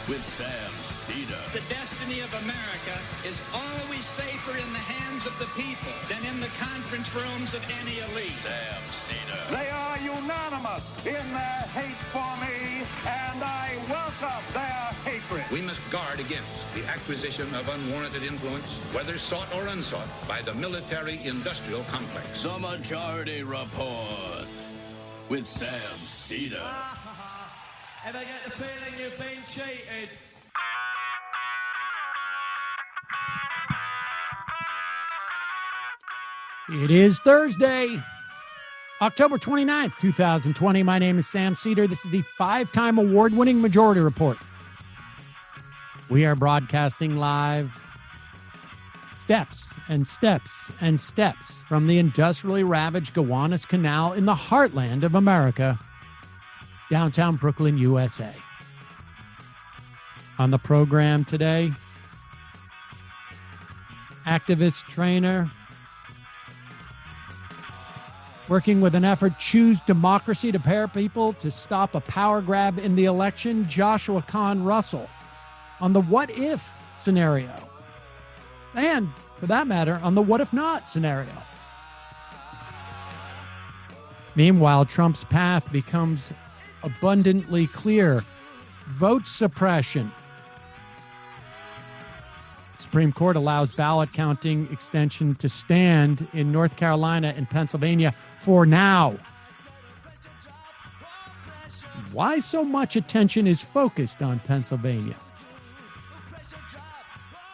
with Sam Seder. The destiny of America is always safer in the hands of the people than in the conference rooms of any elite. Sam Seder. They are unanimous in their hate for me, and I welcome their hatred. We must guard against the acquisition of unwarranted influence, whether sought or unsought, by the military-industrial complex. The Majority Report with Sam Seder. Ever get the feeling you've been cheated? It is Thursday, October 29th, 2020. My name is Sam Seder. This is the 5-time award-winning Majority Report. We are broadcasting live steps and steps and steps from the industrially ravaged Gowanus Canal in the heartland of America, downtown Brooklyn, USA. On the program today, activist trainer, working with an effort Choose Democracy to pair people to stop a power grab in the election, Joshua Kahn Russell, on the what if scenario. And, for that matter, on the what if not scenario. Meanwhile, Trump's path becomes abundantly clear. Vote suppression. Supreme Court allows ballot counting extension to stand in North Carolina and Pennsylvania for now. Why so much attention is focused on Pennsylvania?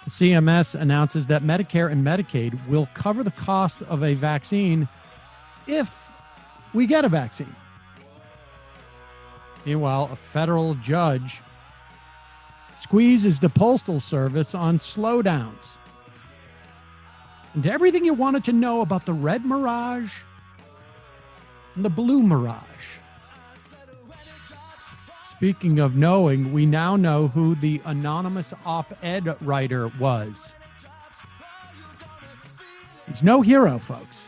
CMS announces that Medicare and Medicaid will cover the cost of a vaccine if we get a vaccine. Meanwhile, a federal judge squeezes the Postal Service on slowdowns. And everything you wanted to know about the red Mirage and the blue Mirage. Speaking of knowing, we now know who the anonymous op-ed writer was. He's no hero, folks.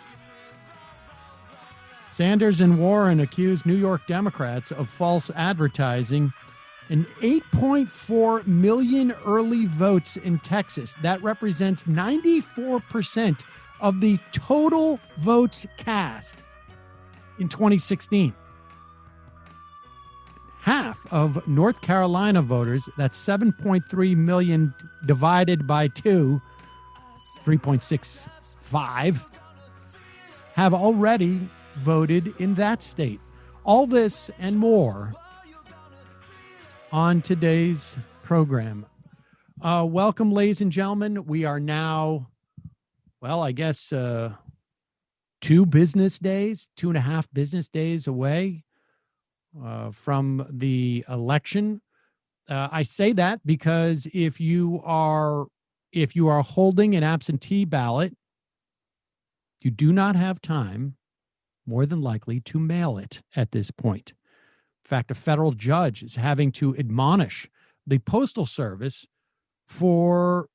Sanders and Warren accused New York Democrats of false advertising and 8.4 million early votes in Texas. That represents 94% of the total votes cast in 2016. Half of North Carolina voters, that's 7.3 million divided by 2, 3.65, have already voted in that state. All this and more on today's program. Welcome, ladies and gentlemen. We are now, well, I guess 2.5 business days away from the election. I say that because if you are holding an absentee ballot, you do not have time, more than likely, to mail it at this point. In fact, a federal judge is having to admonish the Postal Service for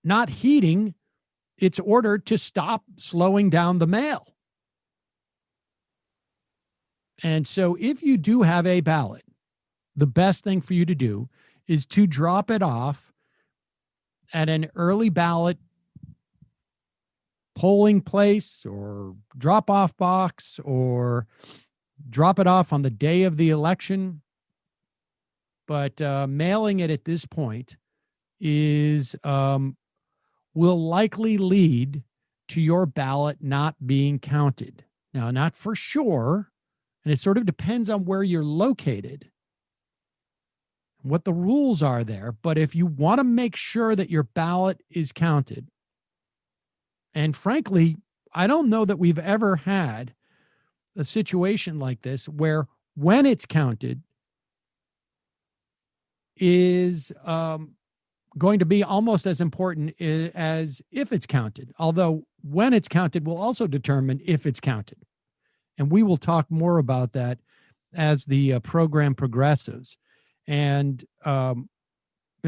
not heeding its order to stop slowing down the mail. And so if you do have a ballot, the best thing for you to do is to drop it off at an early ballot polling place or drop-off box, or drop it off on the day of the election. But mailing it at this point is will likely lead to your ballot not being counted. Now, not for sure, and it sort of depends on where you're located, what the rules are there. But if you want to make sure that your ballot is counted, and frankly, I don't know that we've ever had a situation like this where when it's counted is going to be almost as important as if it's counted. Although when it's counted will also determine if it's counted. And we will talk more about that as the program progresses. And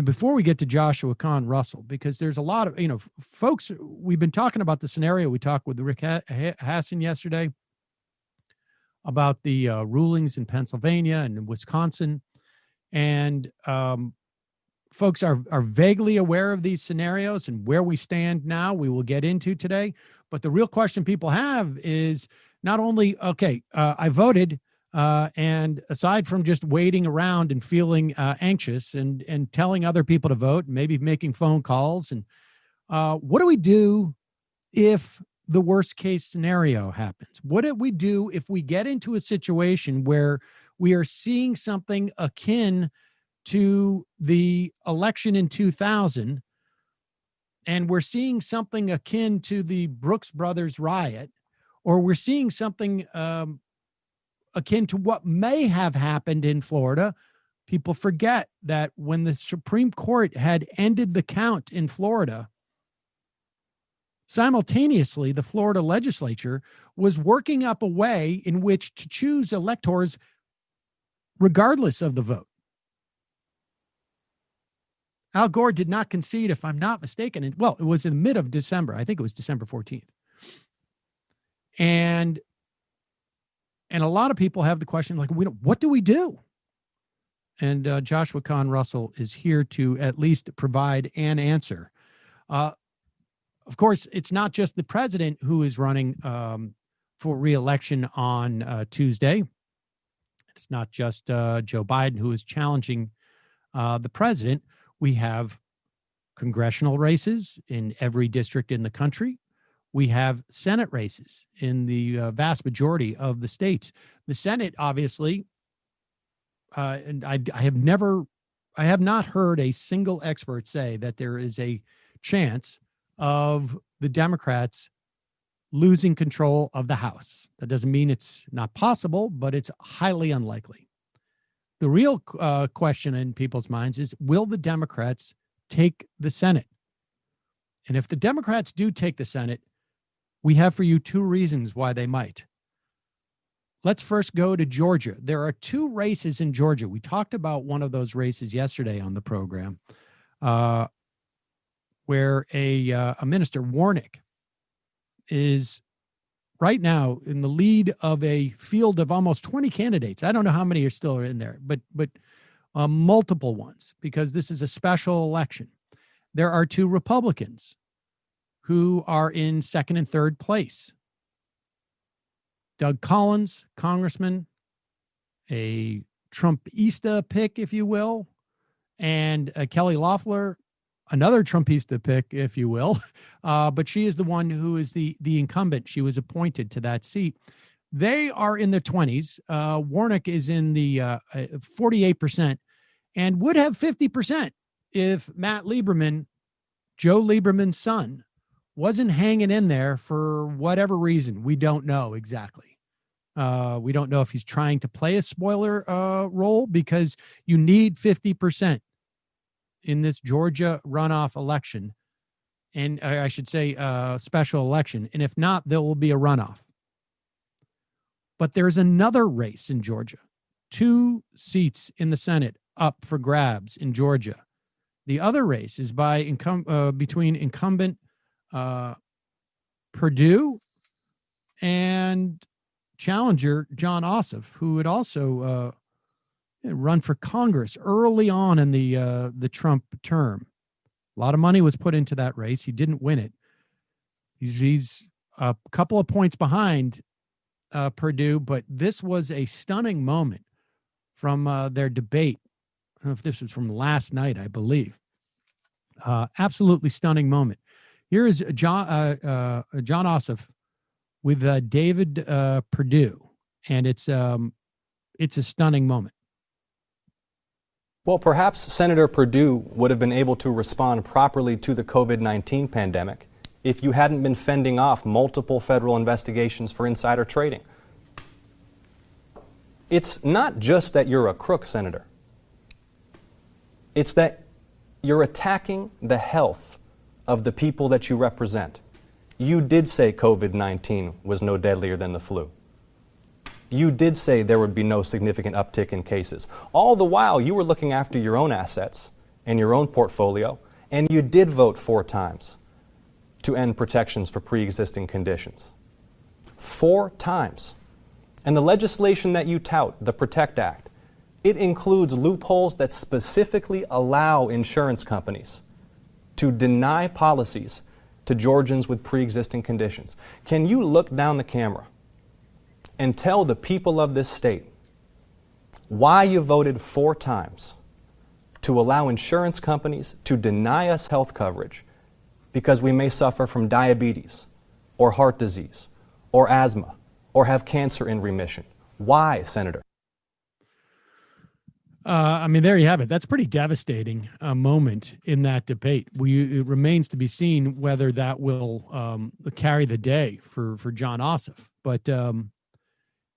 before we get to Joshua Kahn Russell, because there's a lot of, folks, we've been talking about the scenario. We talked with Rick Hassan yesterday about the rulings in Pennsylvania and in Wisconsin. And folks are vaguely aware of these scenarios and where we stand now. We will get into today. But the real question people have is not only, okay, I voted, and aside from just waiting around and feeling anxious and telling other people to vote, maybe making phone calls, and what do we do if the worst case scenario happens? What do we do if we get into a situation where we are seeing something akin to the election in 2000, and we're seeing something akin to the Brooks Brothers riot, or we're seeing something akin to what may have happened in Florida? People forget that when the Supreme Court had ended the count in Florida, simultaneously, the Florida legislature was working up a way in which to choose electors regardless of the vote. Al Gore did not concede, if I'm not mistaken. It was in the mid of December. I think it was December 14th. And a lot of people have the question, like, what do we do? And Joshua Kahn Russell is here to at least provide an answer. Of course, it's not just the president who is running for re-election on Tuesday. It's not just Joe Biden who is challenging the president. We have congressional races in every district in the country. We have Senate races in the vast majority of the states. The Senate, obviously, and I have not heard a single expert say that there is a chance of the Democrats losing control of the House. That doesn't mean it's not possible, but it's highly unlikely. The real question in people's minds is, will the Democrats take the Senate? And if the Democrats do take the Senate, we have for you two reasons why they might. Let's first go to Georgia. There are two races in Georgia. We talked about one of those races yesterday on the program, where a minister, Warnock, is right now in the lead of a field of almost 20 candidates. I don't know how many are still in there, but multiple ones, because this is a special election. There are two Republicans who are in second and third place. Doug Collins, congressman, a Trumpista pick, if you will, and Kelly Loeffler, another Trumpista pick, if you will, but she is the one who is the incumbent. She was appointed to that seat. They are in the 20s. Warnock is in the 48% and would have 50% if Matt Lieberman, Joe Lieberman's son, wasn't hanging in there for whatever reason. We don't know exactly. We don't know if he's trying to play a spoiler role, because you need 50% in this Georgia runoff election, and I should say special election. And if not, there will be a runoff. But there's another race in Georgia, 2 seats in the Senate up for grabs in Georgia. The other race is between incumbent Perdue and challenger John Ossoff, who had also run for Congress early on in the Trump term. A lot of money was put into that race. He didn't win it. He's a couple of points behind Perdue, but this was a stunning moment from their debate. I don't know if this was from last night, I believe. Absolutely stunning moment. Here is John Ossoff with David Perdue, and it's a stunning moment. Well, perhaps Senator Perdue would have been able to respond properly to the COVID-19 pandemic if you hadn't been fending off multiple federal investigations for insider trading. It's not just that you're a crook, Senator. It's that you're attacking the health of the people that you represent. You did say COVID-19 was no deadlier than the flu. You did say there would be no significant uptick in cases. All the while, you were looking after your own assets and your own portfolio, and you did vote 4 times to end protections for pre-existing conditions. 4 times. And the legislation that you tout, the PROTECT Act, It includes loopholes that specifically allow insurance companies to deny policies to Georgians with pre-existing conditions. Can you look down the camera and tell the people of this state why you voted 4 times to allow insurance companies to deny us health coverage because we may suffer from diabetes or heart disease or asthma or have cancer in remission? Why, Senator? There you have it. That's a pretty devastating moment in that debate. It remains to be seen whether that will carry the day for John Ossoff. But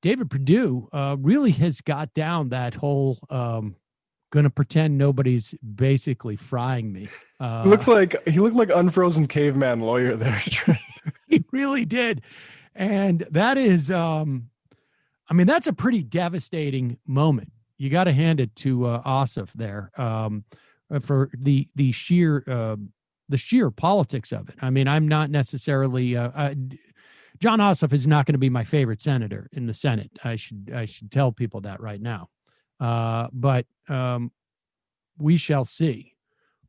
David Perdue really has got down that whole going to pretend nobody's basically frying me. He looked like unfrozen caveman lawyer there. He really did. And that is, that's a pretty devastating moment. You got to hand it to Ossoff there for the sheer politics of it. I mean, I'm not necessarily John Ossoff is not going to be my favorite senator in the Senate. I should tell people that right now. But we shall see.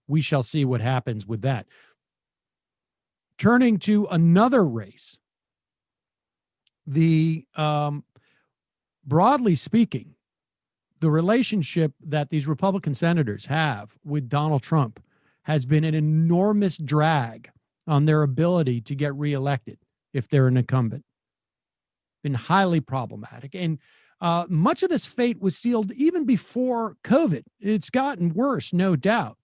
We shall see what happens with that. Turning to another race, broadly speaking, the relationship that these Republican senators have with Donald Trump has been an enormous drag on their ability to get reelected if they're an incumbent. Been highly problematic. And much of this fate was sealed even before COVID. It's gotten worse, no doubt.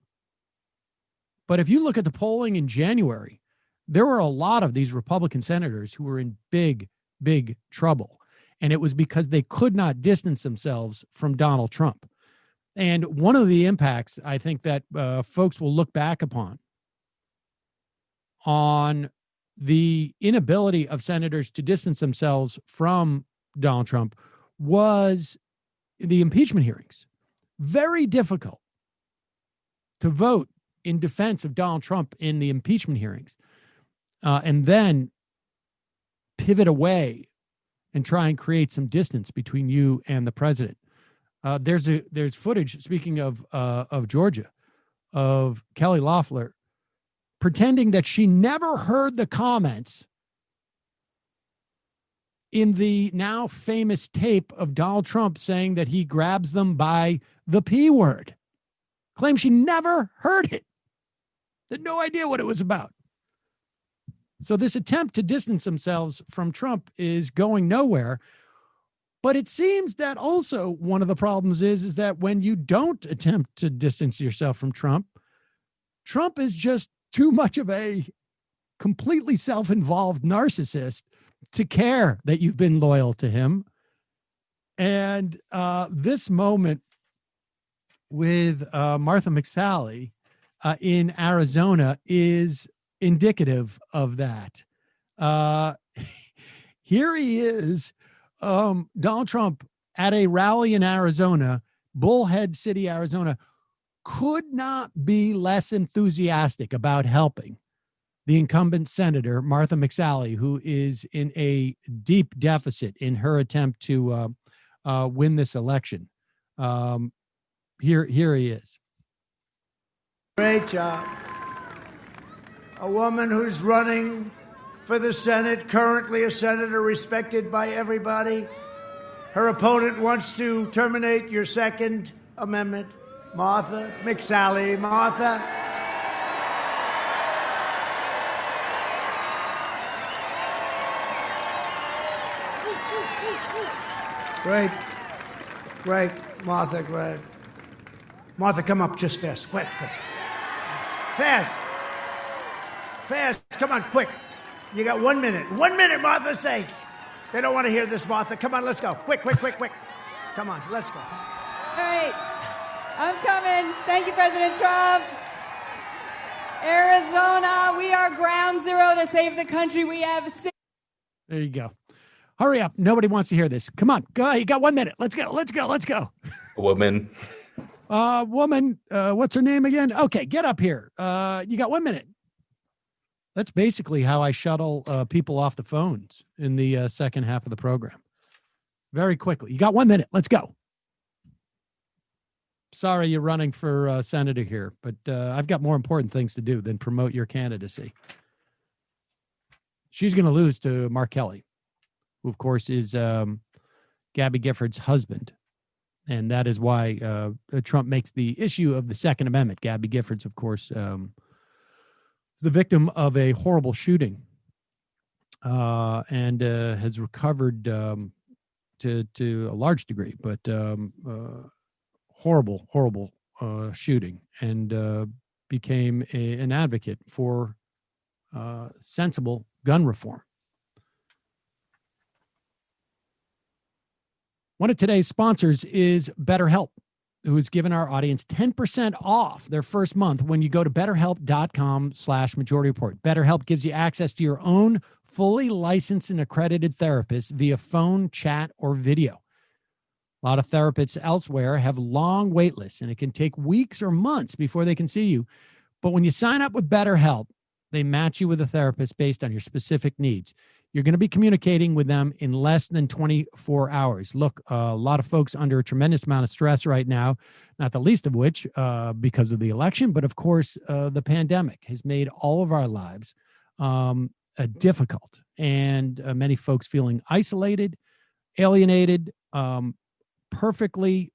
But if you look at the polling in January, there were a lot of these Republican senators who were in big, big trouble. And it was because they could not distance themselves from Donald Trump. And one of the impacts I think that folks will look back upon on the inability of senators to distance themselves from Donald Trump was the impeachment hearings. Very difficult to vote in defense of Donald Trump in the impeachment hearings and then pivot away and try and create some distance between you and the president. There's footage, speaking of Georgia, of Kelly Loeffler pretending that she never heard the comments in the now famous tape of Donald Trump saying that he grabs them by the P word. Claims she never heard it. Had no idea what it was about. So this attempt to distance themselves from Trump is going nowhere. But it seems that also one of the problems is that when you don't attempt to distance yourself from Trump, Trump is just too much of a completely self-involved narcissist to care that you've been loyal to him. And this moment with Martha McSally in Arizona is indicative of that. Here he is, Donald Trump at a rally in Arizona, Bullhead City, Arizona, could not be less enthusiastic about helping the incumbent senator, Martha McSally, who is in a deep deficit in her attempt to win this election. Here he is. Great job. A woman who's running for the Senate, currently a senator respected by everybody. Her opponent wants to terminate your Second Amendment. Martha McSally. Martha. Great. Martha, great. Martha, come up just fast. Quick. Fast. Come on, quick. You got 1 minute. 1 minute, Martha's sake. They don't want to hear this, Martha. Come on, let's go. Quick. Come on, let's go. All right. I'm coming. Thank you, President Trump. Arizona, we are ground zero to save the country. We have... There you go. Hurry up. Nobody wants to hear this. Come on. Go. You got 1 minute. Let's go. Woman. Woman. What's her name again? Okay, get up here. You got 1 minute. That's basically how I shuttle people off the phones in the second half of the program. Very quickly. You got 1 minute. Let's go. Sorry you're running for senator here, but I've got more important things to do than promote your candidacy. She's going to lose to Mark Kelly, who, of course, is Gabby Gifford's husband. And that is why Trump makes the issue of the Second Amendment. Gabby Giffords, of course, is the victim of a horrible shooting and has recovered to a large degree, but horrible shooting, and became an advocate for sensible gun reform. One of today's sponsors is BetterHelp, who has given our audience 10% off their first month when you go to betterhelp.com/Majority Report. BetterHelp gives you access to your own fully licensed and accredited therapist via phone, chat, or video. A lot of therapists elsewhere have long wait lists, and it can take weeks or months before they can see you. But when you sign up with BetterHelp, they match you with a therapist based on your specific needs. You're going to be communicating with them in less than 24 hours. Look, a lot of folks under a tremendous amount of stress right now, not the least of which because of the election, but of course, the pandemic has made all of our lives difficult, and many folks feeling isolated, alienated. Perfectly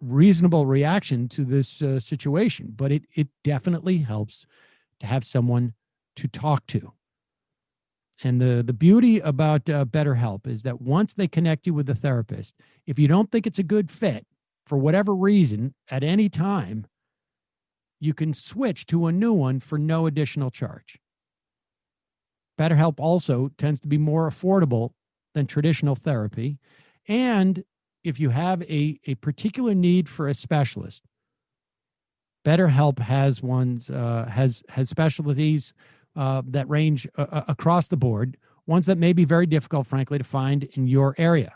reasonable reaction to this situation, but it definitely helps to have someone to talk to. And the beauty about BetterHelp is that once they connect you with the therapist, if you don't think it's a good fit for whatever reason at any time, you can switch to a new one for no additional charge. BetterHelp also tends to be more affordable than traditional therapy. And if you have a particular need for a specialist, BetterHelp has has specialties that range across the board, ones that may be very difficult, frankly, to find in your area.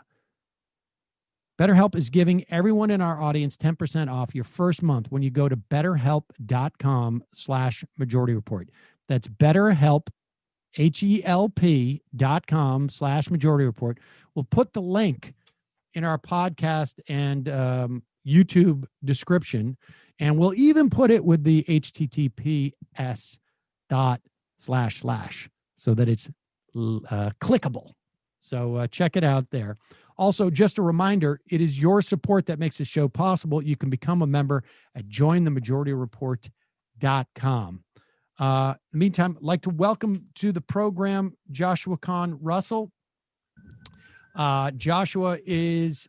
BetterHelp is giving everyone in our audience 10% off your first month when you go to betterhelp.com/Majority Report. That's BetterHelp, HELP.com/Majority Report. We'll put the link in our podcast and YouTube description, and we'll even put it with the HTTPS / so that it's clickable. So check it out there. Also, just a reminder, it is your support that makes the show possible. You can become a member at jointhemajority.report.com. In the meantime, I'd like to welcome to the program Joshua Kahn Russell. Joshua is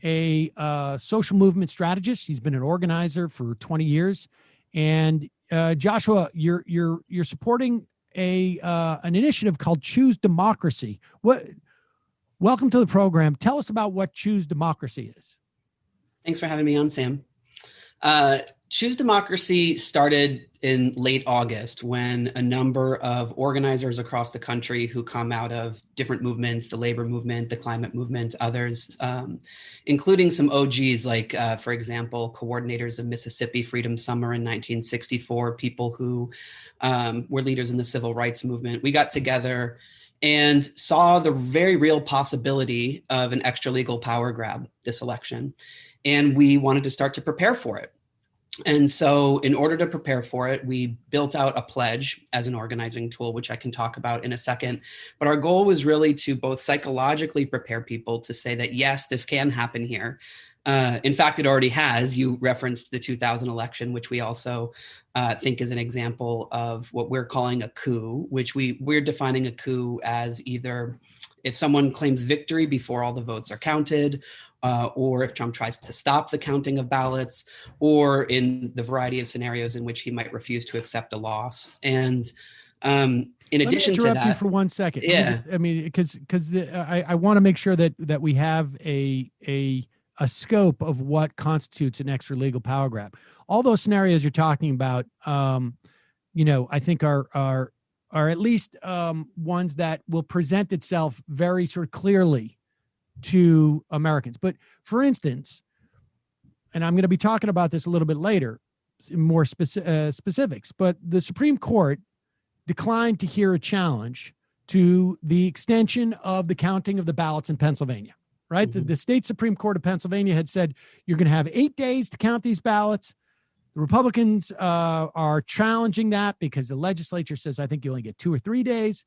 a social movement strategist. He's been an organizer for 20 years. And Joshua, you're supporting an initiative called Choose Democracy. Welcome to the program. Tell us about what Choose Democracy is. Thanks for having me on, Sam. Choose Democracy started in late August when a number of organizers across the country who come out of different movements, the labor movement, the climate movement, others, including some OGs like, for example, coordinators of Mississippi Freedom Summer in 1964, people who were leaders in the civil rights movement. We got together and saw the very real possibility of an extra legal power grab this election. And we wanted to start to prepare for it. And so in order to prepare for it, we built out a pledge as an organizing tool, which I can talk about in a second. But our goal was really to both psychologically prepare people to say that, yes, this can happen here. In fact, it already has. You referenced the 2000 election, which we also think is an example of what we're calling a coup, which we're defining a coup as either if someone claims victory before all the votes are counted, or if Trump tries to stop the counting of ballots, or in the variety of scenarios in which he might refuse to accept a loss. And in addition to that, interrupt you for 1 second. Yeah, because I want to make sure that we have a scope of what constitutes an extra legal power grab. All those scenarios you're talking about, I think are at least ones that will present itself very sort of clearly to Americans. But for instance, and I'm going to be talking about this a little bit later, more specifics, but the Supreme Court declined to hear a challenge to the extension of the counting of the ballots in Pennsylvania. right? The state Supreme Court of Pennsylvania had said, you're going to have 8 days to count these ballots. The Republicans are challenging that because the legislature says, I think you only get 2 or 3 days.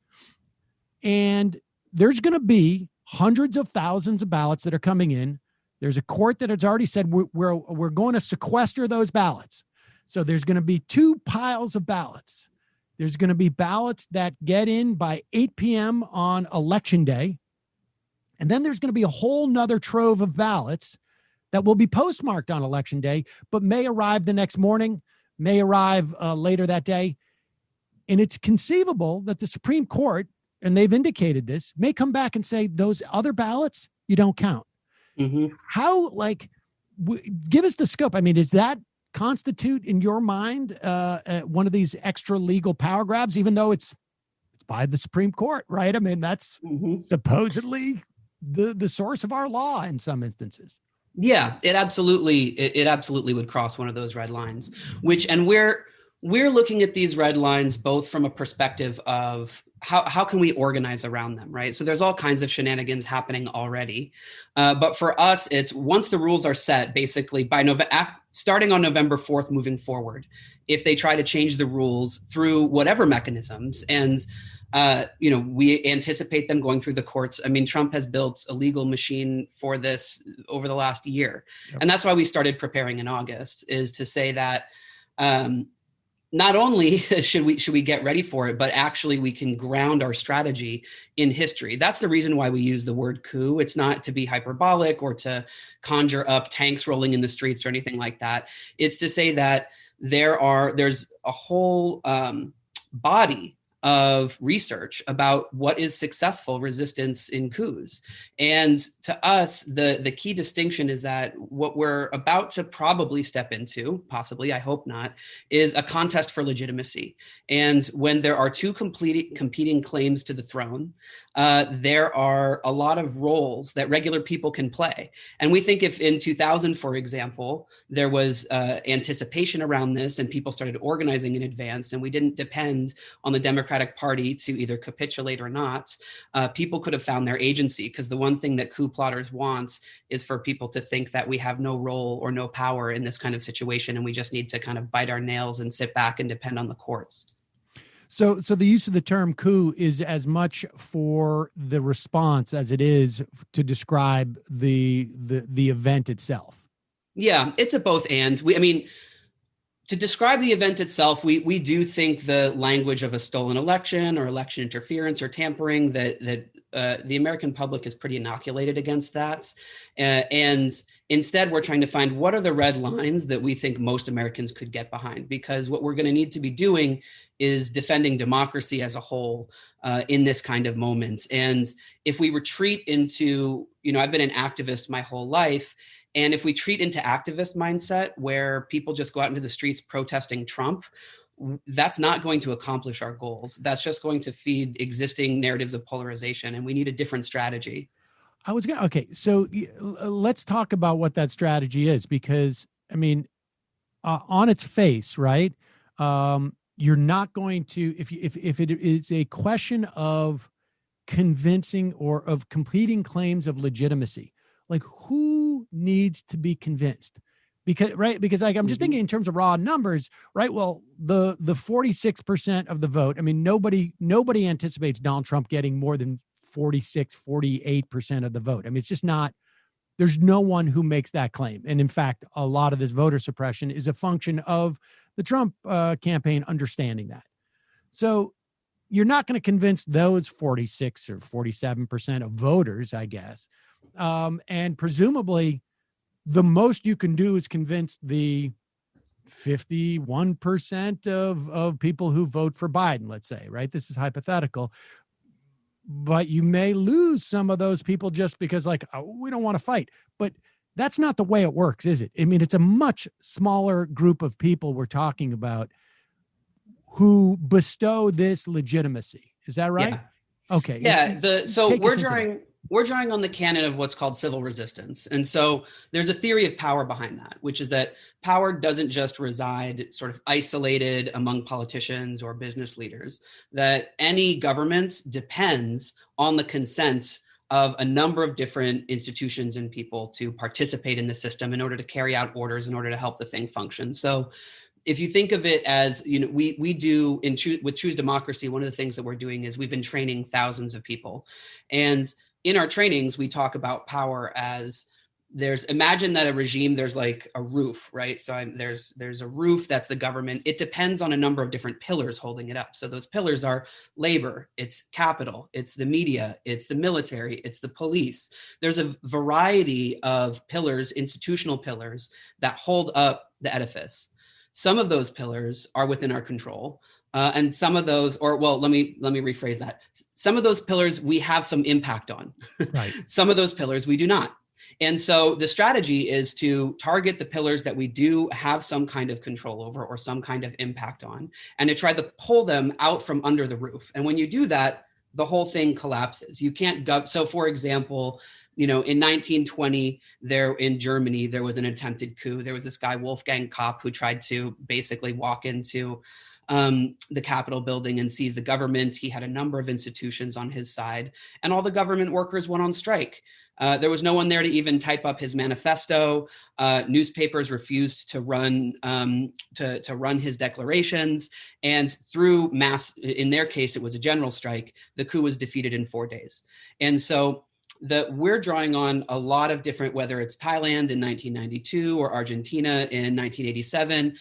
And there's going to be hundreds of thousands of ballots that are coming in. There's a court that has already said we're going to sequester those ballots. So there's going to be 2 piles of ballots. There's going to be ballots that get in by 8 p.m. on election day. And then there's going to be a whole nother trove of ballots that will be postmarked on election day, but may arrive the next morning, may arrive later that day. And it's conceivable that the Supreme Court, and they've indicated this, may come back and say, those other ballots, you don't count. How, give us the scope. I mean, does that constitute in your mind one of these extra legal power grabs, even though it's by the Supreme Court, right? I mean, that's supposedly the source of our law in some instances. Yeah, it absolutely would cross one of those red lines, and we're looking at these red lines both from a perspective of how can we organize around them, right? So there's all kinds of shenanigans happening already. But for us, it's once the rules are set, basically by starting on November 4th, moving forward, if they try to change the rules through whatever mechanisms, and we anticipate them going through the courts. I mean, Trump has built a legal machine for this over the last year. Yep. And that's why we started preparing in August, is to say that not only should we get ready for it, but actually we can ground our strategy in history. That's the reason why we use the word coup. It's not to be hyperbolic or to conjure up tanks rolling in the streets or anything like that. It's to say that there's a whole body of research about what is successful resistance in coups. And to us, the key distinction is that what we're about to probably step into, possibly, I hope not, is a contest for legitimacy. And when there are 2 competing claims to the throne, there are a lot of roles that regular people can play. And we think if in 2000, for example, there was anticipation around this and people started organizing in advance and we didn't depend on the Democratic Party to either capitulate or not, people could have found their agency, because the one thing that coup plotters want is for people to think that we have no role or no power in this kind of situation and we just need to kind of bite our nails and sit back and depend on the courts. So the use of the term coup is as much for the response as it is to describe the event itself. Yeah, it's a both and. To describe the event itself, we do think the language of a stolen election or election interference or tampering, that the American public is pretty inoculated against that. And instead, we're trying to find what are the red lines that we think most Americans could get behind, because what we're going to need to be doing is defending democracy as a whole in this kind of moment. And if we retreat into, I've been an activist my whole life, and if we treat into activist mindset where people just go out into the streets protesting Trump, that's not going to accomplish our goals. That's just going to feed existing narratives of polarization, and we need a different strategy. So let's talk about what that strategy is, because on its face, right? You're not going to, if it is a question of convincing or of completing claims of legitimacy, like who needs to be convinced? Because I'm just thinking in terms of raw numbers, right? Well, the 46% of the vote, nobody anticipates Donald Trump getting more than 48% of the vote. It's just not, there's no one who makes that claim. And in fact, a lot of this voter suppression is a function of the Trump campaign understanding that. So you're not going to convince those 46 or 47% of voters, I guess. And presumably the most you can do is convince the 51% of people who vote for Biden, let's say, right? This is hypothetical, but you may lose some of those people just because we don't want to fight. But that's not the way it works, is it? It's a much smaller group of people we're talking about who bestow this legitimacy. Is that right? Yeah. Okay. Yeah. We're drawing on the canon of what's called civil resistance. And so there's a theory of power behind that, which is that power doesn't just reside sort of isolated among politicians or business leaders, that any government depends on the consent of a number of different institutions and people to participate in the system in order to carry out orders, in order to help the thing function. So if you think of it as, we do with Choose Democracy, one of the things that we're doing is we've been training thousands of people. And in our trainings, we talk about power as imagine that a regime, there's like a roof, right? So there's a roof that's the government. It depends on a number of different pillars holding it up. So those pillars are labor, it's capital, it's the media, it's the military, it's the police. There's a variety of pillars, institutional pillars, that hold up the edifice. Some of those pillars are within our control. And some of those, let me rephrase that. Some of those pillars we have some impact on. Right. Some of those pillars we do not. And so the strategy is to target the pillars that we do have some kind of control over or some kind of impact on, and to try to pull them out from under the roof. And when you do that, the whole thing collapses. You can't go. So for example, in 1920, there in Germany, there was an attempted coup. There was this guy, Wolfgang Kopp, who tried to basically walk into the Capitol building and seize the government. He had a number of institutions on his side, and all the government workers went on strike. There was no one there to even type up his manifesto. Newspapers refused to run his declarations, and through mass, in their case, it was a general strike. The coup was defeated in 4 days, and so we're drawing on a lot of different, whether it's Thailand in 1992 or Argentina in 1987,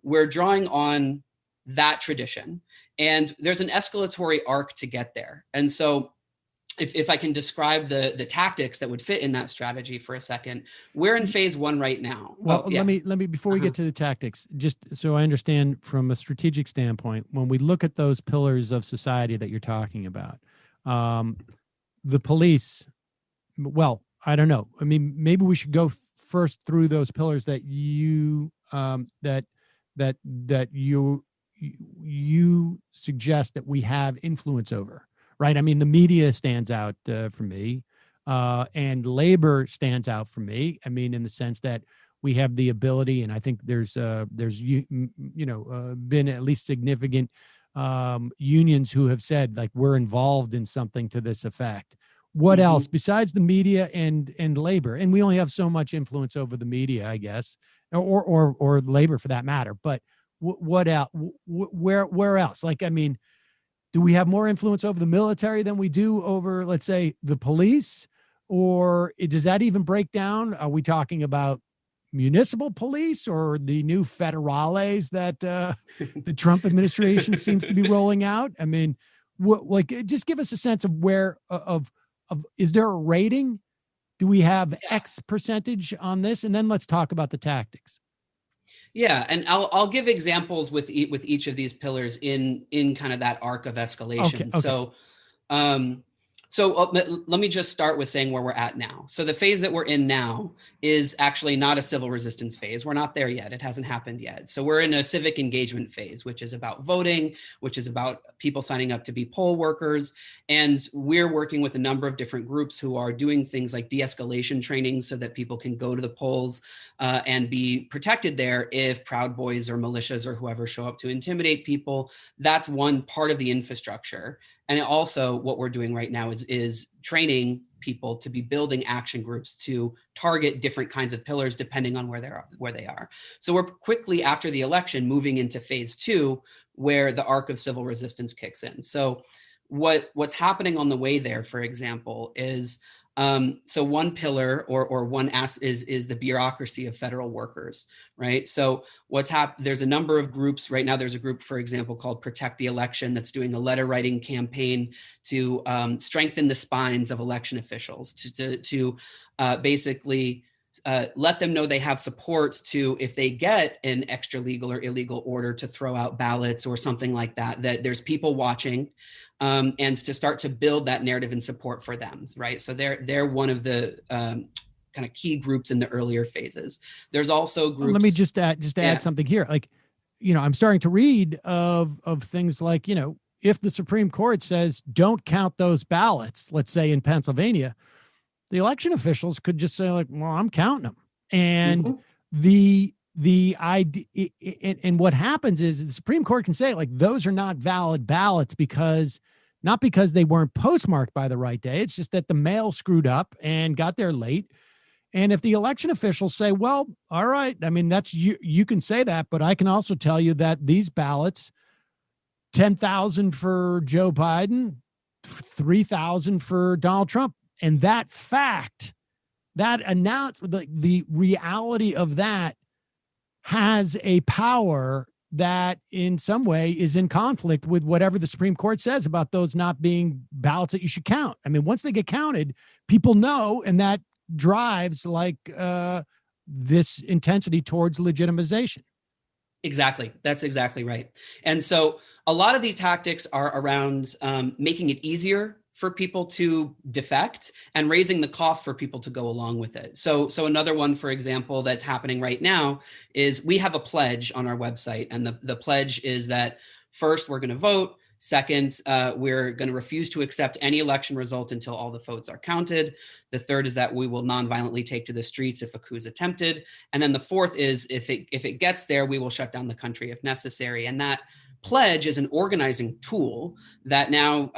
we're drawing on that tradition, and there's an escalatory arc to get there, and so. If I can describe the tactics that would fit in that strategy for a second, we're in phase one right now. Well, let me before we get to the tactics, just so I understand from a strategic standpoint, when we look at those pillars of society that you're talking about, the police. Well, I don't know. I mean, maybe we should go first through those pillars that you you suggest that we have influence over. Right. I mean, the media stands out for me, and labor stands out for me. I mean, in the sense that we have the ability, and I think there's been at least significant unions who have said, like, we're involved in something to this effect. What else besides the media and labor? And we only have so much influence over the media, I guess, or labor for that matter. But what else? Where else? Like, I mean. Do we have more influence over the military than we do over, let's say, the police? Or does that even break down? Are we talking about municipal police or the new federales that the Trump administration seems to be rolling out? I mean, just give us a sense of where of is there a rating? Do we have X percentage on this? And then let's talk about the tactics. Yeah, and I'll give examples with each of these pillars in kind of that arc of escalation. Okay. So let me just start with saying where we're at now. So the phase that we're in now is actually not a civil resistance phase. We're not there yet. It hasn't happened yet. So we're in a civic engagement phase, which is about voting, which is about people signing up to be poll workers. And we're working with a number of different groups who are doing things like de-escalation training so that people can go to the polls and be protected there if Proud Boys or militias or whoever show up to intimidate people. That's one part of the infrastructure. And also what we're doing right now is training people to be building action groups to target different kinds of pillars depending on where they are. So we're quickly after the election moving into phase two, where the arc of civil resistance kicks in. So what's happening on the way there, for example, is so one pillar or one is the bureaucracy of federal workers, right? So there's a number of groups right now. There's a group, for example, called Protect the Election that's doing a letter writing campaign to strengthen the spines of election officials to basically let them know they have support to, if they get an extra legal or illegal order to throw out ballots or something like that, that there's people watching. And to start to build that narrative and support for them, right? So they're one of the kind of key groups in the earlier phases. There's also groups. Let me just add something here. Like, I'm starting to read of things like, if the Supreme Court says don't count those ballots, let's say in Pennsylvania, the election officials could just say, like, well, I'm counting them, and the idea, and what happens is the Supreme Court can say, like, those are not valid ballots because not because they weren't postmarked by the right day. It's just that the mail screwed up and got there late. And if the election officials say, well, all right, I mean, that's you can say that, but I can also tell you that these ballots, 10,000 for Joe Biden, 3,000 for Donald Trump. And that fact, that the reality of that has a power that in some way is in conflict with whatever the Supreme Court says about those not being ballots that you should count. I mean, once they get counted, people know, and that drives like this intensity towards legitimization. Exactly. That's exactly right. And so a lot of these tactics are around making it easier for people to defect and raising the cost for people to go along with it. So another one, for example, that's happening right now is we have a pledge on our website. And the pledge is that first, we're going to vote. Second, we're going to refuse to accept any election result until all the votes are counted. The third is that we will nonviolently take to the streets if a coup is attempted. And then the fourth is if it gets there, we will shut down the country if necessary. And that pledge is an organizing tool that now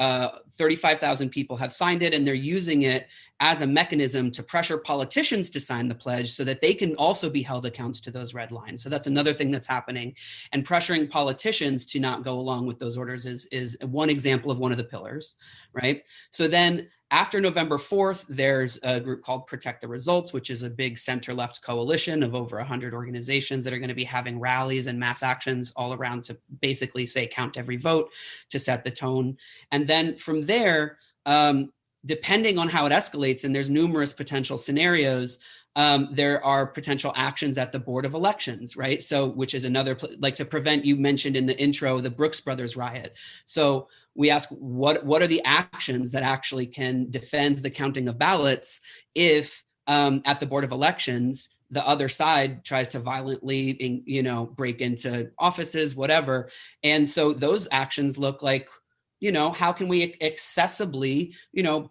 35,000 people have signed it, and they're using it as a mechanism to pressure politicians to sign the pledge so that they can also be held accountable to those red lines. So that's another thing that's happening. And pressuring politicians to not go along with those orders is one example of one of the pillars, right? So then after November 4th, there's a group called Protect the Results, which is a big center-left coalition of over 100 organizations that are going to be having rallies and mass actions all around to basically say count every vote to set the tone. And then from there, depending on how it escalates, and there's numerous potential scenarios, there are potential actions at the Board of Elections, right? So, which is another, like to prevent, you mentioned in the intro, the Brooks Brothers riot. So we ask, what are the actions that actually can defend the counting of ballots if at the Board of Elections, the other side tries to violently, break into offices, whatever. And so those actions look like, how can we accessibly,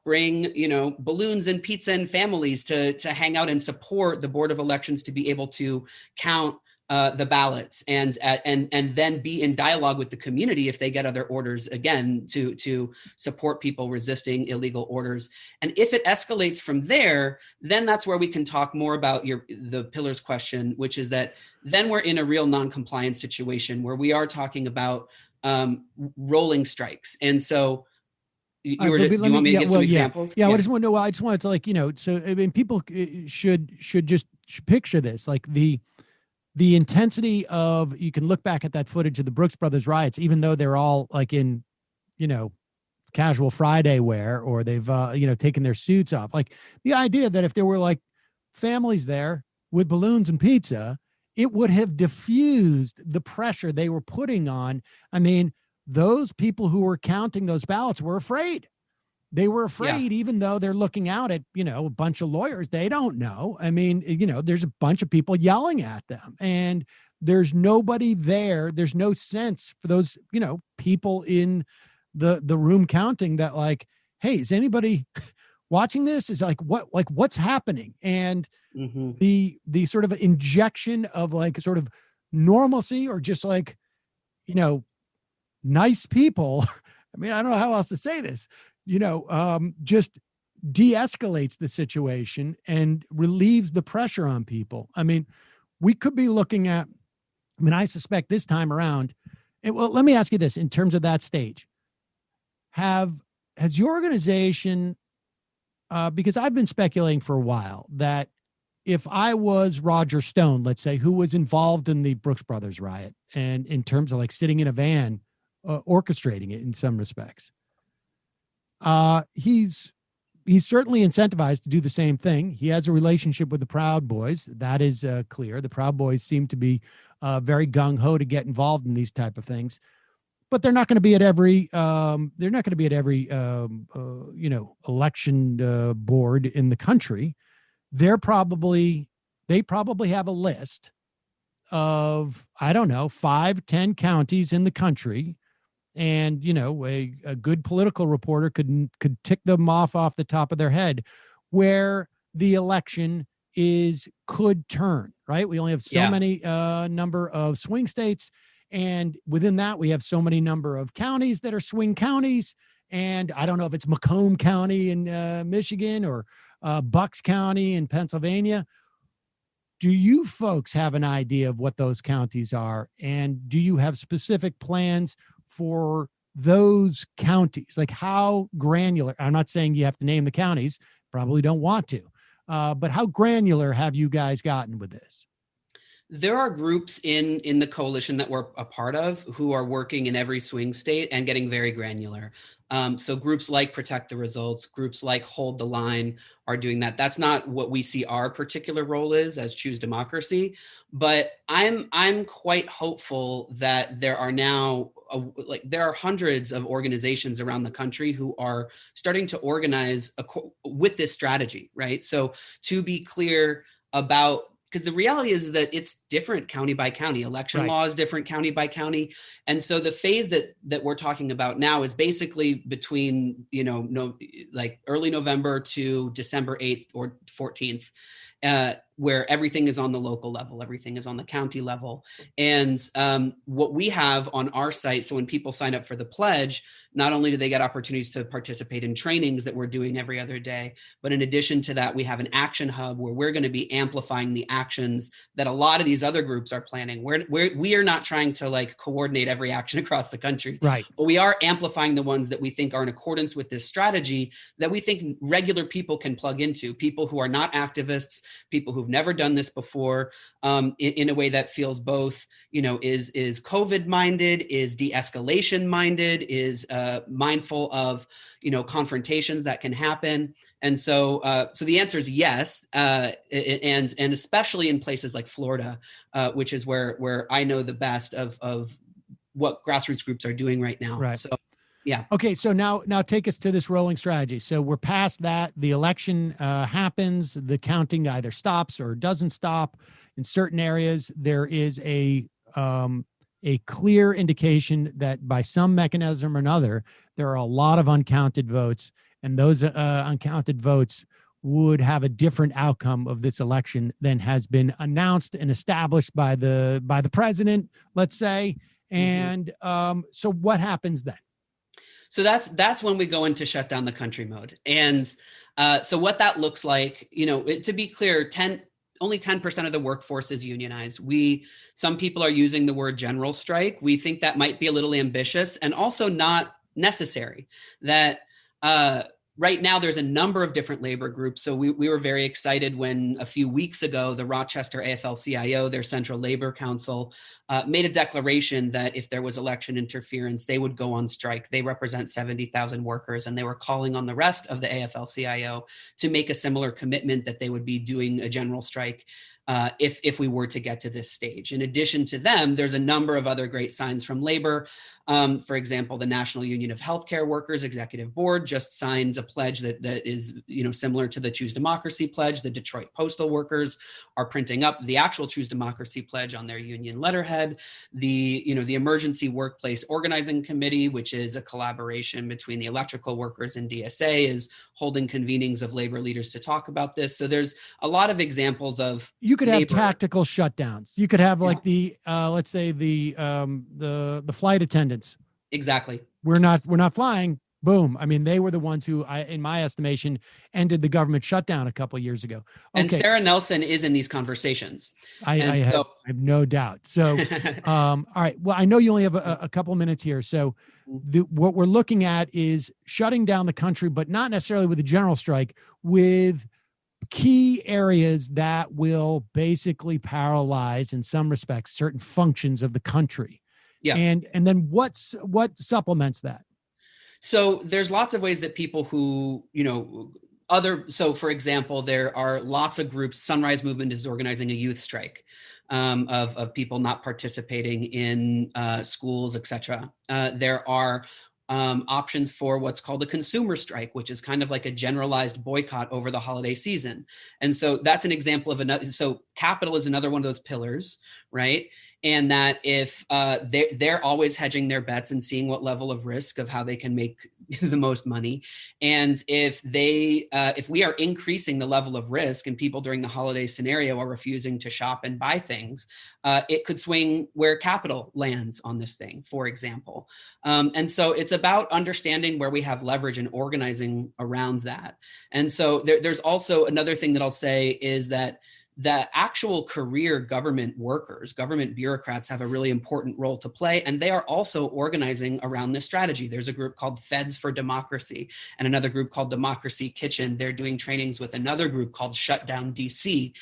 bring, balloons and pizza and families to hang out and support the Board of Elections to be able to count the ballots and then be in dialogue with the community if they get other orders, again, to support people resisting illegal orders. And if it escalates from there, then that's where we can talk more about the pillars question, which is that then we're in a real non-compliance situation where we are talking about rolling strikes. And so do you want me to give some examples? Yeah. I just want to know, I just wanted to so I mean, people should just picture this, like the intensity of, you can look back at that footage of the Brooks Brothers riots, even though they're all like in, casual Friday wear, or they've, taken their suits off. Like the idea that if there were like families there with balloons and pizza, it would have diffused the pressure they were putting on. I mean, those people who were counting those ballots were afraid. They were afraid, even though they're looking out at, a bunch of lawyers. They don't know. I mean, there's a bunch of people yelling at them, and there's nobody there. There's no sense for those, people in the room counting that, like, hey, is anybody watching this? Is what's happening? And the sort of injection of like sort of normalcy, or just like, nice people. I mean, I don't know how else to say this, just de-escalates the situation and relieves the pressure on people. I mean, we could be looking at, I suspect this time around, well, let me ask you this, in terms of that stage, has your organization, because I've been speculating for a while that if I was Roger Stone, let's say, who was involved in the Brooks Brothers riot, and in terms of like sitting in a van, orchestrating it in some respects, he's certainly incentivized to do the same thing. He has a relationship with the Proud Boys. That is clear. The Proud Boys seem to be very gung-ho to get involved in these type of things, but they're not going to be at every election board in the country. They probably have a list of, 5-10 counties in the country. And, a good political reporter could tick them off the top of their head where the election could turn, right? We only have so many number of swing states. And within that, we have so many number of counties that are swing counties. and I don't know if it's Macomb County in Michigan or Bucks County in Pennsylvania. Do you folks have an idea of what those counties are? And do you have specific plans for those counties? Like how granular? I'm not saying you have to name the counties, probably don't want to, but how granular have you guys gotten with this? There are groups in the coalition that we're a part of who are working in every swing state and getting very granular. So groups like Protect the Results, groups like Hold the Line are doing that. That's not what we see our particular role is as Choose Democracy, but I'm quite hopeful that there are now there are hundreds of organizations around the country who are starting to organize with this strategy, right? So to be clear about, because the reality is that it's different county by county. Election law is different county by county. And so the phase that we're talking about now is basically between, early November to December 8th or 14th, where everything is on the local level, everything is on the county level. And what we have on our site, so when people sign up for the pledge, not only do they get opportunities to participate in trainings that we're doing every other day, but in addition to that, we have an action hub where we're going to be amplifying the actions that a lot of these other groups are planning. We are not trying to coordinate every action across the country, right? But we are amplifying the ones that we think are in accordance with this strategy that we think regular people can plug into, people who are not activists, people who've never done this before, in a way that feels both, is COVID minded, is de-escalation minded, is mindful of, confrontations that can happen. And so the answer is yes. And especially in places like Florida, which is where I know the best of what grassroots groups are doing right now. Right. So, yeah. Okay. So now take us to this rolling strategy. So we're past that. The election happens. The counting either stops or doesn't stop. In certain areas, there is a clear indication that by some mechanism or another, there are a lot of uncounted votes, and those uncounted votes would have a different outcome of this election than has been announced and established by the president, let's say. And so what happens then? So that's when we go into shut down the country mode. And so what that looks like, to be clear, only 10% of the workforce is unionized. Some people are using the word general strike. We think that might be a little ambitious and also not necessary. That right now there's a number of different labor groups. So we were very excited when a few weeks ago, the Rochester AFL-CIO, their central labor council, made a declaration that if there was election interference, they would go on strike. They represent 70,000 workers, and they were calling on the rest of the AFL-CIO to make a similar commitment that they would be doing a general strike if we were to get to this stage. In addition to them, there's a number of other great signs from labor. For example, the National Union of Healthcare Workers Executive Board just signed a pledge that is similar to the Choose Democracy pledge. The Detroit Postal Workers are printing up the actual Choose Democracy pledge on their union letterhead. The Emergency Workplace Organizing Committee, which is a collaboration between the electrical workers and DSA, is holding convenings of labor leaders to talk about this. So there's a lot of examples of you could have tactical shutdowns. You could have let's say the flight attendants. Exactly. We're not flying. Boom. I mean, they were the ones who, in my estimation, ended the government shutdown a couple of years ago. Okay. And Sarah Nelson is in these conversations. I have no doubt. So, all right. Well, I know you only have a couple of minutes here. So what we're looking at is shutting down the country, but not necessarily with a general strike, with key areas that will basically paralyze, in some respects, certain functions of the country. Yeah. And then what supplements that? So there's lots of ways that people who, so for example, there are lots of groups. Sunrise Movement is organizing a youth strike of people not participating in schools, etc. There are options for what's called a consumer strike, which is kind of like a generalized boycott over the holiday season. And so that's an example of another. So capital is another one of those pillars, right? and that if they're always hedging their bets and seeing what level of risk of how they can make the most money. And if we are increasing the level of risk and people during the holiday scenario are refusing to shop and buy things, it could swing where capital lands on this thing, for example. And so it's about understanding where we have leverage and organizing around that. And so there's also another thing that I'll say is that the actual career government workers, government bureaucrats have a really important role to play, and they are also organizing around this strategy. There's a group called Feds for Democracy and another group called Democracy Kitchen. They're doing trainings with another group called Shutdown DC,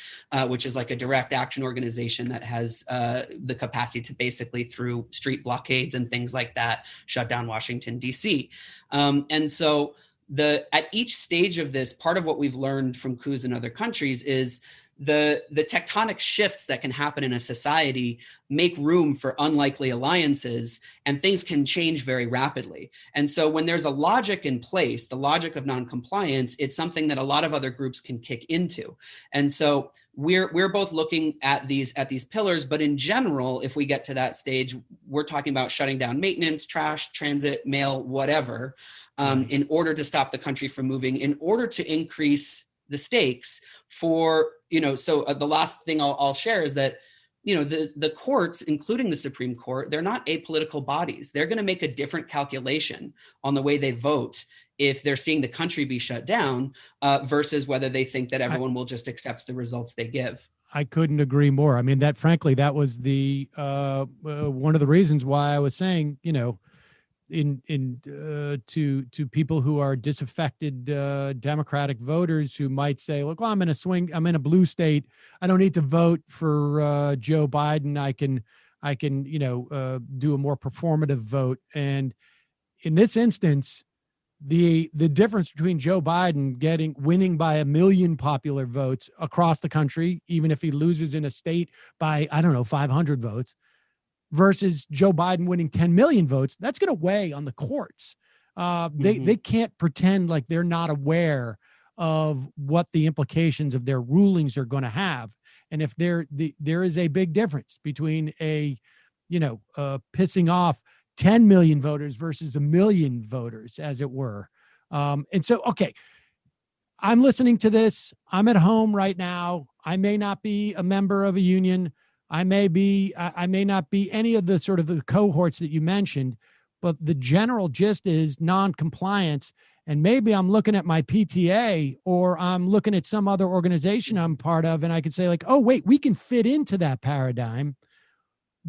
which is like a direct action organization that has the capacity to basically, through street blockades and things like that, shut down Washington, DC. And so at each stage of this, part of what we've learned from coups in other countries is the tectonic shifts that can happen in a society make room for unlikely alliances, and things can change very rapidly. And so when there's a logic in place, the logic of noncompliance, it's something that a lot of other groups can kick into. And so we're both looking at these pillars, but in general, if we get to that stage, we're talking about shutting down maintenance, trash, transit, mail, whatever, in order to stop the country from moving, in order to increase the stakes for, so the last thing I'll share is that, the courts, including the Supreme Court, they're not apolitical bodies. They're going to make a different calculation on the way they vote if they're seeing the country be shut down versus whether they think that everyone will just accept the results they give. I couldn't agree more. I mean, frankly, that was the one of the reasons why I was saying, to people who are disaffected Democratic voters who might say, look, well, I'm in a blue state. I don't need to vote for Joe Biden. I can do a more performative vote. And in this instance, the difference between Joe Biden winning by 1 million popular votes across the country, even if he loses in a state by, 500 votes, versus Joe Biden winning 10 million votes, that's going to weigh on the courts. They can't pretend like they're not aware of what the implications of their rulings are going to have. And if there is a big difference between pissing off 10 million voters versus 1 million voters, as it were. And so, okay, I'm listening to this. I'm at home right now. I may not be a member of a union. I may not be any of the sort of the cohorts that you mentioned, but the general gist is non-compliance. And maybe I'm looking at my PTA or I'm looking at some other organization I'm part of, and I could say like, oh, wait, we can fit into that paradigm.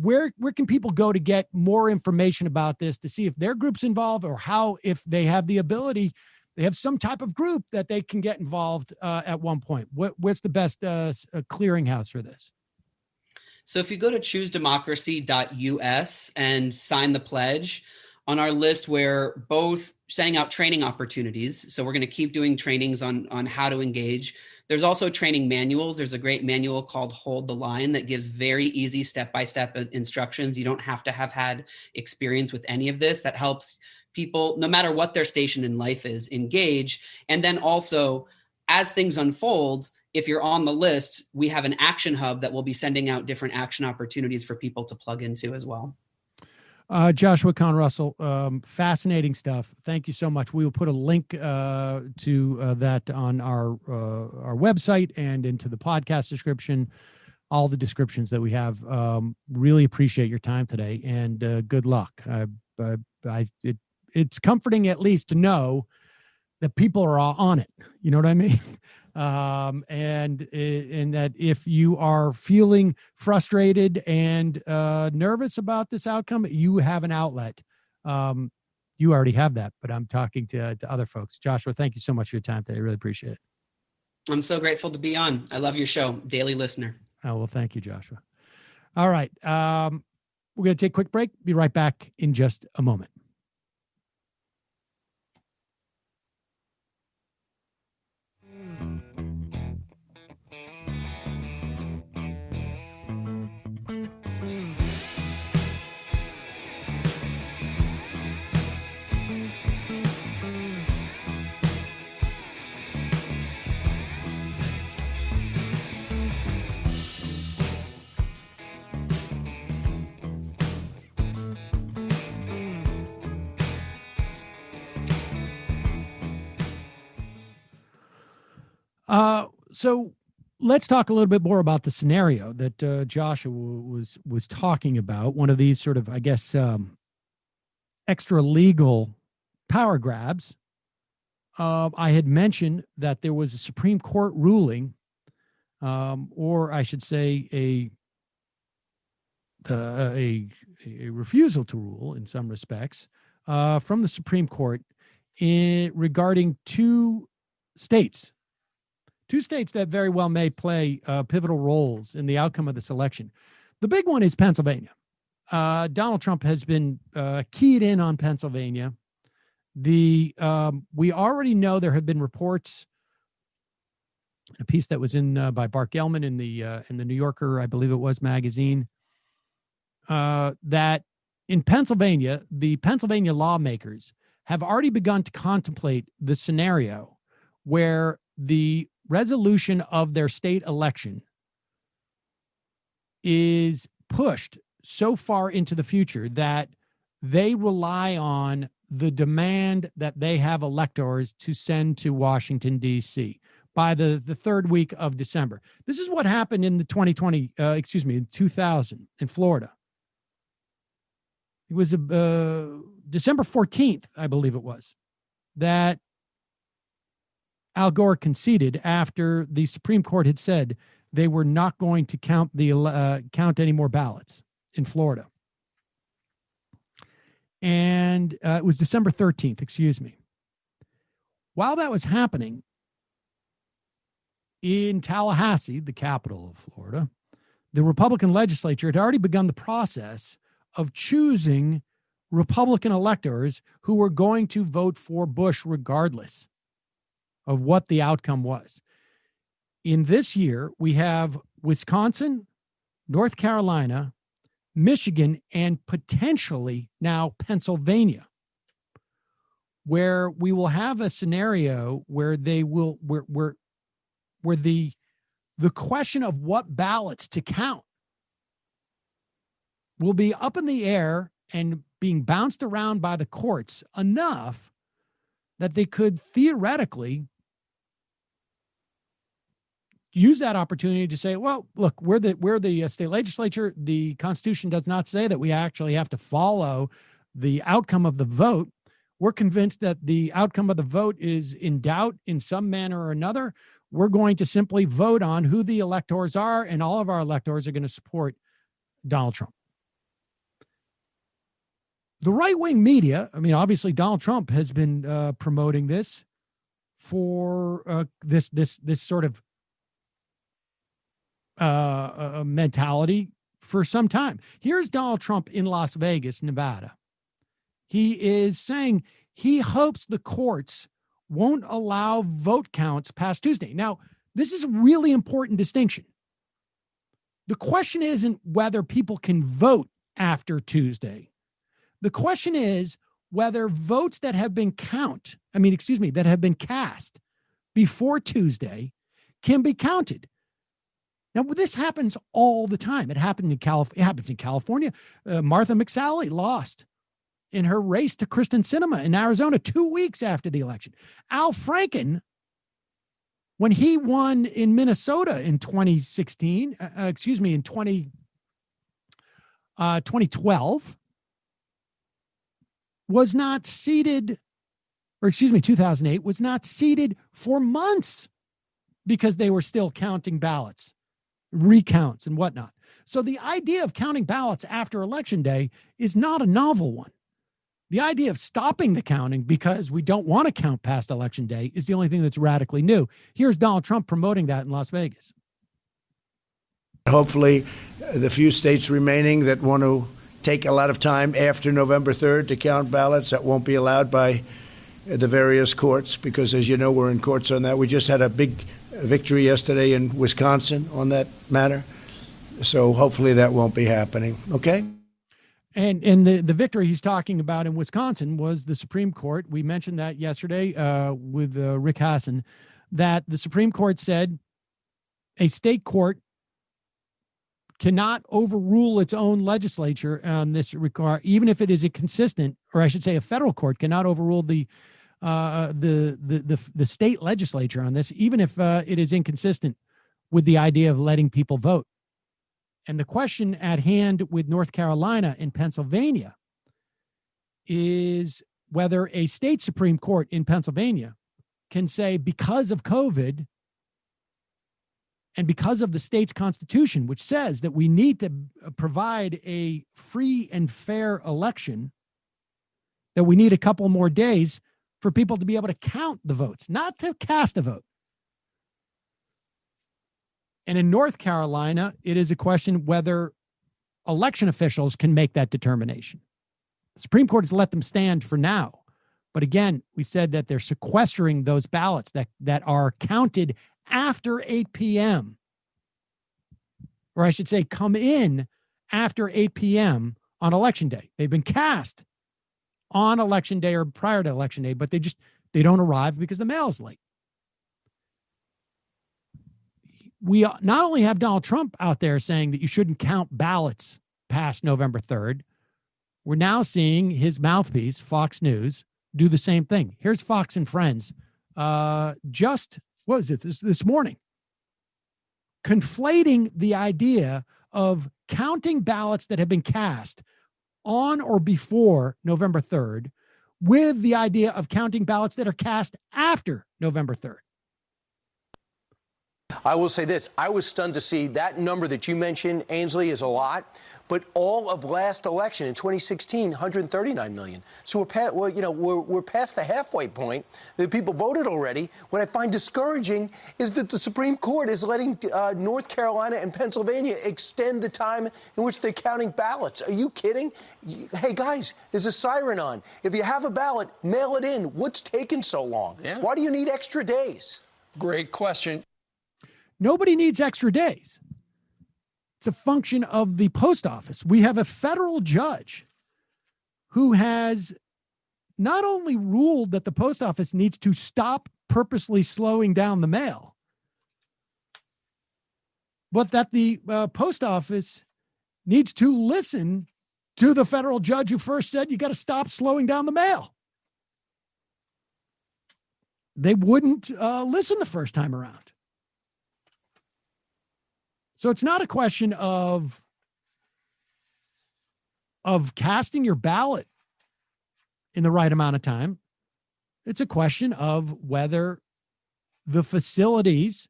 Where can people go to get more information about this, to see if their group's involved, or how, if they have the ability, they have some type of group that they can get involved at one point? What's the best clearinghouse for this? So if you go to choosedemocracy.us and sign the pledge, on our list, we're both sending out training opportunities. So we're going to keep doing trainings on how to engage. There's also training manuals. There's a great manual called Hold the Line that gives very easy step-by-step instructions. You don't have to have had experience with any of this. That helps people, no matter what their station in life is, engage. And then also, as things unfold, if you're on the list, we have an action hub that will be sending out different action opportunities for people to plug into as well. Joshua Kahn Russell, fascinating stuff. Thank you so much. We will put a link to that on our website and into the podcast description, all the descriptions that we have. Really appreciate your time today, and good luck. It's comforting at least to know that people are on it. You know what I mean? And that if you are feeling frustrated and nervous about this outcome, you have an outlet. You already have that, but I'm talking to other folks. Joshua, thank you so much for your time today. I really appreciate it. I'm so grateful to be on. I love your show. Daily listener. Oh, well, thank you, Joshua. All right. We're going to take a quick break. Be right back in just a moment. So let's talk a little bit more about the scenario that Joshua was talking about. One of these sort of, I guess, extra legal power grabs. I had mentioned that there was a Supreme Court ruling, or I should say a refusal to rule in some respects from the Supreme Court regarding two states that very well may play pivotal roles in the outcome of this election. The big one is Pennsylvania. Donald Trump has been keyed in on Pennsylvania. We already know there have been reports, a piece that was in by Bart Gellman in the New Yorker, I believe it was, magazine, that in Pennsylvania, the Pennsylvania lawmakers have already begun to contemplate the scenario where the resolution of their state election is pushed so far into the future that they rely on the demand that they have electors to send to Washington, D.C. by the third week of December. This is what happened in the 2000 in Florida. It was December 14th, I believe it was, that Al Gore conceded after the Supreme Court had said they were not going to count any more ballots in Florida. And it was December 13th, excuse me. While that was happening in Tallahassee, the capital of Florida, the Republican legislature had already begun the process of choosing Republican electors who were going to vote for Bush regardless of what the outcome was. In this year, we have Wisconsin, North Carolina, Michigan, and potentially now Pennsylvania, where we will have a scenario where they will, where the question of what ballots to count will be up in the air and being bounced around by the courts enough that they could theoretically use that opportunity to say, well, look, we're the state legislature. The Constitution does not say that we actually have to follow the outcome of the vote. We're convinced that the outcome of the vote is in doubt in some manner or another. We're going to simply vote on who the electors are, and all of our electors are going to support Donald Trump. The right-wing media, I mean, obviously Donald Trump has been promoting this for this sort of mentality for some time. Here's Donald Trump in Las Vegas, Nevada. He is saying he hopes the courts won't allow vote counts past Tuesday. Now, this is a really important distinction. The question isn't whether people can vote after Tuesday. The question is whether votes that have been that have been cast before Tuesday can be counted. Now, this happens all the time. It happens in California. Martha McSally lost in her race to Kristen Sinema in Arizona 2 weeks after the election. Al Franken, when he won in Minnesota in 2012, was not seated, 2008, was not seated for months because they were still counting ballots, recounts and whatnot. So the idea of counting ballots after Election Day is not a novel one. The idea of stopping the counting because we don't want to count past Election Day is the only thing that's radically new. Here's Donald Trump promoting that in Las Vegas. Hopefully, the few states remaining that want to take a lot of time after November 3rd to count ballots, that won't be allowed by the various courts because, as you know, we're in courts on that. We just had a big victory yesterday in Wisconsin on that matter. So hopefully that won't be happening. Okay? And the victory he's talking about in Wisconsin was the Supreme Court. We mentioned that yesterday with Rick Hassan, that the Supreme Court said a state court cannot overrule its own legislature on this regard, even if it is inconsistent, or I should say a federal court cannot overrule the the state legislature on this, even if it is inconsistent with the idea of letting people vote. And the question at hand with North Carolina and Pennsylvania is whether a state Supreme Court in Pennsylvania can say, because of COVID and because of the state's constitution, which says that we need to provide a free and fair election, that we need a couple more days for people to be able to count the votes, not to cast a vote. And in North Carolina, it is a question whether election officials can make that determination. The Supreme Court has let them stand for now. But again, we said that they're sequestering those ballots that are counted after 8 p.m. Or I should say, come in after 8 p.m. on Election Day. They've been cast on Election Day or prior to Election Day, but they don't arrive because the mail is late. We not only have Donald Trump out there saying that you shouldn't count ballots past November 3rd, we're now seeing his mouthpiece, Fox News, do the same thing. Here's Fox and Friends. This morning, conflating the idea of counting ballots that have been cast on or before November 3rd with the idea of counting ballots that are cast after November 3rd. I will say this. I was stunned to see that number that you mentioned, Ainsley, is a lot. But all of last election in 2016, 139 million. So we're past the halfway point. The people voted already. What I find discouraging is that the Supreme Court is letting North Carolina and Pennsylvania extend the time in which they're counting ballots. Are you kidding? Hey, guys, there's a siren on. If you have a ballot, mail it in. What's taking so long? Yeah. Why do you need extra days? Great question. Nobody needs extra days. It's a function of the post office. We have a federal judge who has not only ruled that the post office needs to stop purposely slowing down the mail, but that the post office needs to listen to the federal judge who first said you got to stop slowing down the mail. They wouldn't listen the first time around. So it's not a question of casting your ballot in the right amount of time. It's a question of whether the facilities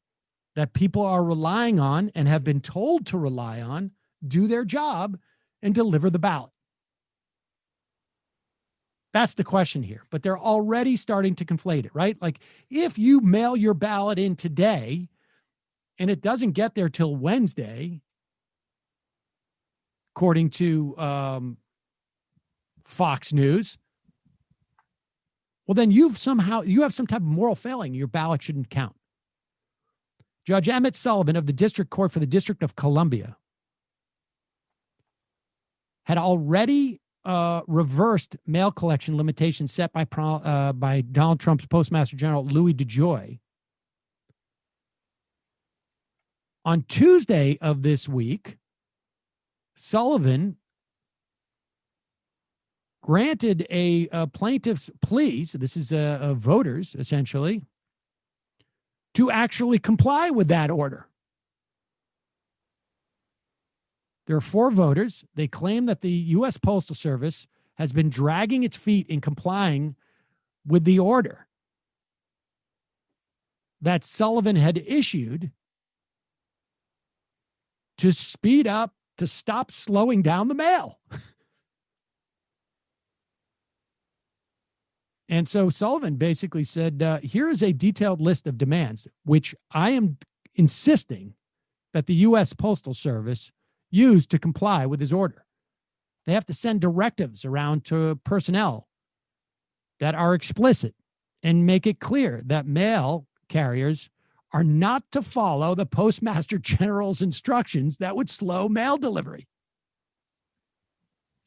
that people are relying on and have been told to rely on do their job and deliver the ballot. That's the question here. But they're already starting to conflate it, right? Like if you mail your ballot in today and it doesn't get there till Wednesday, according to Fox News, well, then you have some type of moral failing. Your ballot shouldn't count. Judge Emmett Sullivan of the District Court for the District of Columbia had already reversed mail collection limitations set by Donald Trump's Postmaster General Louis DeJoy. On Tuesday of this week, Sullivan granted a plaintiff's plea, so this is voters essentially, to actually comply with that order. There are 4 voters. They claim that the U.S. Postal Service has been dragging its feet in complying with the order that Sullivan had issued to speed up, to stop slowing down the mail. And so Sullivan basically said, here is a detailed list of demands, which I am insisting that the U.S. Postal Service use to comply with his order. They have to send directives around to personnel that are explicit and make it clear that mail carriers are not to follow the Postmaster General's instructions that would slow mail delivery.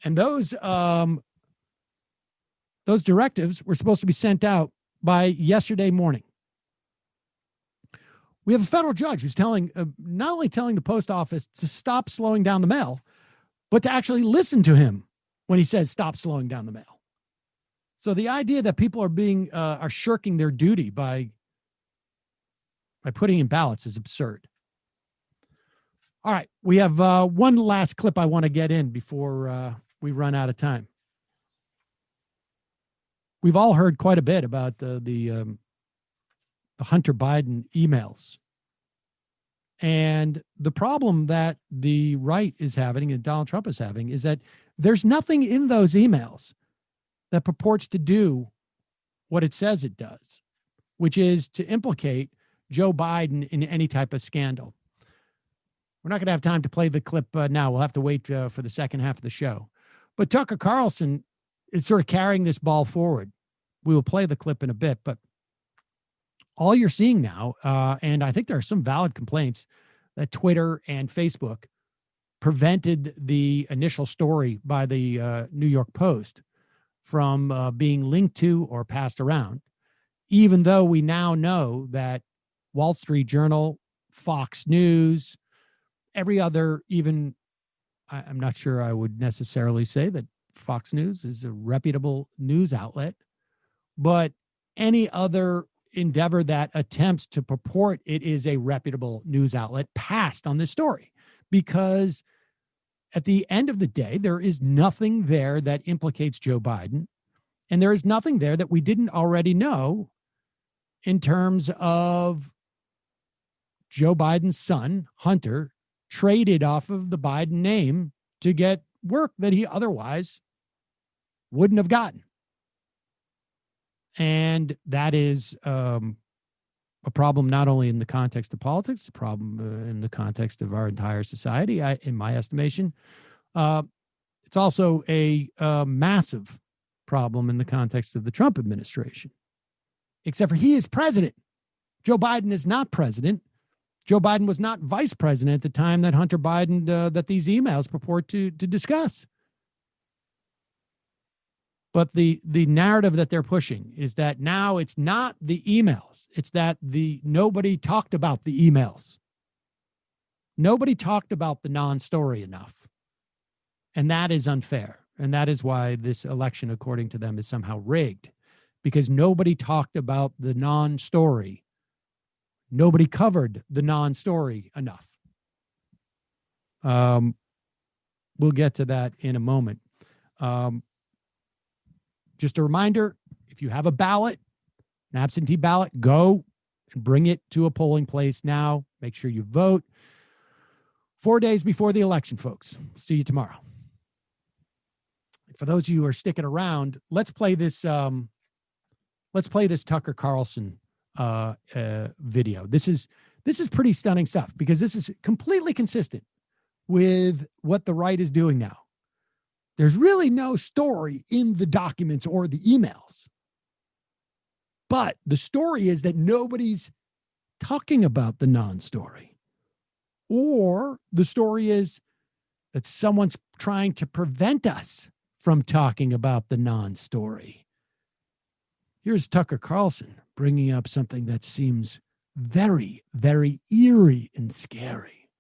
And those directives were supposed to be sent out by yesterday morning. We have a federal judge who's not only telling the post office to stop slowing down the mail, but to actually listen to him when he says stop slowing down the mail. So the idea that people are shirking their duty by putting in ballots is absurd. All right, we have one last clip I want to get in before we run out of time. We've all heard quite a bit about the Hunter Biden emails. And the problem that the right is having and Donald Trump is having is that there's nothing in those emails that purports to do what it says it does, which is to implicate Joe Biden in any type of scandal. We're not going to have time to play the clip now. We'll have to wait for the second half of the show. But Tucker Carlson is sort of carrying this ball forward. We will play the clip in a bit, but all you're seeing now, and I think there are some valid complaints that Twitter and Facebook prevented the initial story by the New York Post from being linked to or passed around, even though we now know that Wall Street Journal, Fox News, every other, even, I'm not sure I would necessarily say that Fox News is a reputable news outlet, but any other endeavor that attempts to purport it is a reputable news outlet passed on this story, because at the end of the day, there is nothing there that implicates Joe Biden, and there is nothing there that we didn't already know in terms of Joe Biden's son, Hunter, traded off of the Biden name to get work that he otherwise wouldn't have gotten. And that is a problem not only in the context of politics, a problem in the context of our entire society, in my estimation. It's also a massive problem in the context of the Trump administration, except for he is president. Joe Biden is not president. Joe Biden was not vice president at the time that Hunter Biden, that these emails purport to discuss. But the narrative that they're pushing is that now it's not the emails. It's that nobody talked about the emails. Nobody talked about the non-story enough. And that is unfair. And that is why this election, according to them, is somehow rigged. Because nobody talked about the non-story. Nobody covered the non-story enough. We'll get to that in a moment. Just a reminder, if you have a ballot, an absentee ballot, go and bring it to a polling place now. Make sure you vote. 4 days before the election, folks. See you tomorrow. For those of you who are sticking around, let's play this Tucker Carlson video. This is pretty stunning stuff, because this is completely consistent with what the right is doing now. There's really no story in the documents or the emails. But the story is that nobody's talking about the non-story. Or the story is that someone's trying to prevent us from talking about the non-story. Here's Tucker Carlson bringing up something that seems very, very eerie and scary.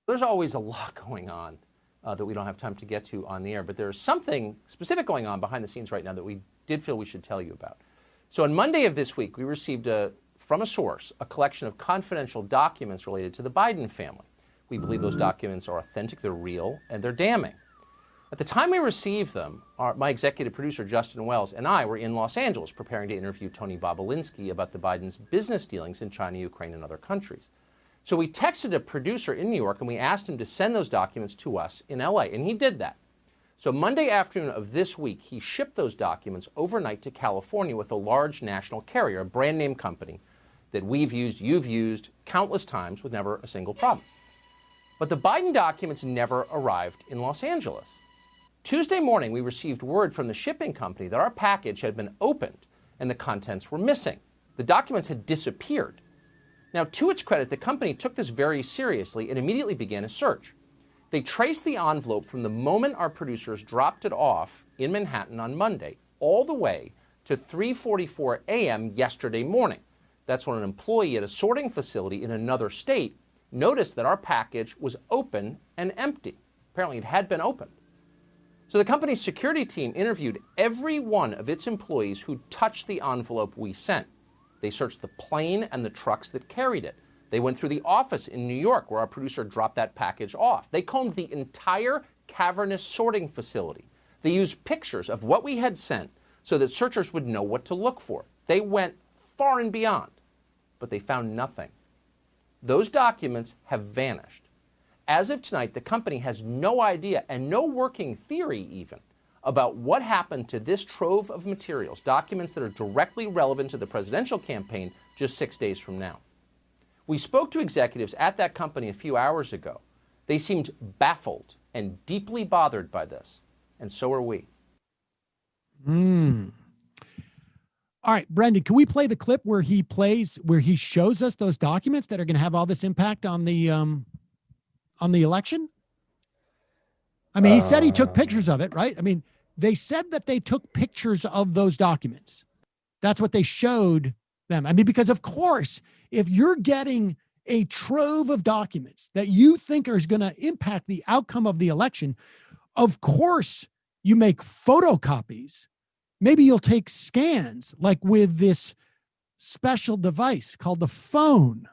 There's always a lot going on that we don't have time to get to on the air, but there's something specific going on behind the scenes right now that we did feel we should tell you about. So on Monday of this week, we received from a source a collection of confidential documents related to the Biden family. We believe those documents are authentic, they're real, and they're damning. At the time we received them, my executive producer, Justin Wells, and I were in Los Angeles preparing to interview Tony Bobolinsky about the Biden's business dealings in China, Ukraine, and other countries. So we texted a producer in New York, and we asked him to send those documents to us in LA, and he did that. So Monday afternoon of this week, he shipped those documents overnight to California with a large national carrier, a brand name company that we've used, you've used countless times with never a single problem. But the Biden documents never arrived in Los Angeles. Tuesday morning, we received word from the shipping company that our package had been opened and the contents were missing. The documents had disappeared. Now, to its credit, the company took this very seriously and immediately began a search. They traced the envelope from the moment our producers dropped it off in Manhattan on Monday all the way to 3:44 a.m. yesterday morning. That's when an employee at a sorting facility in another state noticed that our package was open and empty. Apparently, it had been opened. So the company's security team interviewed every one of its employees who touched the envelope we sent. They searched the plane and the trucks that carried it. They went through the office in New York where our producer dropped that package off. They combed the entire cavernous sorting facility. They used pictures of what we had sent so that searchers would know what to look for. They went far and beyond, but they found nothing. Those documents have vanished. As of tonight, the company has no idea and no working theory even about what happened to this trove of materials, documents that are directly relevant to the presidential campaign just 6 days from now. We spoke to executives at that company a few hours ago. They seemed baffled and deeply bothered by this, and so are we. All right, Brendan, can we play the clip where he shows us those documents that are going to have all this impact on the election? I mean, he said he took pictures of it, right? I mean, they said that they took pictures of those documents. That's what they showed them. I mean, because of course, if you're getting a trove of documents that you think is going to impact the outcome of the election, of course you make photocopies. Maybe you'll take scans, like with this special device called the phone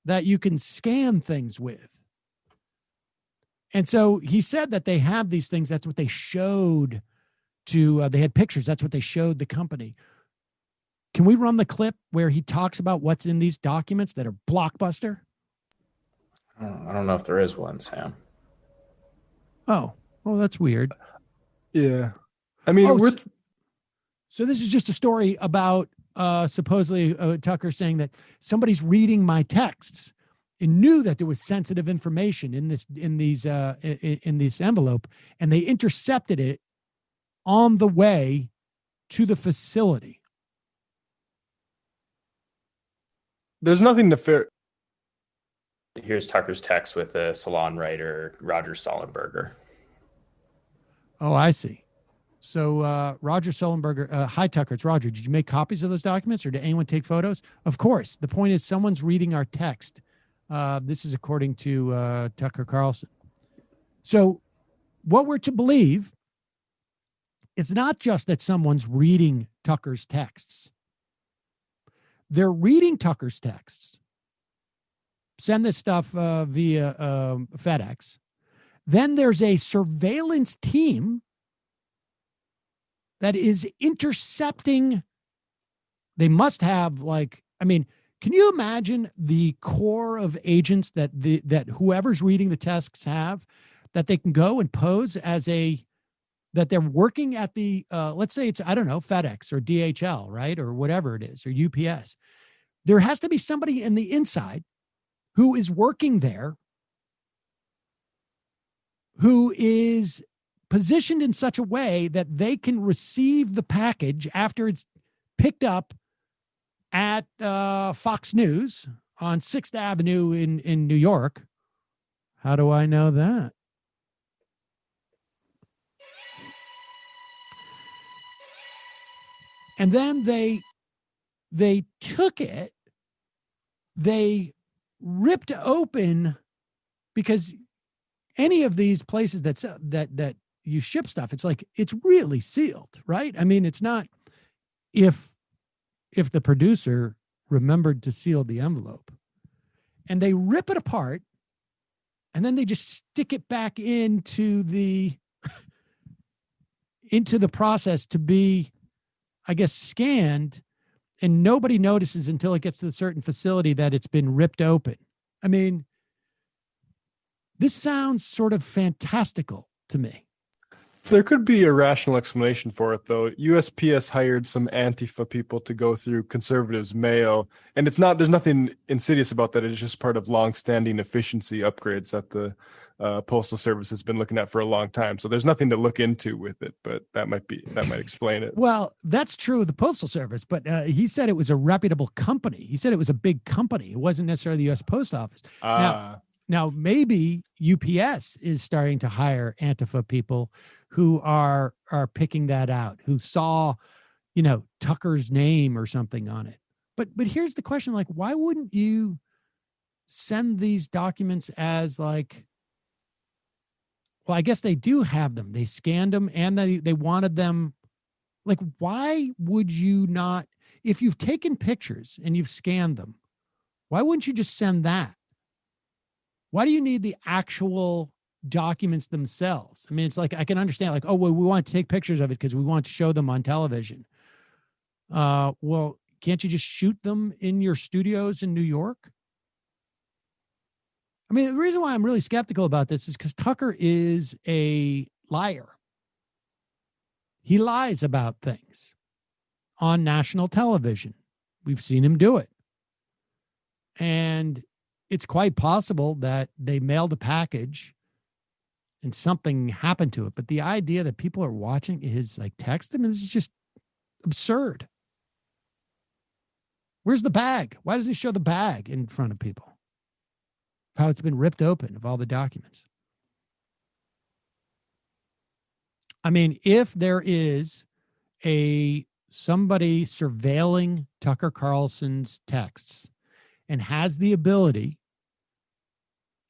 that you can scan things with. And so he said that they have these things. That's what they showed to, they had pictures. That's what they showed the company. Can we run the clip where he talks about what's in these documents that are blockbuster? I don't know if there is one, Sam. Oh, well, that's weird. Yeah. I mean, so this is just a story about supposedly Tucker saying that somebody's reading my texts and knew that there was sensitive information in this envelope, and they intercepted it on the way to the facility. There's nothing nefarious. Here's Tucker's text with the salon writer Roger Sullenberger. Oh, I see. So Roger Sullenberger, hi Tucker, it's Roger. Did you make copies of those documents, or did anyone take photos? Of course. The point is someone's reading our text. This is according to Tucker Carlson. So what we're to believe is not just that someone's reading Tucker's texts. They're reading Tucker's texts. Send this stuff via FedEx. Then there's a surveillance team that is intercepting. They must have can you imagine the core of agents that whoever's reading the texts have, that they can go and pose as that they're working at the, let's say it's, I don't know, FedEx or DHL, right? Or whatever it is, or UPS. There has to be somebody in the inside who is working there, who is positioned in such a way that they can receive the package after it's picked up at Fox News on 6th Avenue in New York. How do I know that? And then they took it, they ripped open, because any of these places that you ship stuff, it's like, it's really sealed, right? I mean, it's not, if the producer remembered to seal the envelope, and they rip it apart, and then they just stick it back into the process to be, I guess, scanned, and nobody notices until it gets to a certain facility that it's been ripped open. I mean, this sounds sort of fantastical to me. There could be a rational explanation for it, though. USPS hired some Antifa people to go through conservatives' mail, and there's nothing insidious about that. It's just part of long-standing efficiency upgrades that the Postal Service has been looking at for a long time. So there's nothing to look into with it, but that might explain it. Well, that's true of the Postal Service, but he said it was a reputable company. He said it was a big company. It wasn't necessarily the U.S. Post Office. Now, maybe UPS is starting to hire Antifa people who are picking that out, who saw, Tucker's name or something on it. But here's the question, why wouldn't you send these documents as Well, I guess they do have them. They scanned them and they wanted them. Like, why would you not, if you've taken pictures and you've scanned them, why wouldn't you just send that? Why do you need the actual documents themselves? I mean, it's like, I can understand like, oh, well, we want to take pictures of it because we want to show them on television. Well, can't you just shoot them in your studios in New York? I mean, the reason why I'm really skeptical about this is because Tucker is a liar. He lies about things on national television. We've seen him do it. And it's quite possible that they mailed a package and something happened to it. But the idea that people are watching his like text, I mean, this is just absurd. Where's the bag? Why doesn't he show the bag in front of people? How it's been ripped open of all the documents. I mean, if there is somebody surveilling Tucker Carlson's texts and has the ability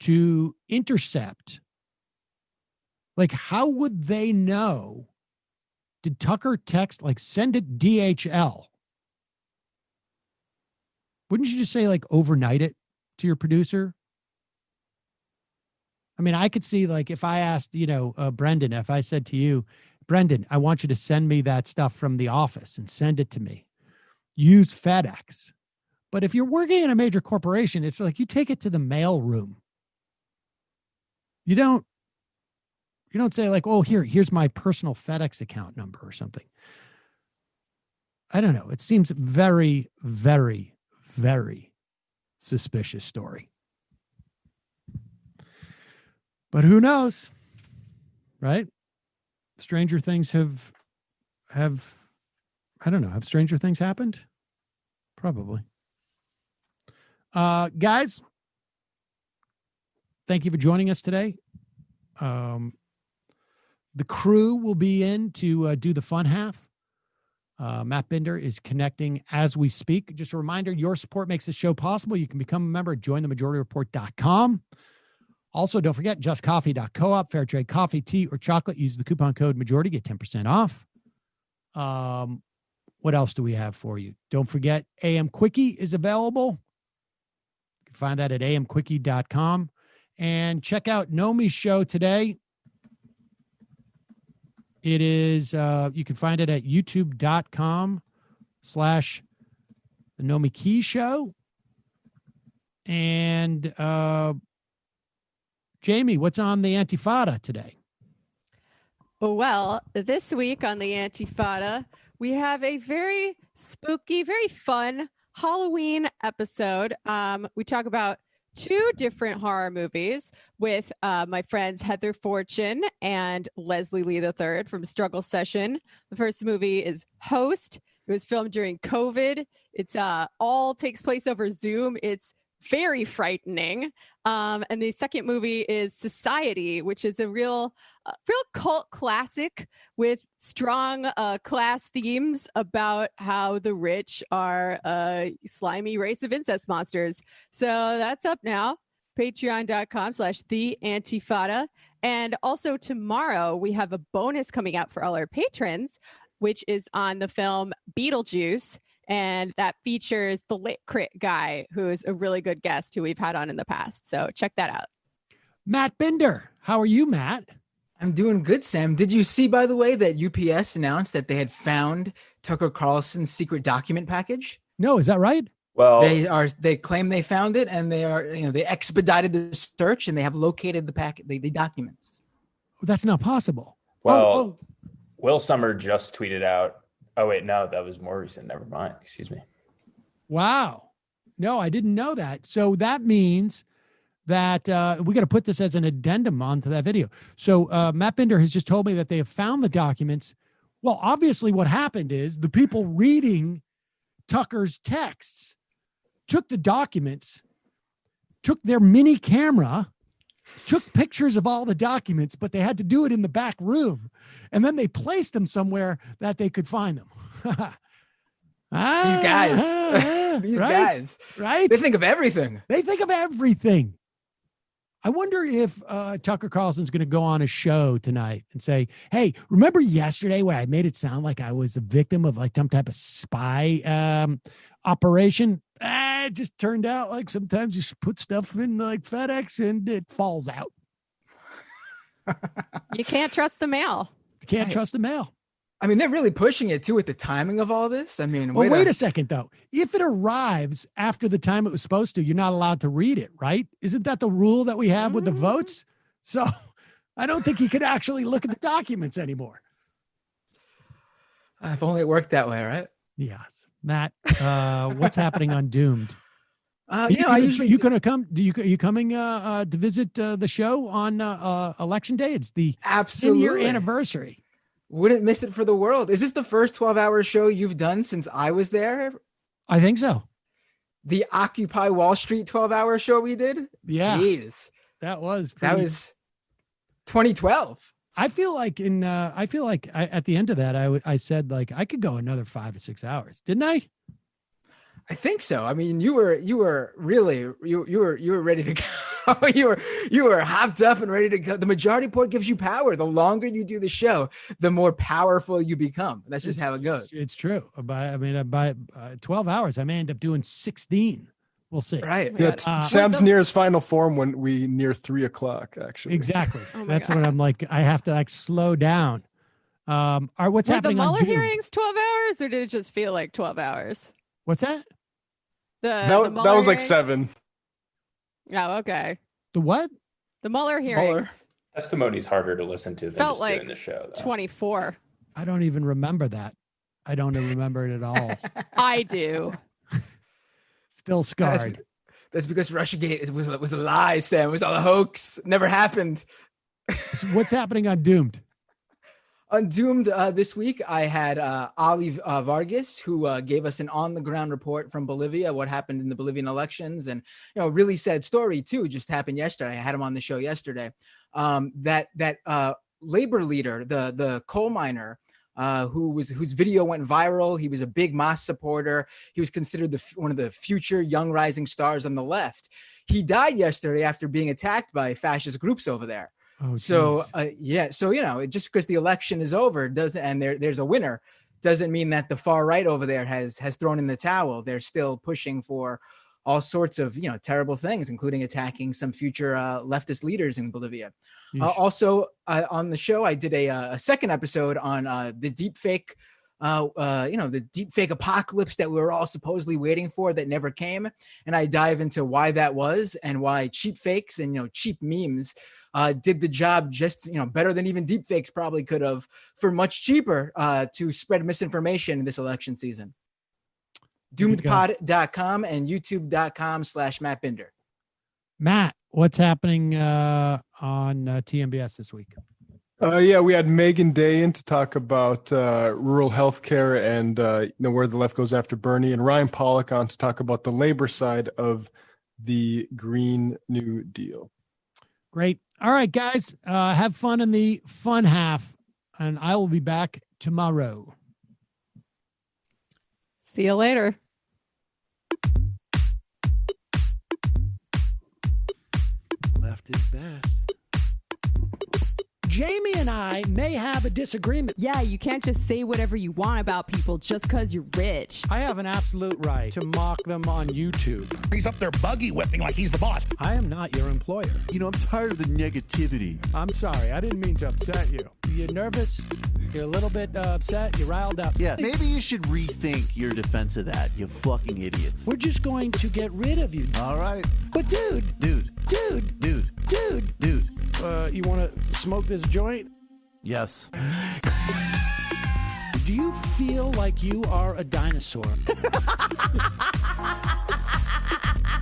to intercept, like, how would they know? Did Tucker text, like, send it DHL? Wouldn't you just say, like, overnight it to your producer? I mean, I could see, like, if I asked, Brendan, if I said to you, Brendan, I want you to send me that stuff from the office and send it to me. Use FedEx. But if you're working in a major corporation, it's like you take it to the mail room. You don't say like, oh, here's my personal FedEx account number or something. I don't know. It seems very, very, very suspicious story. But who knows, right? Stranger things have I don't know. Have stranger things happened? Probably. Guys, thank you for joining us today. The crew will be in to do the fun half. Matt Binder is connecting as we speak. Just a reminder, your support makes this show possible. You can become a member at jointhemajority.report.com. Also, don't forget, justcoffee.coop, fair trade coffee, tea, or chocolate. Use the coupon code majority, get 10% off. What else do we have for you? Don't forget, AM Quickie is available. You can find that at amquickie.com. And check out Nomi's show today. It is, you can find it at youtube.com/The Nomi Key Show. And Jamie, what's on the Antifada today? Well, this week on the Antifada, we have a very spooky, very fun Halloween episode. We talk about 2 different horror movies with my friends Heather Fortune and Leslie Lee III from Struggle Session. The first movie is Host. It was filmed during COVID. It's all takes place over Zoom. It's very frightening. And the second movie is Society, which is a real cult classic with strong class themes about how the rich are a slimy race of incest monsters. So that's up now. Patreon.com/The Antifada. And also tomorrow we have a bonus coming out for all our patrons, which is on the film Beetlejuice. And that features the Lit Crit guy, who is a really good guest who we've had on in the past. So check that out. Matt Binder. How are you, Matt? I'm doing good, Sam. Did you see, by the way, that UPS announced that they had found Tucker Carlson's secret document package? No, is that right? Well, they claim they found it, and they expedited the search, and they have located the documents. That's not possible. Well, Will Summer just tweeted out. Oh, wait, no, that was more recent. Never mind. Excuse me. Wow. No, I didn't know that. So that means that we got to put this as an addendum onto that video. So Matt Binder has just told me that they have found the documents. Well, obviously what happened is the people reading Tucker's texts took the documents, took their mini camera, took pictures of all the documents, but they had to do it in the back room. And then they placed them somewhere that they could find them. These guys. These guys. Right? They think of everything. They think of everything. I wonder if Tucker Carlson's going to go on a show tonight and say, hey, remember yesterday where I made it sound like I was a victim of like some type of spy operation? It just turned out like sometimes you put stuff in like FedEx and it falls out. You can't trust the mail. You can't trust the mail. I mean, they're really pushing it too with the timing of all this. I mean, well, wait a second though. If it arrives after the time it was supposed to, you're not allowed to read it, right? Isn't that the rule that we have with the votes? So I don't think you could actually look at the documents anymore. If only it worked that way, right? Yes. Matt, what's happening on Doomed? I usually you gonna come? Are you coming to visit the show on Election Day? It's the 10-year anniversary. Wouldn't miss it for the world. Is this the first 12-hour show you've done since I was there? I think so. The Occupy Wall Street 12-hour show we did? Yeah. Jeez. That was 2012. I feel like at the end of that, I said like I could go another 5 or 6 hours, didn't I? I think so. I mean, you were really ready to go. you were hopped up and ready to go. The majority report gives you power. The longer you do the show, the more powerful you become. That's just how it goes. It's true. By 12 hours, I may end up doing 16. We'll see. Right. Yeah. Sam's near his final form when we near 3 o'clock. Actually, exactly. That's what I'm like. I have to like slow down. All right. What's happening the on Mueller Doom? hearings 12 hours, or did it just feel like 12 hours? What's that? That was like 7. Oh, okay. The what? The Mueller hearings. Testimony's harder to listen to than felt just like doing the show. Though. 24. I don't even remember that. I don't even remember it at all. I do. Still scarred. That's because Russiagate was a lie, Sam. It was all a hoax. Never happened. What's happening on Doomed? On Doomed this week, I had Ali Vargas, who gave us an on-the-ground report from Bolivia, what happened in the Bolivian elections, and really sad story too. Just happened yesterday. I had him on the show yesterday. That labor leader, the coal miner, whose video went viral. He was a big Mas supporter. He was considered one of the future young rising stars on the left. He died yesterday after being attacked by fascist groups over there. Oh, so just because the election is over and there's a winner doesn't mean that the far right over there has thrown in the towel. They're still pushing for all sorts of terrible things, including attacking some future leftist leaders in Bolivia. Also on the show, I did a second episode on the deep fake. The deep fake apocalypse that we were all supposedly waiting for that never came, and I dive into why that was and why cheap fakes and cheap memes did the job just better than even deep fakes probably could have for much cheaper to spread misinformation in this election season. Doomedpod.com and youtube.com/Matt Binder. Matt, what's happening on TMBS this week? We had Megan Day in to talk about rural healthcare and where the left goes after Bernie, and Ryan Pollack on to talk about the labor side of the Green New Deal. Great. All right, guys, have fun in the fun half, and I will be back tomorrow. See you later. Left is best. Jamie and I may have a disagreement. Yeah, you can't just say whatever you want about people just because you're rich. I have an absolute right to mock them on YouTube. He's up there buggy whipping like he's the boss. I am not your employer. I'm tired of the negativity. I'm sorry. I didn't mean to upset you. You're nervous. You're a little bit upset. You're riled up. Yeah, maybe you should rethink your defense of that, you fucking idiots. We're just going to get rid of you. All right. But dude. You want to smoke this joint? Yes. Do you feel like you are a dinosaur?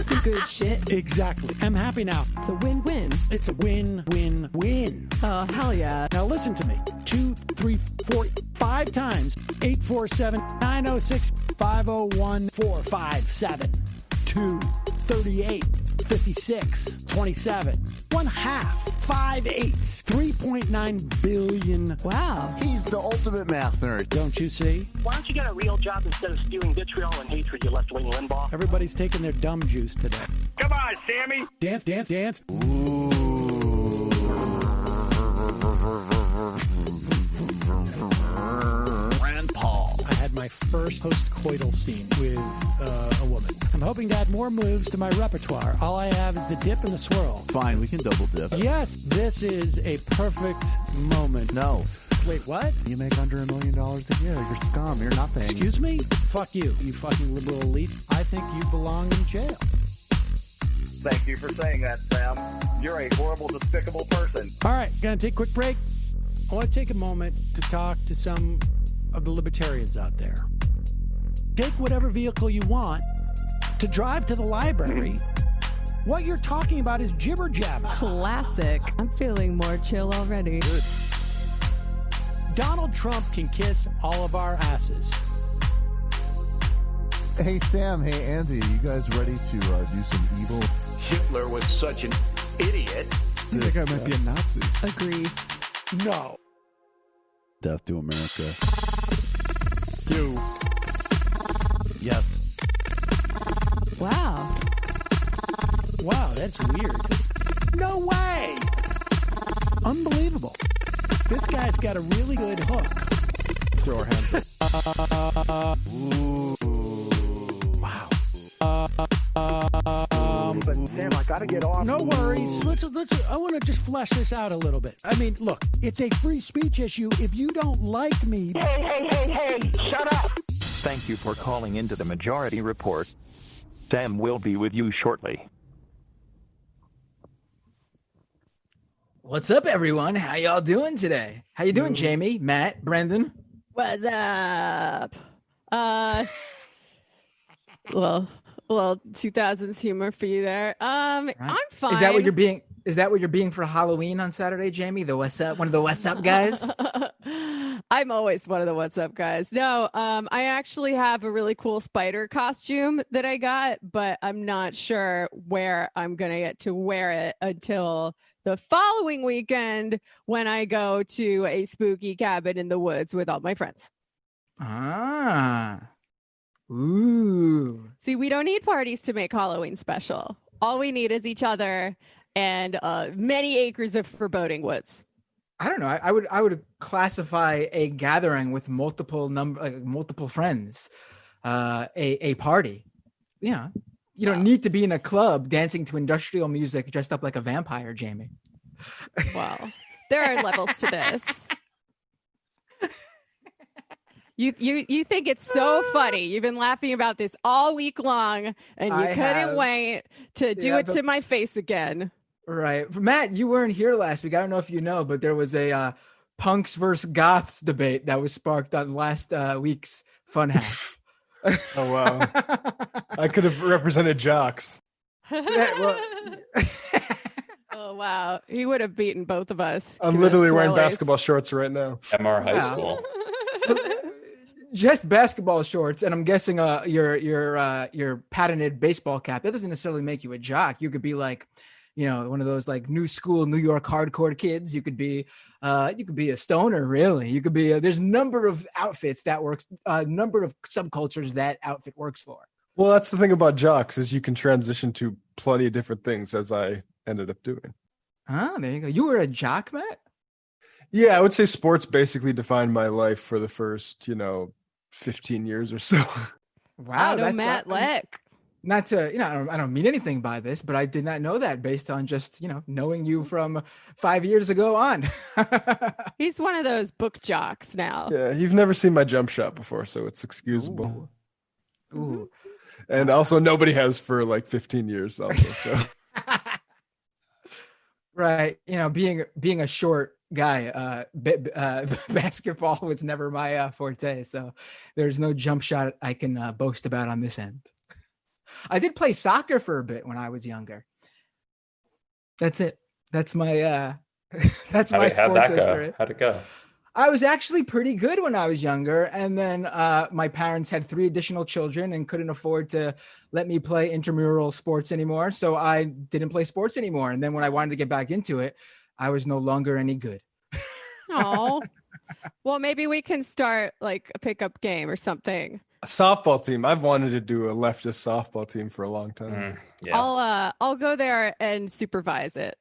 Some good shit. Exactly. I'm happy now. It's a win-win. It's a win-win-win. Oh, hell yeah. Now listen to me. 2, 3, 4, 5 times. 847-906-501-457. 2, 38, 56, 27. 1/2. 5 eighths, 3.9 billion. Wow. He's the ultimate math nerd. Don't you see? Why don't you get a real job instead of spewing vitriol and hatred, you left-wing Limbaugh? Everybody's taking their dumb juice today. Come on, Sammy. Dance, dance, dance. Rand Paul. I had my first post-coital scene with a woman. I'm hoping to add more moves to my repertoire. All I have is the dip and the swirl. Fine, we can double dip. Yes, this is a perfect moment. No. Wait, what? You make under $1 million a year. You're scum. You're nothing. Excuse me? Fuck you, you fucking liberal elite. I think you belong in jail. Thank you for saying that, Sam. You're a horrible, despicable person. All right, gonna take a quick break. I want to take a moment to talk to some of the libertarians out there. Take whatever vehicle you want to drive to the library. What you're talking about is jibber jabber. Classic. I'm feeling more chill already. Good. Donald Trump can kiss all of our asses. Hey, Sam. Hey, Andy. You guys ready to do some evil? Hitler was such an idiot. That guy might be a Nazi. Agree. No. Death to America. You. Yes. Wow. Wow, that's weird. No way! Unbelievable. This guy's got a really good hook. Throw our hands up. Ooh. Wow. But Sam, I gotta get off. No worries. Let's. I want to just flesh this out a little bit. I mean, look, it's a free speech issue. If you don't like me, Hey, shut up. Thank you for calling into the Majority Report. Sam will be with you shortly. What's up, everyone? How y'all doing today? How you doing, Jamie, Matt, Brendan? What's up? Well, 2000s humor for you there. I'm fine. Is that what you're being? Is that what you're being for Halloween on Saturday, Jamie? The what's up? One of the what's up guys? I'm always one of the what's up guys. No, I actually have a really cool spider costume that I got, but I'm not sure where I'm gonna get to wear it until the following weekend when I go to a spooky cabin in the woods with all my friends. Ah. Ooh. See, we don't need parties to make Halloween special. All we need is each other and many acres of foreboding woods. I don't know. I would classify a gathering with multiple friends, a party. You know, you don't need to be in a club dancing to industrial music dressed up like a vampire, Jamie. Wow, there are levels to this. You think it's so funny. You've been laughing about this all week long, and you couldn't wait to do it to my face again. Right. Matt, you weren't here last week. I don't know if you know, but there was a punks versus goths debate that was sparked on last week's Fun Hack. Oh, wow. I could have represented jocks. Oh, wow. He would have beaten both of us. I'm literally wearing basketball shorts right now. MR High School. Just basketball shorts, and I'm guessing your patented baseball cap. That doesn't necessarily make you a jock. You could be like, you know, one of those like new school New York hardcore kids. You could be a stoner, really. You could be. There's a number of outfits that works. A number of subcultures that outfit works for. Well, that's the thing about jocks is you can transition to plenty of different things, as I ended up doing. Ah, there you go. You were a jock, Matt? Yeah, I would say sports basically defined my life for the first, 15 years or so. Wow, that's Matt Leck. Not to, I don't mean anything by this, but I did not know that based on just, knowing you from 5 years ago on. He's one of those book jocks now. Yeah, you've never seen my jump shot before, so it's excusable. Ooh. And also nobody has for like 15 years also, so. Right. Being a short guy, basketball was never my forte. So there's no jump shot I can boast about on this end. I did play soccer for a bit when I was younger. That's it. That's my that's my sports history. How'd it go? I was actually pretty good when I was younger, and then my parents had 3 additional children and couldn't afford to let me play intramural sports anymore, so I didn't play sports anymore. And then when I wanted to get back into it, I was no longer any good. Oh, well, maybe we can start like a pickup game or something. A softball team. I've wanted to do a leftist softball team for a long time. I'll go there and supervise it.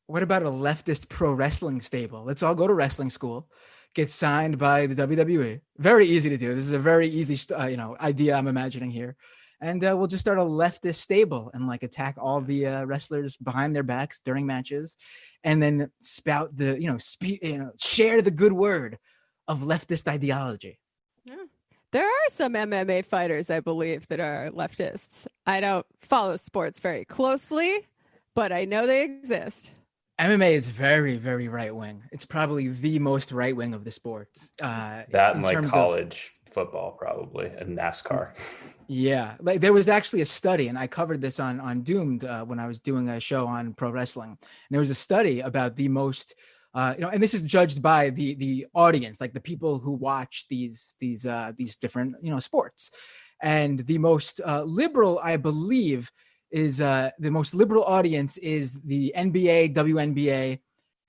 What about a leftist pro wrestling stable? Let's all go to wrestling school, get signed by the WWE. Very easy to do. This is a very easy, idea I'm imagining here. And we'll just start a leftist stable and like attack all the wrestlers behind their backs during matches, and then spout the, share the good word of leftist ideology. Yeah. There are some MMA fighters, I believe, that are leftists. I don't follow sports very closely, but I know they exist. MMA is very, very right wing. It's probably the most right wing of the sports. That and like college football, probably, and NASCAR. Yeah, like there was actually a study, and I covered this on Doomed when I was doing a show on pro wrestling. And there was a study about the most, and this is judged by the audience, like the people who watch these different sports. And the most liberal, I believe, is the most liberal audience is the NBA, WNBA,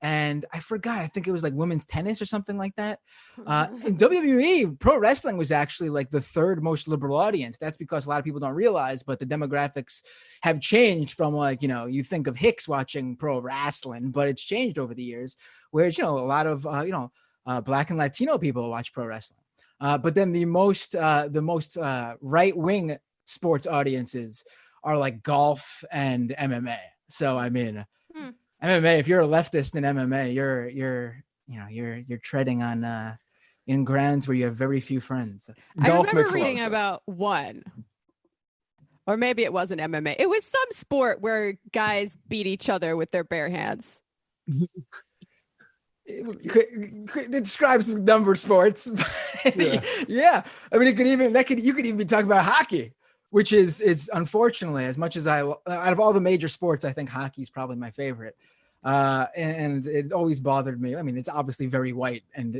and I forgot. I think it was like women's tennis or something like that. In WWE, pro wrestling was actually like the third most liberal audience. That's because a lot of people don't realize, but the demographics have changed from like, you think of Hicks watching pro wrestling, but it's changed over the years. Whereas, a lot of, Black and Latino people watch pro wrestling. But then the most right wing sports audiences are like golf and MMA. So, I mean, MMA, if you're a leftist in MMA, you're treading on in grounds where you have very few friends. I remember reading about one, or maybe it wasn't MMA. It was some sport where guys beat each other with their bare hands. It describes a number of sports. Yeah. I mean, you could even be talking about hockey, which is unfortunately, as much as out of all the major sports, I think hockey is probably my favorite. And it always bothered me. I mean, it's obviously very white, and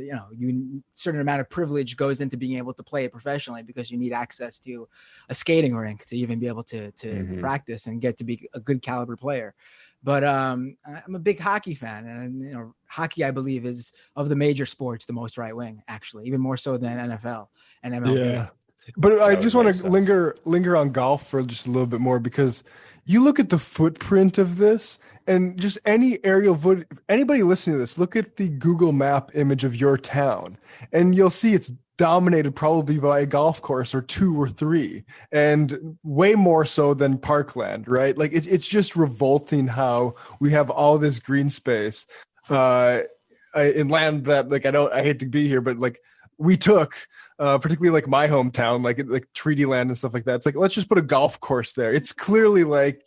certain amount of privilege goes into being able to play it professionally because you need access to a skating rink to even be able to practice and get to be a good caliber player. But I'm a big hockey fan, and hockey, I believe, is of the major sports the most right wing, actually, even more so than NFL and MLB. Yeah. But I just want to linger on golf for just a little bit more, because you look at the footprint of this, and just any anybody listening to this, look at the Google map image of your town, and you'll see it's dominated probably by a golf course or two or three, and way more so than parkland, right? Like it's just revolting how we have all this green space in land that, like, I hate to be here, but like we took, particularly like my hometown, like treaty land and stuff like that. It's like, let's just put a golf course there. It's clearly like,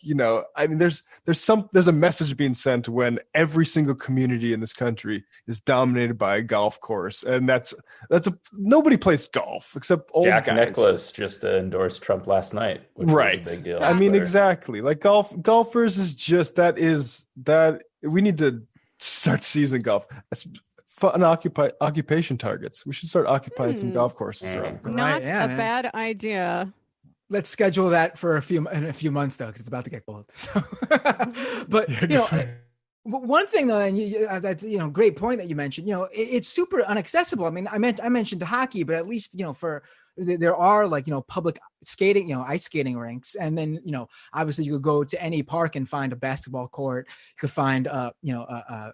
I mean, there's a message being sent when every single community in this country is dominated by a golf course. And nobody plays golf except old Jack guys. Nicklaus just endorsed Trump last night, which right. was a big deal. I mean, exactly. Like golfers is just, that we need to start season golf. That's fun occupation targets. We should start occupying some golf courses around. Not a bad idea. Let's schedule that for in a few months, though, because it's about to get cold. So, but one thing though, and that's great point that you mentioned. It's super inaccessible. I mean, I mentioned hockey, but at least there are public skating, ice skating rinks, and then obviously you could go to any park and find a basketball court. You could find a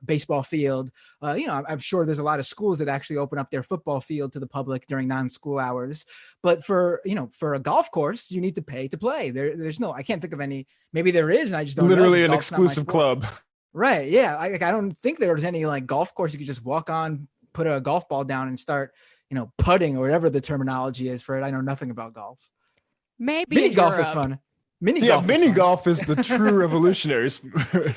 baseball field. I'm sure there's a lot of schools that actually open up their football field to the public during non-school hours. But for a golf course, you need to pay to play. There's no, I can't think of any. Maybe there is, and I just don't literally know. An exclusive club. Right. Yeah. I don't think there's any golf course you could just walk on, put a golf ball down, and start putting, or whatever the terminology is for it. I know nothing about golf. Maybe mini golf is fun. Mini golf is the true revolutionary sport.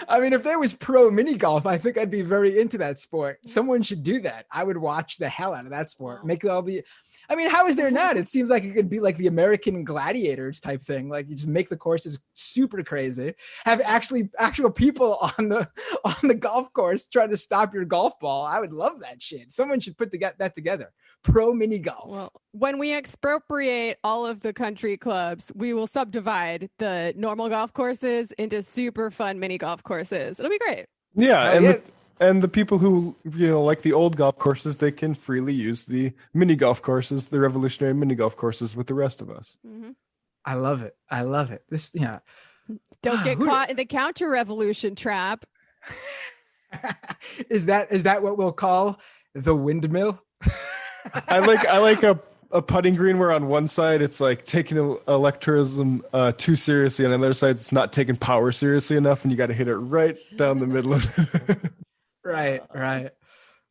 I mean, if there was pro mini golf, I think I'd be very into that sport. Someone should do that. I would watch the hell out of that sport. Make all the. I mean, how is there not? It seems like it could be like the American Gladiators type thing. Like you just make the courses super crazy. Have actual people on the golf course trying to stop your golf ball. I would love that shit. Someone should put that together. Pro mini golf. Well, when we expropriate all of the country clubs, we will subdivide the normal golf courses into super fun mini golf courses. It'll be great. Yeah, and the people who like the old golf courses, they can freely use the mini golf courses, the revolutionary mini golf courses with the rest of us. Mm-hmm. I love it. I love it. This, Don't get caught in the counter revolution trap. Is that what we'll call the windmill? I like a putting green where on one side it's like taking electrism too seriously, and on the other side it's not taking power seriously enough, and you got to hit it right down the middle of it. Right.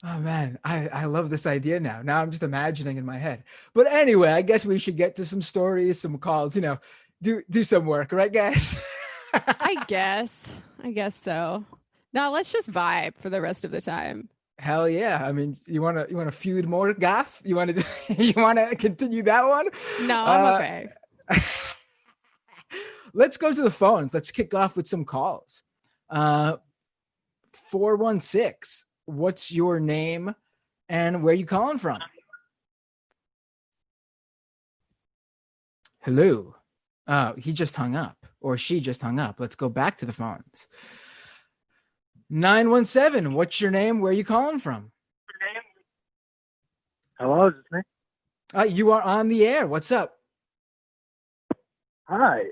Oh man, I love this idea now. Now I'm just imagining in my head. But anyway, I guess we should get to some stories, some calls. Do some work, right, guys? I guess so. Now let's just vibe for the rest of the time. Hell yeah! I mean, you want to feud more, Goth? You want to continue that one? No, I'm okay. Let's go to the phones. Let's kick off with some calls. 416. What's your name and where you calling from? Hello. Oh, he just hung up, or she just hung up. Let's go back to the phones. 917. What's your name? Where are you calling from? Hello, is this me? You are on the air. What's up? Hi,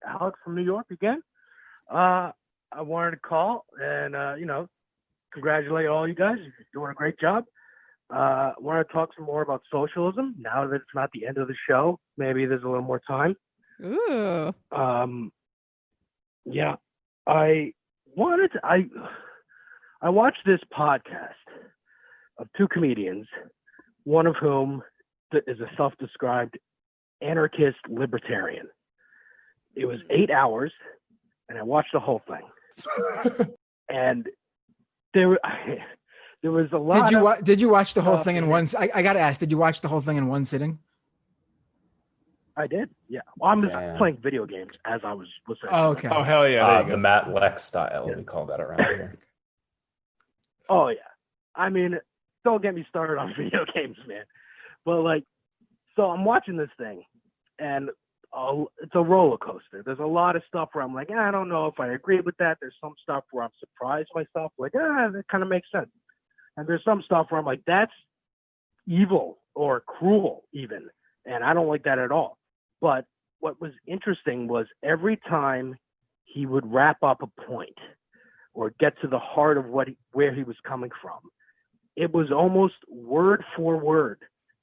Alex from New York again. I wanted to call and congratulate all you guys. You're doing a great job. I want to talk some more about socialism now that it's not the end of the show. Maybe there's a little more time. Ooh. Yeah, I watched this podcast of two comedians, one of whom is a self-described anarchist libertarian. It was 8 hours, and I watched the whole thing. And there was a lot. Did you watch the whole thing in one? I got to ask. Did you watch the whole thing in one sitting? I did. Yeah. Well, I'm just playing video games as I was listening. Oh, okay. Oh, hell yeah. The Matt Lex style, we call that around here. Oh, yeah. I mean, don't get me started on video games, man. But, so I'm watching this thing, and it's a roller coaster. There's a lot of stuff where I'm like, I don't know if I agree with that. There's some stuff where I'm surprised myself, that kind of makes sense. And there's some stuff where I'm like, that's evil or cruel even, and I don't like that at all. But what was interesting was every time he would wrap up a point or get to the heart of where he was coming from, it was almost word for word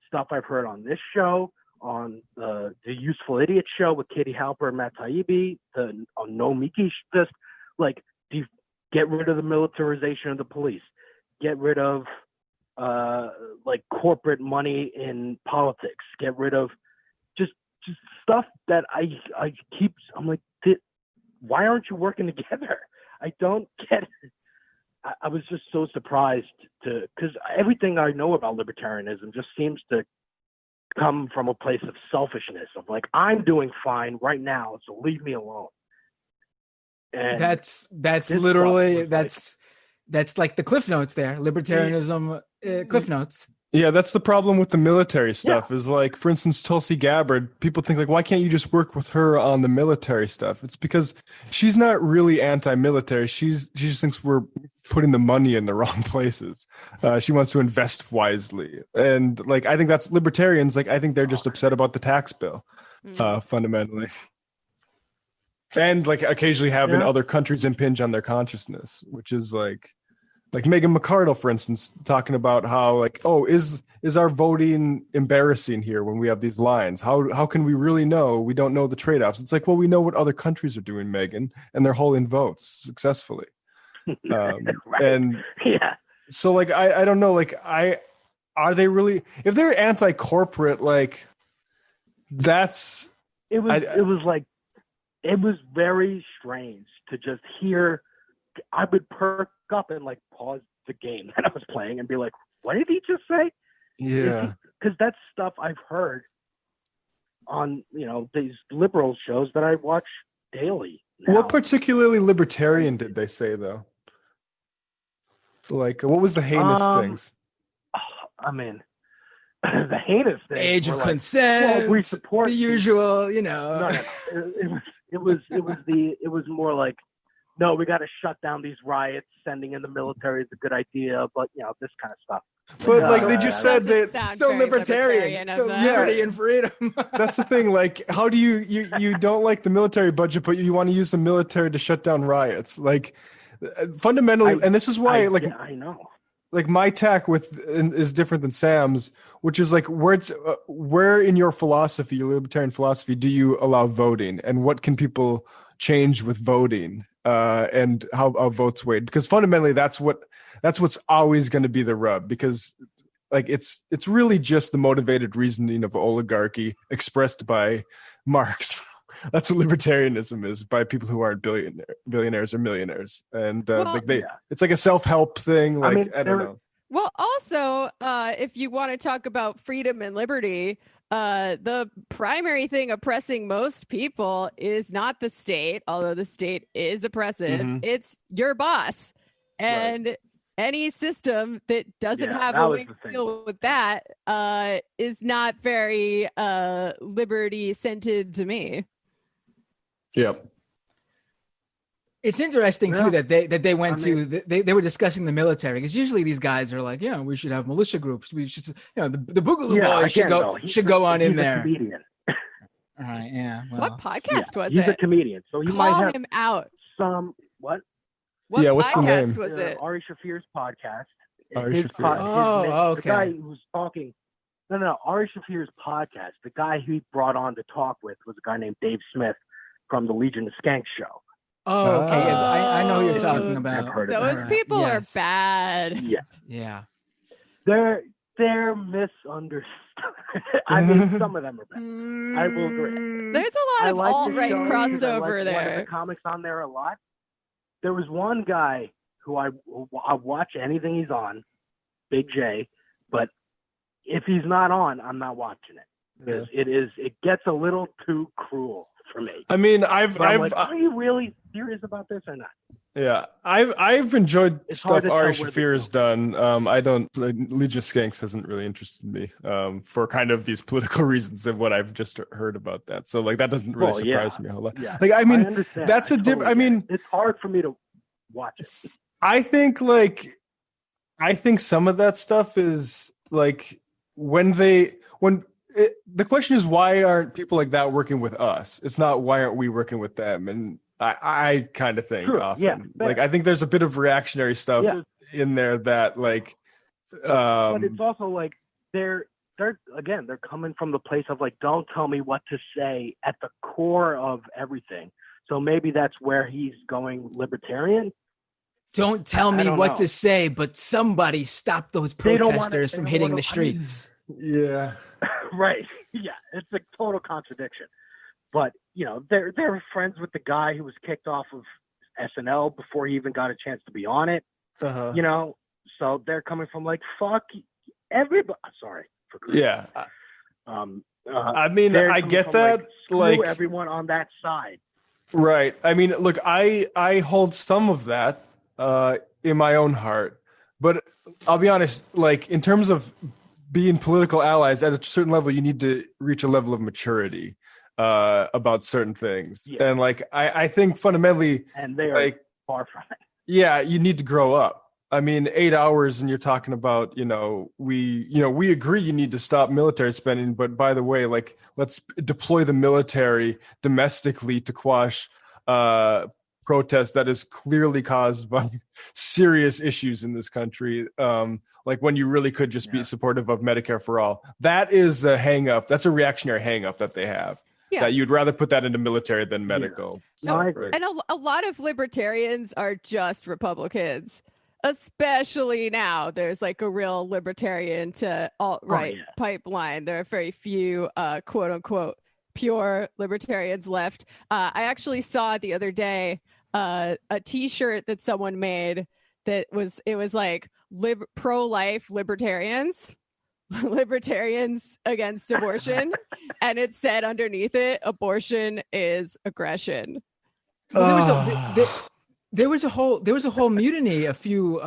stuff I've heard on this show, on the Useful Idiot show with Katie Halper and Matt Taibbi, on No Miki, just get rid of the militarization of the police, get rid of corporate money in politics, get rid of just stuff that I'm like, why aren't you working together? I don't get it. I was just so surprised because everything I know about libertarianism just seems to come from a place of selfishness of I'm doing fine right now, so leave me alone. And that's literally that's like the Cliff Notes there, libertarianism, Cliff Notes. Yeah, that's the problem with the military stuff is for instance, Tulsi Gabbard, people think why can't you just work with her on the military stuff? It's because she's not really anti-military. She just thinks we're putting the money in the wrong places. She wants to invest wisely. And I think that's libertarians. I think they're just upset about the tax bill, fundamentally. And occasionally having other countries impinge on their consciousness, which is like Megan McArdle, for instance, talking about how is our voting embarrassing here when we have these lines? How can we really know? We don't know the trade-offs. It's we know what other countries are doing, Megan, and they're holding votes successfully. Right. And so I don't know, are they really, if they're anti-corporate, that's it was very strange to just hear. I would perk up and pause the game that I was playing and be like, what did he just say? Yeah. Because that's stuff I've heard on, these liberal shows that I watch daily now. What particularly libertarian did they say, though? What was the heinous things? I mean, the heinous things. Age of consent. We support the usual, No. It was more no, we got to shut down these riots. Sending in the military is a good idea, but this kind of stuff. But like they just said that so libertarian, so liberty and freedom. That's the thing. Like, how do you don't like the military budget, but you want to use the military to shut down riots? Like, fundamentally, and this is why, I know. Like my tack is different than Sam's, which is like where in your philosophy, your libertarian philosophy, do you allow voting, and what can people change with voting, and how votes weighed? Because fundamentally, that's what's always going to be the rub. Because like it's really just the motivated reasoning of oligarchy expressed by Marx. That's what libertarianism is, by people who aren't billionaires or millionaires, and it's like a self-help thing. Like I don't know. Well, also, if you want to talk about freedom and liberty, the primary thing oppressing most people is not the state, although the state is oppressive. Mm-hmm. It's your boss, and any system that doesn't have a way to deal with that is not very liberty-centered to me. Yep. It's interesting too that they went they were discussing the military, because usually these guys are like, we should have militia groups. We should, the Boogaloo Boys should go on in there. Comedian. All right. Yeah. Well, what podcast was he's it? He's a comedian, so he Call might have him out. some what? What what's the name? Was it? Ari Shafir's podcast. Ari Shafir. The guy who was talking. No. Ari Shafir's podcast. The guy he brought on to talk with was a guy named Dave Smith from the Legion of Skanks show. Oh, okay. I know who you're talking about. I've heard Those of people are bad. Yeah. They're misunderstood. I mean, some of them are bad. I will agree. There's a lot of alt-right crossover there. The comics on there a lot. There was one guy who I watch anything he's on, Big J, but if he's not on, I'm not watching it, because it gets a little too cruel for me. I mean, are you really serious about this or not? Yeah, I've enjoyed stuff Ari Shafir has done. I don't. Legion of Skanks hasn't really interested me for kind of these political reasons of what I've just heard about that. So like that doesn't really surprise me a whole lot. Yeah. Like I mean, understand. that's a different. I mean, it's hard for me to watch it. I think some of that stuff is like the question is, why aren't people like that working with us? It's not why aren't we working with them? And I kind of think often, like I think there's a bit of reactionary stuff in there that like, but it's also like they're coming from the place of like, don't tell me what to say at the core of everything. So maybe that's where he's going libertarian. Don't tell me what to say, but somebody stop those protesters from hitting the streets. Yeah. Right. Yeah. It's a total contradiction. But, they're friends with the guy who was kicked off of SNL before he even got a chance to be on it. Uh-huh. So they're coming from like, fuck everybody. Sorry for cruising. Yeah. I mean, I get that. Like everyone on that side. Right. I mean, look, I hold some of that in my own heart, but I'll be honest, like in terms of being political allies at a certain level, you need to reach a level of maturity about certain things. Yeah. And like, I think fundamentally, and they are far from it. Yeah. You need to grow up. I mean, 8 hours and you're talking about, we agree you need to stop military spending, but by the way, like, let's deploy the military domestically to quash protest that is clearly caused by serious issues in this country. Like when you really could just be supportive of Medicare for all. That is a hang up. That's a reactionary hang up that they have. Yeah. That you'd rather put that into military than medical. Yeah. No, I agree. And a lot of libertarians are just Republicans, especially now. There's like a real libertarian to alt-right pipeline. There are very few quote unquote pure libertarians left. I actually saw the other day a t-shirt that someone made that was like pro-life libertarians against abortion, and it said underneath it, abortion is aggression. Well, there was a whole mutiny a few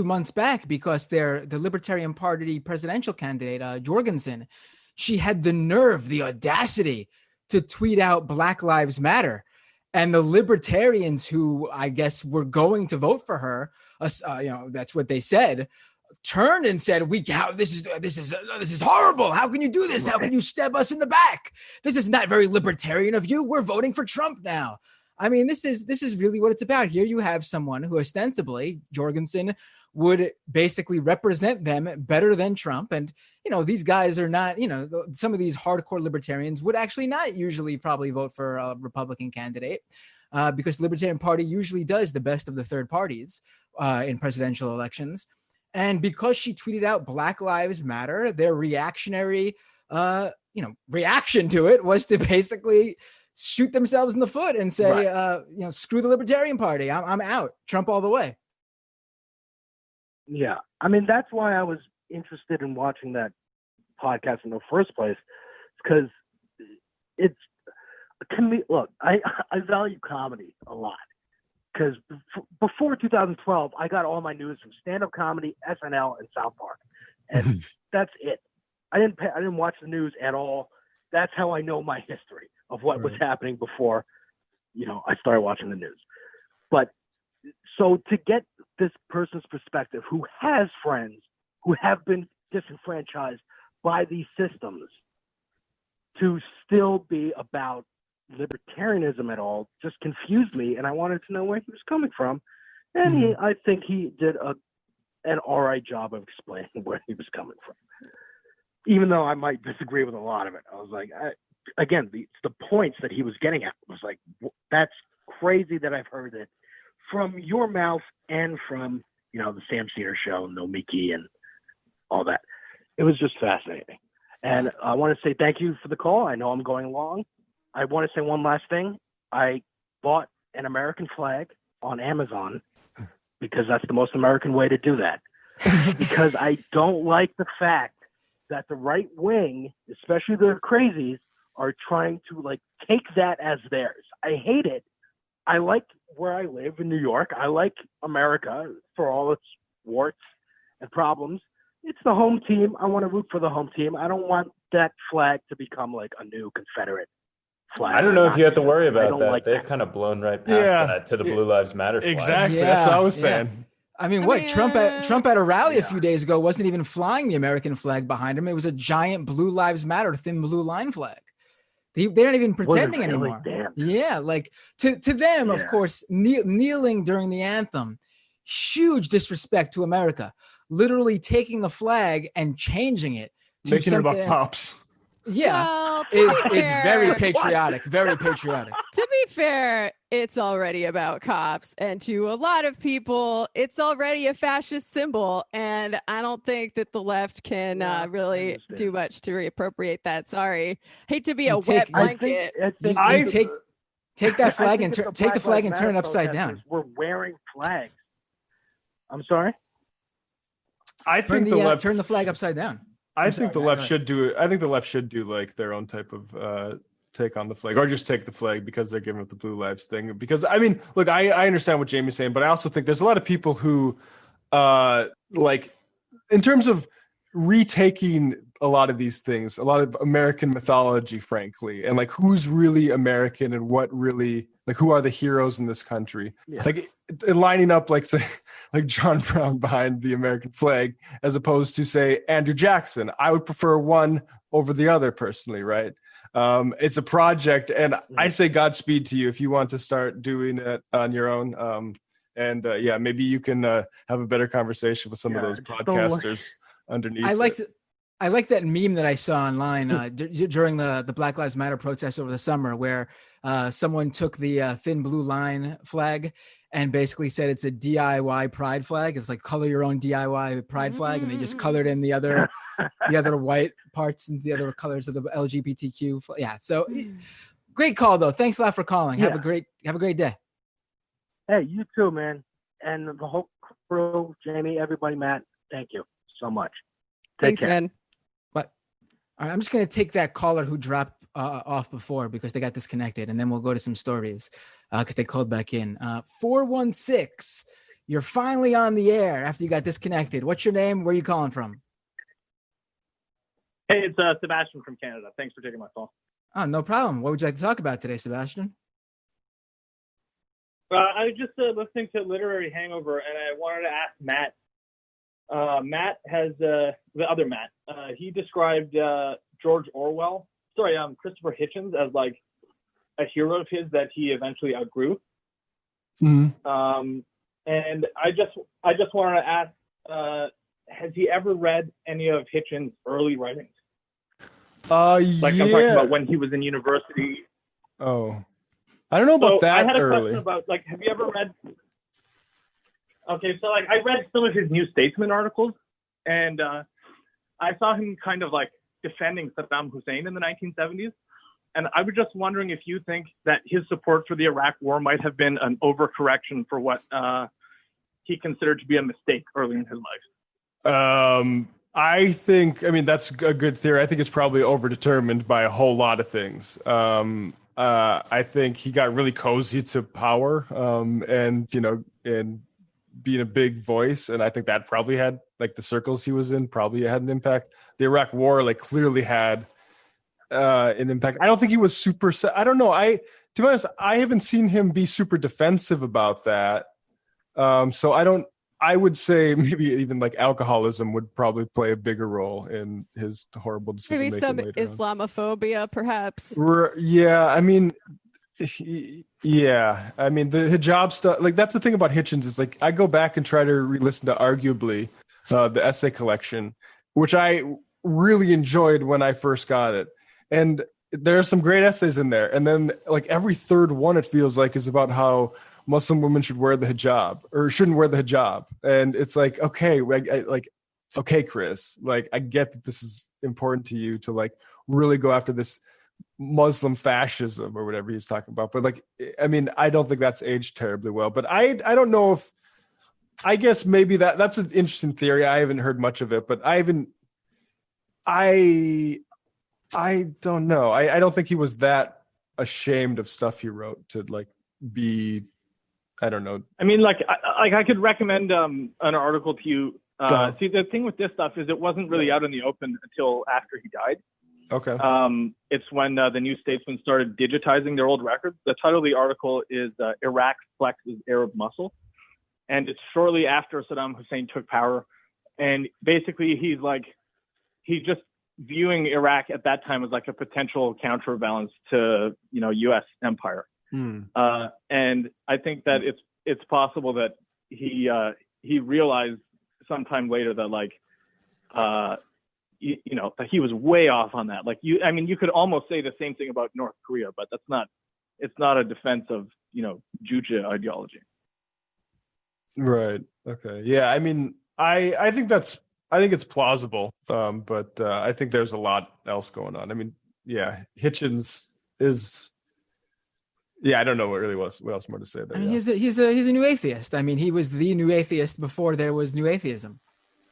months back because the Libertarian Party presidential candidate Jorgensen, she had the nerve, the audacity to tweet out Black Lives Matter. And the libertarians who I guess were going to vote for her, that's what they said, turned and said, this is horrible. How can you do this? How can you stab us in the back? This is not very libertarian of you. We're voting for Trump now. I mean, this is really what it's about. Here you have someone who ostensibly, Jorgensen, would basically represent them better than Trump. And, these guys are not, some of these hardcore libertarians would actually not usually probably vote for a Republican candidate because the Libertarian Party usually does the best of the third parties in presidential elections. And because she tweeted out Black Lives Matter, their reactionary, reaction to it was to basically shoot themselves in the foot and say, screw the Libertarian Party. I'm out. Trump all the way. Yeah. I mean, that's why I was interested in watching that podcast in the first place, because look, I value comedy a lot. Because before 2012, I got all my news from stand-up comedy, SNL, and South Park, and that's it. I didn't watch the news at all. That's how I know my history of what was happening before, I started watching the news. But so to get this person's perspective, who has friends who have been disenfranchised by these systems, to still be about libertarianism at all just confused me, and I wanted to know where he was coming from. And I think he did an all right job of explaining where he was coming from, even though I might disagree with a lot of it. I was like, again, the points that he was getting at was like, that's crazy that I've heard it from your mouth and from the Sam Seder show, No Mickey, and all that. It was just fascinating. And I want to say thank you for the call. I know I'm going long. I want to say one last thing. I bought an American flag on Amazon because that's the most American way to do that. Because I don't like the fact that the right wing, especially the crazies, are trying to take that as theirs. I hate it. I like where I live in New York. I like America for all its warts and problems. It's the home team. I want to root for the home team. I don't want that flag to become a new Confederate flag. I don't know if you have to worry about that. Like They've kind of blown right past that to the Blue Lives Matter flag. Exactly. That's what I was saying. I mean, Trump at a rally a few days ago wasn't even flying the American flag behind him. It was a giant Blue Lives Matter thin blue line flag. They're not even pretending anymore. Damn. Yeah, to them, of course, kneeling during the anthem, huge disrespect to America. Literally taking the flag and changing it to making it about cops. Yeah, is very patriotic. Very patriotic. To be fair, it's already about cops, and to a lot of people, it's already a fascist symbol. And I don't think that the left can really do much to reappropriate that. Sorry, hate to be a wet blanket. Take that flag and take the flag and turn it upside down. We're wearing flags. I'm sorry. I think the left turn the flag upside down. I think the left should do it. I think the left should do their own type of take on the flag, or just take the flag because they're giving up the Blue Lives thing. Because I mean, look, I understand what Jamie's saying, but I also think there's a lot of people who, in terms of retaking a lot of these things, a lot of American mythology, frankly, and who's really American and what really who are the heroes in this country, lining up say John Brown behind the American flag as opposed to say Andrew Jackson. I would prefer one over the other personally, right? It's a project, and I say Godspeed to you if you want to start doing it on your own. Maybe you can have a better conversation with some of those podcasters underneath. I like that meme that I saw online during the Black Lives Matter protests over the summer, where someone took the thin blue line flag and basically said it's a DIY pride flag. It's color your own DIY pride flag, and they just colored in the other white parts and the other colors of the LGBTQ. Yeah. So great call though. Thanks a lot for calling. Yeah. Have a great day. Hey, you too, man. And the whole crew, Jamie, everybody, Matt, thank you so much. Thanks, man. All right, I'm just going to take that caller who dropped off before because they got disconnected, and then we'll go to some stories because they called back in. 416, you're finally on the air after you got disconnected. What's your name? Where are you calling from? Hey, it's Sebastian from Canada. Thanks for taking my call. Oh, no problem. What would you like to talk about today, Sebastian? I was just listening to Literary Hangover, and I wanted to ask Matt. Matt has the other Matt. He described Christopher Hitchens as like a hero of his that he eventually outgrew. Mm-hmm. And I just wanted to ask, has he ever read any of Hitchens' early writings? I'm talking about when he was in university. Oh, I don't know about that I had a early. question about, like, have you ever read? Okay, so like I read some of his New Statesman articles, and I saw him kind of like defending Saddam Hussein in the 1970s. And I was just wondering if you think that his support for the Iraq War might have been an overcorrection for what he considered to be a mistake early in his life. I mean, that's a good theory. I think it's probably overdetermined by a whole lot of things. I think he got really cozy to power, and being a big voice. And I think that probably had, like, the circles he was in probably had an impact. The Iraq War, like, clearly had an impact. I don't think he was super, I don't know. To be honest, I haven't seen him be super defensive about that. So I would say maybe even like alcoholism would probably play a bigger role in his horrible decision making. Maybe some Islamophobia, perhaps. Yeah, I mean, the hijab stuff, like, that's the thing about Hitchens is, like, I go back and try to re-listen to Arguably, the essay collection, which I really enjoyed when I first got it. And there are some great essays in there. And then, like, every third one, it feels like, is about how Muslim women should wear the hijab or shouldn't wear the hijab. And it's like, okay, okay, Chris, like, I get that this is important to you to, like, really go after this Muslim fascism or whatever he's talking about. But, like, I mean, I don't think that's aged terribly well. But I don't know if, I guess maybe that's an interesting theory. I haven't heard much of it, but I don't know. I don't think he was that ashamed of stuff he wrote to, like, be, I don't know. I mean, I could recommend an article to you. See, the thing with this stuff is it wasn't really out in the open until after he died. Okay. It's when the New Statesman started digitizing their old records. The title of the article is Iraq Flexes Arab Muscle. And it's shortly after Saddam Hussein took power. And basically he's just viewing Iraq at that time as like a potential counterbalance to, U.S. empire. And I think that it's possible that he realized sometime later that, like, that he was way off on that. Like, you could almost say the same thing about North Korea, but it's not a defense of, Juche ideology. Right. Okay. Yeah. I mean, I think it's plausible. But I think there's a lot else going on. I mean, yeah, Hitchens is, yeah, I don't know what else more to say there. I mean, he's a new atheist. I mean, he was the new atheist before there was new atheism,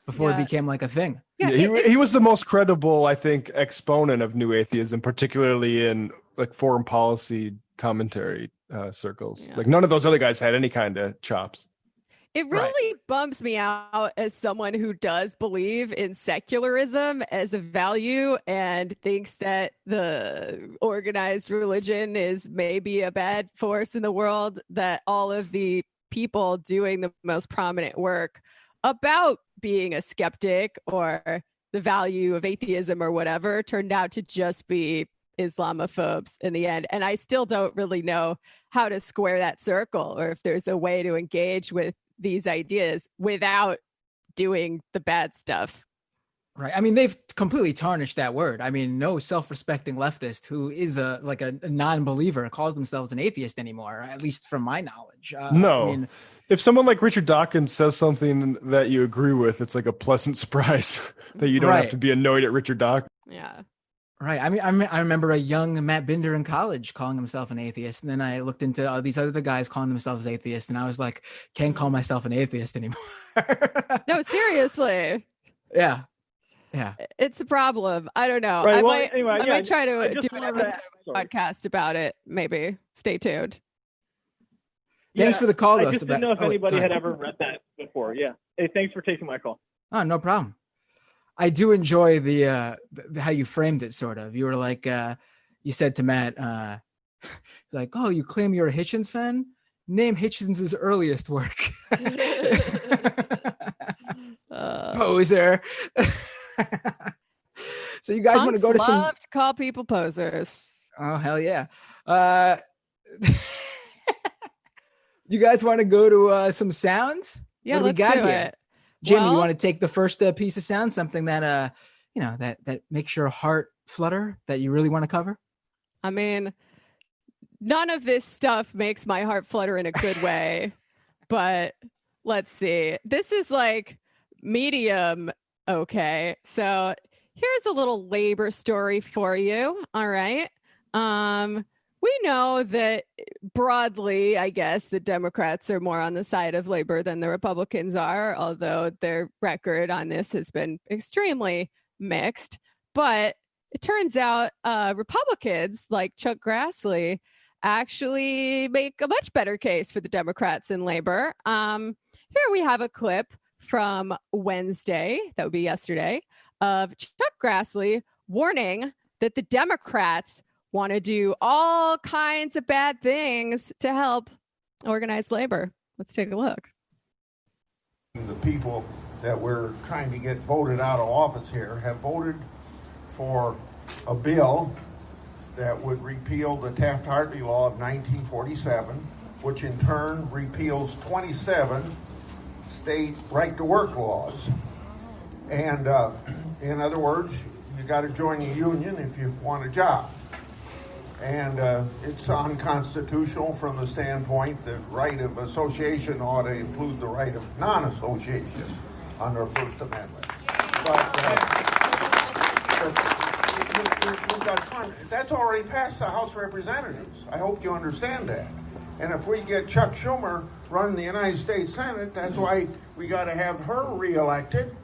before it became like a thing. Yeah, he was the most credible, I think, exponent of new atheism, particularly in, like, foreign policy commentary circles. Like, none of those other guys had any kind of chops. It really bums me out as someone who does believe in secularism as a value and thinks that the organized religion is maybe a bad force in the world, that all of the people doing the most prominent work about being a skeptic or the value of atheism or whatever turned out to just be Islamophobes in the end. And I still don't really know how to square that circle, or if there's a way to engage with these ideas without doing the bad stuff. Right. I mean, they've completely tarnished that word. I mean, no self-respecting leftist who is a non-believer calls themselves an atheist anymore, at least from my knowledge. No. I mean, if someone like Richard Dawkins says something that you agree with, it's like a pleasant surprise that you don't have to be annoyed at Richard Dawkins. Yeah. Right. I mean, I remember a young Matt Binder in college calling himself an atheist. And then I looked into these other guys calling themselves atheists. And I was like, can't call myself an atheist anymore. No, seriously. Yeah. Yeah. It's a problem. I don't know. Right, I might try to do an episode of a podcast about it. Maybe. Stay tuned. Thanks for the call. I just didn't know if anybody had ever read that before. Yeah. Hey, thanks for taking my call. Oh, no problem. I do enjoy the how you framed it, sort of. You were like, you said to Matt, like, oh, you claim you're a Hitchens fan? name Hitchens's earliest work. Poser. So you guys want to go to some? Love to call people posers. Oh hell yeah! You guys want to go to some sounds? Yeah, what do we let's got do here? it. Jim, Well, you want to take the first piece of sound? Something that that makes your heart flutter, that you really want to cover? I mean, none of this stuff makes my heart flutter in a good way, but let's see. This is like medium okay. So here's a little labor story for you. All right. We know that broadly, I guess, the Democrats are more on the side of labor than the Republicans are, although their record on this has been extremely mixed. But it turns out Republicans like Chuck Grassley actually make a much better case for the Democrats in labor. Here we have a clip from Wednesday, that would be yesterday, of Chuck Grassley warning that the Democrats want to do all kinds of bad things to help organized labor. Let's take a look. The people that we're trying to get voted out of office here have voted for a bill that would repeal the Taft-Hartley Law of 1947, which in turn repeals 27 state right-to-work laws. And in other words, you got to join a union if you want a job. And it's unconstitutional from the standpoint that right of association ought to include the right of non-association under First Amendment. But we've got fun. That's already passed the House of Representatives. I hope you understand that. And if we get Chuck Schumer running the United States Senate, that's why we got to have her reelected.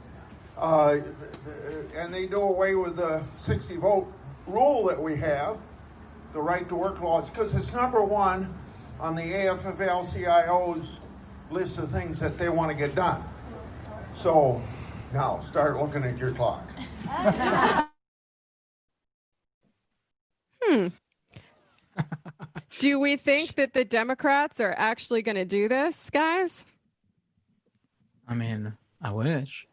And they do away with the 60-vote rule that we have. The right to work laws, because it's number one on the AFL-CIO's list of things that they want to get done. So now start looking at your clock. Do we think that the Democrats are actually going to do this, guys? I mean, I wish.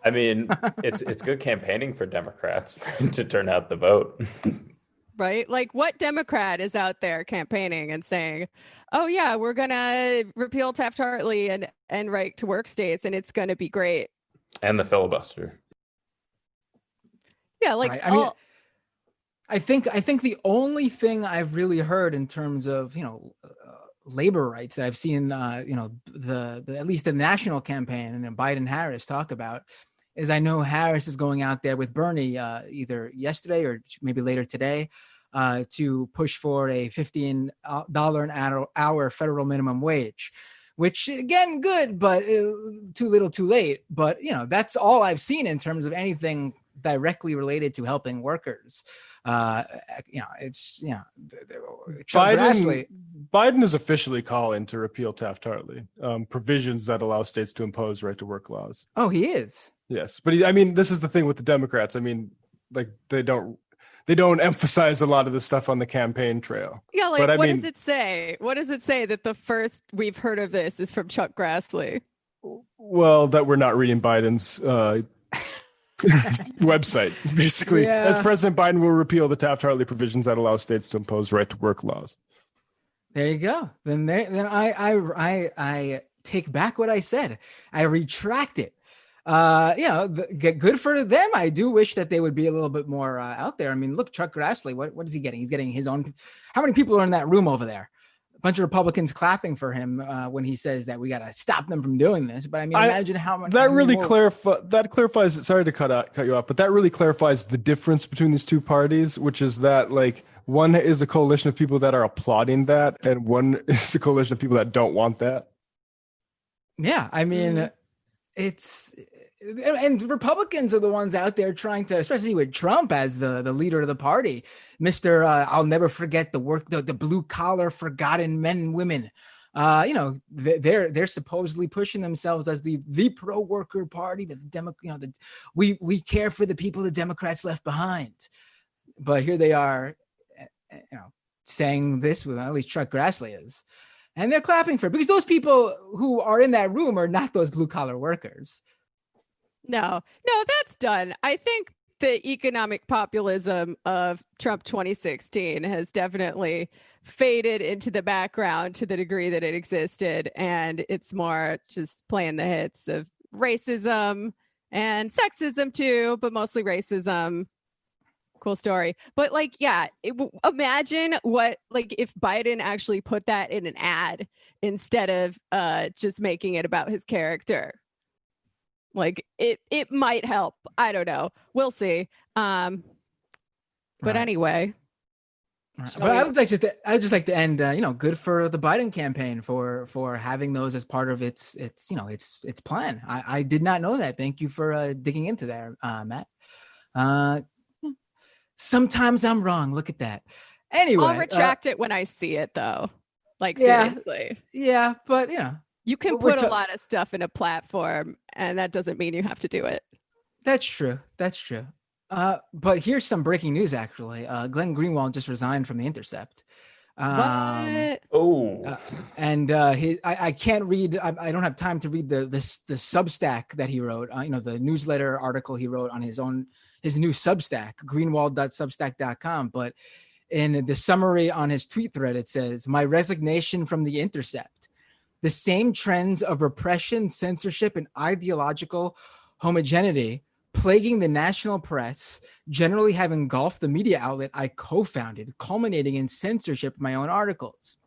I mean, it's good campaigning for Democrats to turn out the vote. Right? Like, what Democrat is out there campaigning and saying, oh, yeah, we're going to repeal Taft-Hartley and right to work states, and it's going to be great. And the filibuster. Yeah, like, right. I mean, I think the only thing I've really heard in terms of, labor rights that I've seen, the at least the national campaign and Biden Harris talk about is I know Harris is going out there with Bernie either yesterday or maybe later today to push for a $15 an hour federal minimum wage, which again, good, but too little too late. But, that's all I've seen in terms of anything directly related to helping workers. Biden is officially calling to repeal Taft-Hartley, provisions that allow states to impose right to work laws. Oh, he is. Yes, but this is the thing with the Democrats. I mean, like they don't emphasize a lot of the stuff on the campaign trail. Yeah, like what does it say? What does it say that the first we've heard of this is from Chuck Grassley? Well, that we're not reading Biden's website, basically. Yeah. As President Biden will repeal the Taft-Hartley provisions that allow states to impose right to work laws. There you go. Then I take back what I said. I retract it. Good for them. I do wish that they would be a little bit more out there. I mean, look, Chuck Grassley, what is he getting? He's getting his own. How many people are in that room over there? A bunch of Republicans clapping for him when he says that we got to stop them from doing this. But I mean, imagine how much that really clarifies. Sorry to cut you off, but that really clarifies the difference between these two parties, which is that like one is a coalition of people that are applauding that, and one is a coalition of people that don't want that. Yeah, I mean, and Republicans are the ones out there trying to, especially with Trump as the leader of the party, Mr. I'll never forget the work, the blue collar forgotten men and women. They're supposedly pushing themselves as the pro worker party, we care for the people the Democrats left behind. But here they are, saying this, at least Chuck Grassley is. and they're clapping for it because those people who are in that room are not those blue collar workers. No, that's done. I think the economic populism of Trump 2016 has definitely faded into the background to the degree that it existed. And it's more just playing the hits of racism and sexism too, but mostly racism. Cool story. But like, yeah, imagine what, like, if Biden actually put that in an ad instead of just making it about his character. Like it might help. I don't know. We'll see. But anyway. But I would just like to end. Good for the Biden campaign for having those as part of its plan. I did not know that. Thank you for digging into that, Matt. Sometimes I'm wrong. Look at that. Anyway, I'll retract it when I see it, though. Like, yeah, seriously. Yeah, but you can put a lot of stuff in a platform, and that doesn't mean you have to do it. That's true. But here's some breaking news. Actually, Glenn Greenwald just resigned from the Intercept. What? And I can't read. I don't have time to read the Substack that he wrote. The newsletter article he wrote on his new Substack, greenwald.substack.com. But in the summary on his tweet thread, it says, "My resignation from the Intercept. The same trends of repression, censorship, and ideological homogeneity plaguing the national press generally have engulfed the media outlet I co-founded, culminating in censorship of my own articles.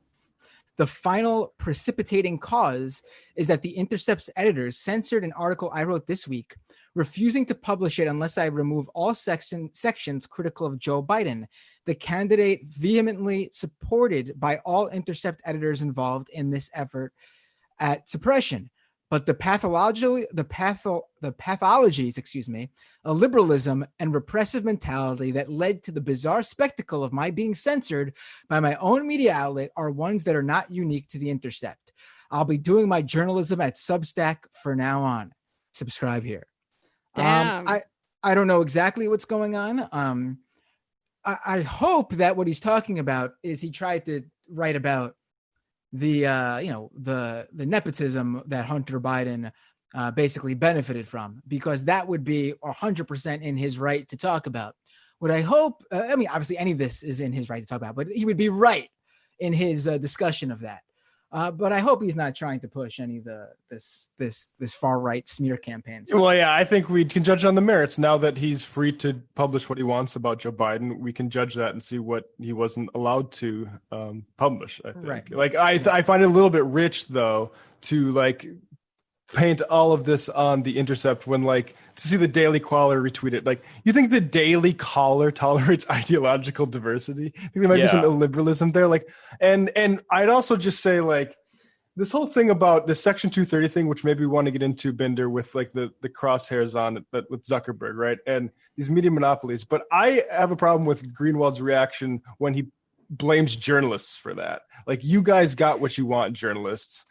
The final precipitating cause is that the Intercept's editors censored an article I wrote this week, refusing to publish it unless I remove all sections critical of Joe Biden, the candidate vehemently supported by all Intercept editors involved in this effort at suppression. But the pathologies, a liberalism and repressive mentality that led to the bizarre spectacle of my being censored by my own media outlet are ones that are not unique to the Intercept. I'll be doing my journalism at Substack for now on. Subscribe here." Damn. I don't know exactly what's going on. I hope that what he's talking about is he tried to write about the nepotism that Hunter Biden basically benefited from, because that would be 100% in his right to talk about. What I hope, obviously any of this is in his right to talk about, but he would be right in his discussion of that. But I hope he's not trying to push any of this far right smear campaigns. Well, yeah, I think we can judge on the merits now that he's free to publish what he wants about Joe Biden. We can judge that and see what he wasn't allowed to publish. I think. Right. Like I find it a little bit rich though to paint all of this on the Intercept when to see the Daily Caller retweet it. Like, you think the Daily Caller tolerates ideological diversity? I think there might be some illiberalism there. And I'd also just say this whole thing about the Section 230 thing, which maybe we want to get into, Binder, with the crosshairs on it, but with Zuckerberg, right? And these media monopolies. But I have a problem with Greenwald's reaction when he blames journalists for that. You guys got what you want, journalists.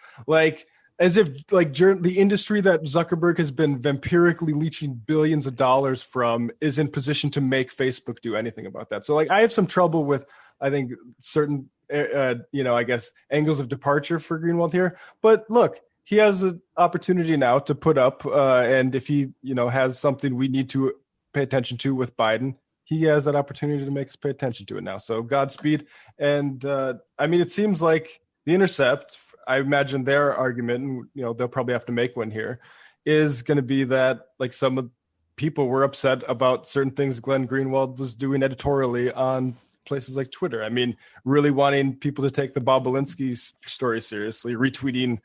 As if the industry that Zuckerberg has been vampirically leeching billions of dollars from is in position to make Facebook do anything about that. So I have some trouble with, I think, certain, I guess, angles of departure for Greenwald here. But look, he has an opportunity now to put up, and if he, has something we need to pay attention to with Biden, he has that opportunity to make us pay attention to it now. So Godspeed. And it seems like the Intercept, I imagine their argument, and they'll probably have to make one here, is going to be that some of people were upset about certain things Glenn Greenwald was doing editorially on places like Twitter. Really wanting people to take the Bob Belinsky's story seriously, retweeting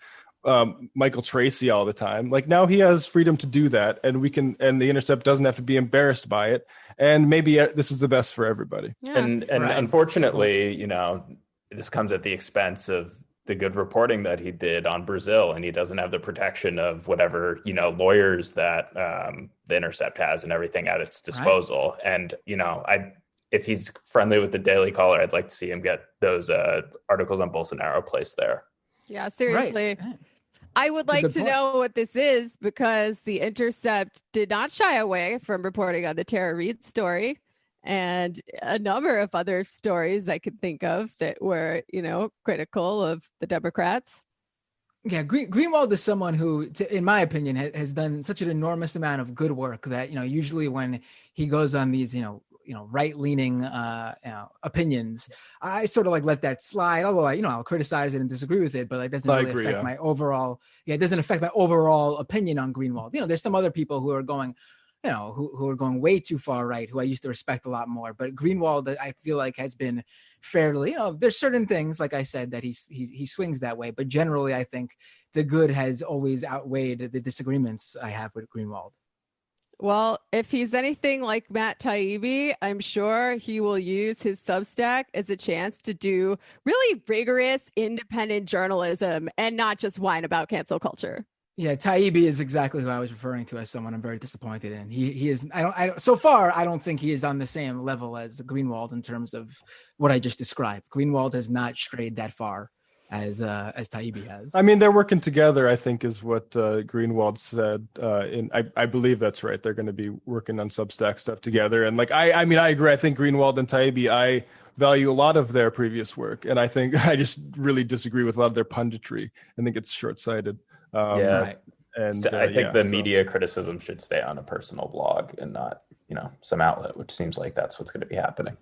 Michael Tracy all the time. Now he has freedom to do that, and the Intercept doesn't have to be embarrassed by it. And maybe this is the best for everybody. Yeah. And Right. Unfortunately, this comes at the expense of the good reporting that he did on Brazil, and he doesn't have the protection of whatever lawyers that the Intercept has and everything at its disposal. Right. And if he's friendly with the Daily Caller, I'd like to see him get those articles on Bolsonaro placed there. Yeah, seriously. Right. I would like to know what this is, because the Intercept did not shy away from reporting on the Tara Reade story. and a number of other stories I could think of that were, critical of the Democrats. Yeah, Greenwald is someone who, in my opinion, has done such an enormous amount of good work that, usually when he goes on these, right-leaning opinions, I sort of like let that slide. Although I'll criticize it and disagree with it, but it doesn't really affect my overall. Yeah, it doesn't affect my overall opinion on Greenwald. There's some other people who are going, who are going way too far right, who I used to respect a lot more. But Greenwald, I feel like, has been fairly, there's certain things, like I said, that he swings that way. But generally, I think the good has always outweighed the disagreements I have with Greenwald. Well, if he's anything like Matt Taibbi, I'm sure he will use his Substack as a chance to do really rigorous, independent journalism and not just whine about cancel culture. Yeah, Taibbi is exactly who I was referring to as someone I'm very disappointed in. He is. So far, I don't think he is on the same level as Greenwald in terms of what I just described. Greenwald has not strayed that far as Taibbi has. I mean, they're working together, I think, is what Greenwald said. I believe that's right. They're going to be working on Substack stuff together. And I agree. I think Greenwald and Taibbi, I value a lot of their previous work, and I think I just really disagree with a lot of their punditry. I think it's short-sighted. Right. And I think the media criticism should stay on a personal blog and not, some outlet, which seems like that's what's going to be happening.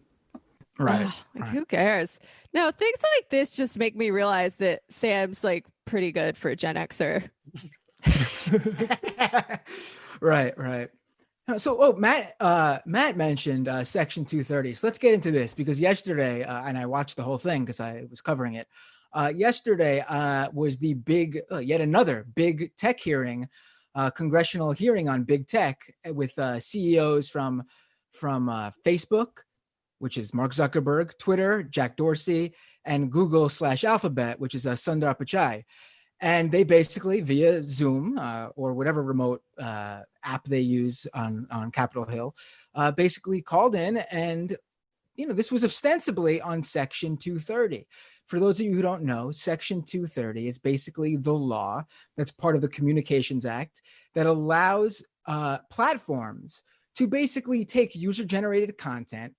Right. Who cares? No, things like this just make me realize that Sam's pretty good for a Gen Xer. Right. So, Matt mentioned Section 230. So let's get into this, because yesterday, and I watched the whole thing because I was covering it. Yesterday was the big, yet another big tech hearing, congressional hearing on big tech with CEOs from Facebook, which is Mark Zuckerberg, Twitter, Jack Dorsey, and Google/Alphabet, which is Sundar Pichai. And they basically, via Zoom or whatever remote app they use on Capitol Hill, basically called in. And, this was ostensibly on Section 230. For those of you who don't know, Section 230 is basically the law that's part of the Communications Act that allows platforms to basically take user-generated content,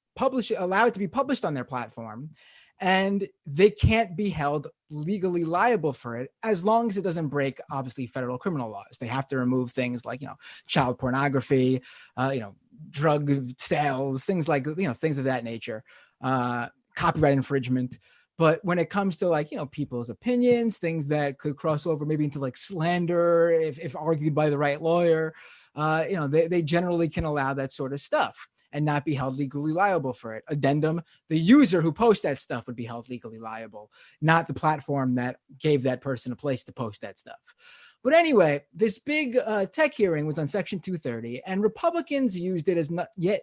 allow it to be published on their platform, and they can't be held legally liable for it as long as it doesn't break, obviously, federal criminal laws. They have to remove things like, child pornography, drug sales, things like, things of that nature, copyright infringement. But when it comes to people's opinions, things that could cross over maybe into slander, if argued by the right lawyer, they generally can allow that sort of stuff and not be held legally liable for it. Addendum, the user who posts that stuff would be held legally liable, not the platform that gave that person a place to post that stuff. But anyway, this big tech hearing was on Section 230, and Republicans used it as yet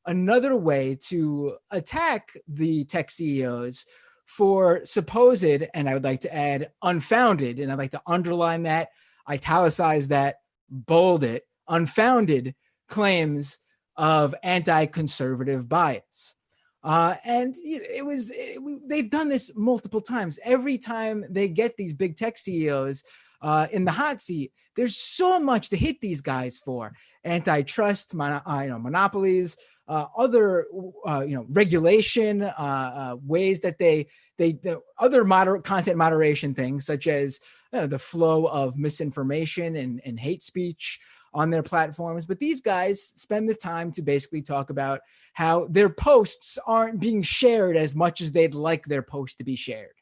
another way to attack the tech CEOs for supposed, and I would like to add unfounded, and I'd like to underline that, italicize that, bold it, unfounded claims of anti-conservative bias. And they've done this multiple times. Every time they get these big tech CEOs in the hot seat, there's so much to hit these guys for: antitrust, monopolies, other regulation, ways that they other content moderation things, such as the flow of misinformation and hate speech on their platforms. But these guys spend the time to basically talk about how their posts aren't being shared as much as they'd like their posts to be shared,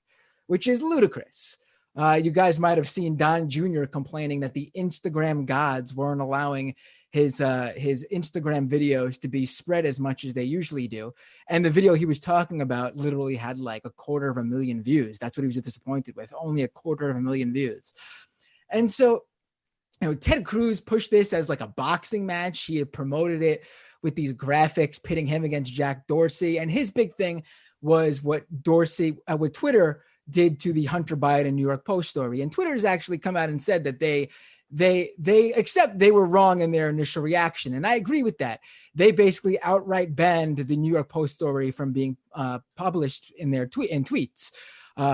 which is ludicrous. You guys might have seen Don Jr. complaining that the Instagram gods weren't allowing his Instagram videos to be spread as much as they usually do. And the video he was talking about literally had 250,000 views. That's what he was disappointed with, only 250,000 views. And so, Ted Cruz pushed this as a boxing match. He had promoted it with these graphics pitting him against Jack Dorsey. And his big thing was what Twitter did to the Hunter Biden New York Post story. And Twitter has actually come out and said that they accept they were wrong in their initial reaction. And I agree with that. They basically outright banned the New York Post story from being published in their tweets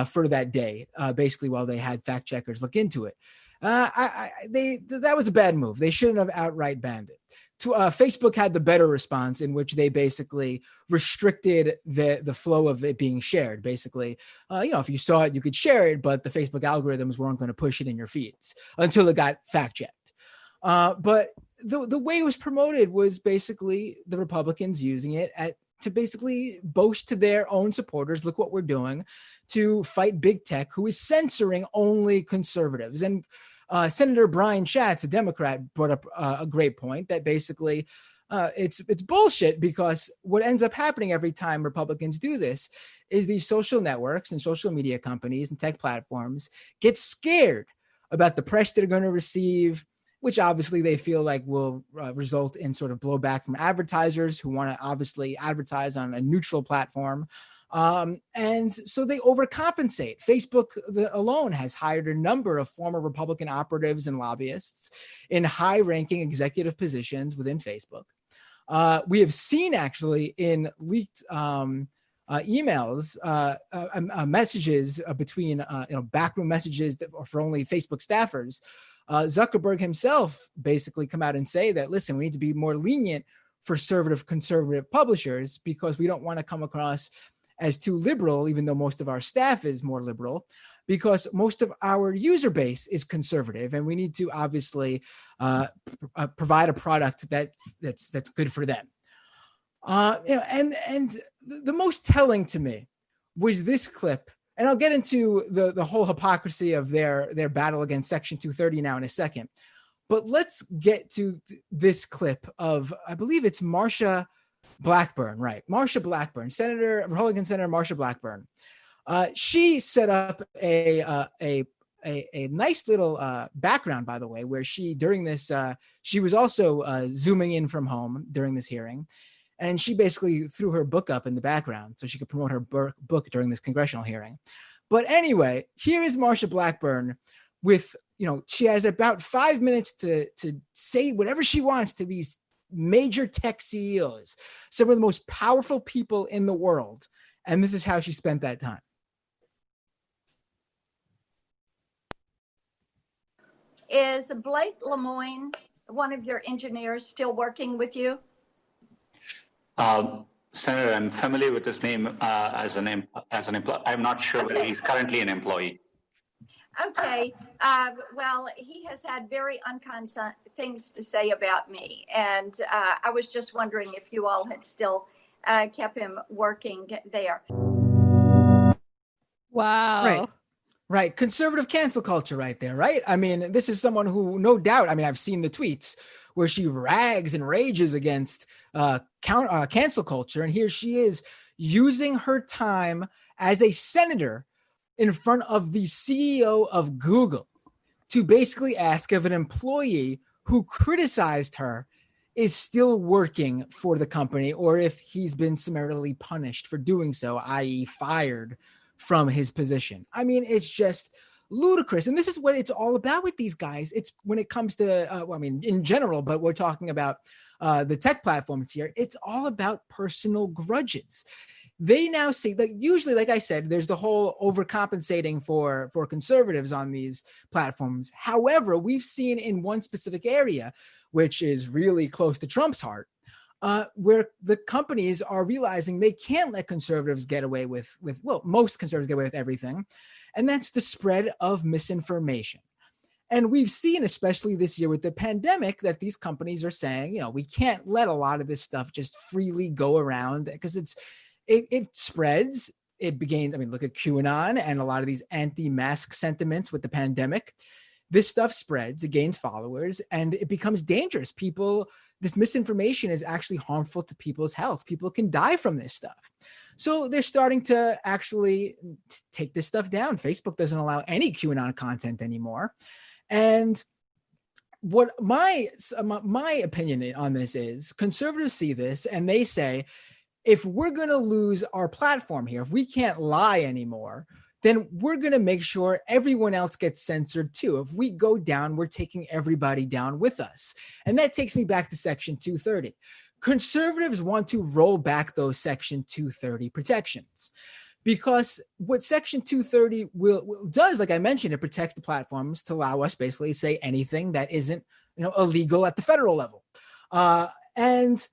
for that day, basically while they had fact checkers look into it. That was a bad move. They shouldn't have outright banned it. Facebook had the better response, in which they basically restricted the flow of it being shared. Basically, if you saw it, you could share it, but the Facebook algorithms weren't going to push it in your feeds until it got fact checked. But the way it was promoted was basically the Republicans using it to basically boast to their own supporters, look what we're doing, to fight big tech, who is censoring only conservatives. And Senator Brian Schatz, a Democrat, brought up a great point that basically it's bullshit, because what ends up happening every time Republicans do this is these social networks and social media companies and tech platforms get scared about the press they're going to receive, which obviously they feel like will result in sort of blowback from advertisers who want to obviously advertise on a neutral platform. And so they overcompensate. Facebook alone has hired a number of former Republican operatives and lobbyists in high-ranking executive positions within Facebook. We have seen actually in leaked emails, messages between backroom messages that are for only Facebook staffers. Zuckerberg himself basically come out and say that, listen, we need to be more lenient for conservative publishers, because we don't want to come across as too liberal, even though most of our staff is more liberal, because most of our user base is conservative, and we need to obviously provide a product that's good for them. And the most telling to me was this clip. And I'll get into the whole hypocrisy of their battle against Section 230 now in a second. But let's get to this clip of, I believe it's Marsha Blackburn, right? Marsha Blackburn, Republican Senator Marsha Blackburn. She set up a nice little background, by the way, where she was also zooming in from home during this hearing. And she basically threw her book up in the background so she could promote her book during this congressional hearing. But anyway, here is Marsha Blackburn with, she has about 5 minutes to say whatever she wants to these major tech CEOs, some of the most powerful people in the world. And this is how she spent that time. Is Blake Lemoine, one of your engineers, still working with you? Senator, I'm familiar with his name as an employee. I'm not sure whether he's currently an employee. Okay. Well, he has had very unkind things to say about me. And I was just wondering if you all had still kept him working there. Wow. Right. Conservative cancel culture right there, right? I mean, this is someone who, no doubt, I've seen the tweets where she rags and rages against cancel culture. And here she is using her time as a senator in front of the CEO of Google to basically ask if an employee who criticized her is still working for the company, or if he's been summarily punished for doing so, i.e. fired from his position. I mean, it's just ludicrous. And this is what it's all about with these guys. It's when it comes to, in general, but we're talking about the tech platforms here. It's all about personal grudges. They now see that usually, like I said, there's the whole overcompensating for conservatives on these platforms. However, we've seen in one specific area, which is really close to Trump's heart, where the companies are realizing they can't let conservatives get away with most conservatives get away with everything. And that's the spread of misinformation. And we've seen, especially this year with the pandemic, that these companies are saying, we can't let a lot of this stuff just freely go around, because it spreads. It begins, look at QAnon and a lot of these anti-mask sentiments with the pandemic. This stuff spreads, it gains followers, and it becomes dangerous. This misinformation is actually harmful to people's health. People can die from this stuff. So they're starting to actually take this stuff down. Facebook doesn't allow any QAnon content anymore. And what my opinion on this is, conservatives see this and they say, if we're going to lose our platform here, if we can't lie anymore, then we're going to make sure everyone else gets censored too. If we go down, we're taking everybody down with us. And that takes me back to Section 230. Conservatives want to roll back those Section 230 protections, because what Section 230 does, like I mentioned, it protects the platforms to allow us basically to say anything that isn't illegal at the federal level. And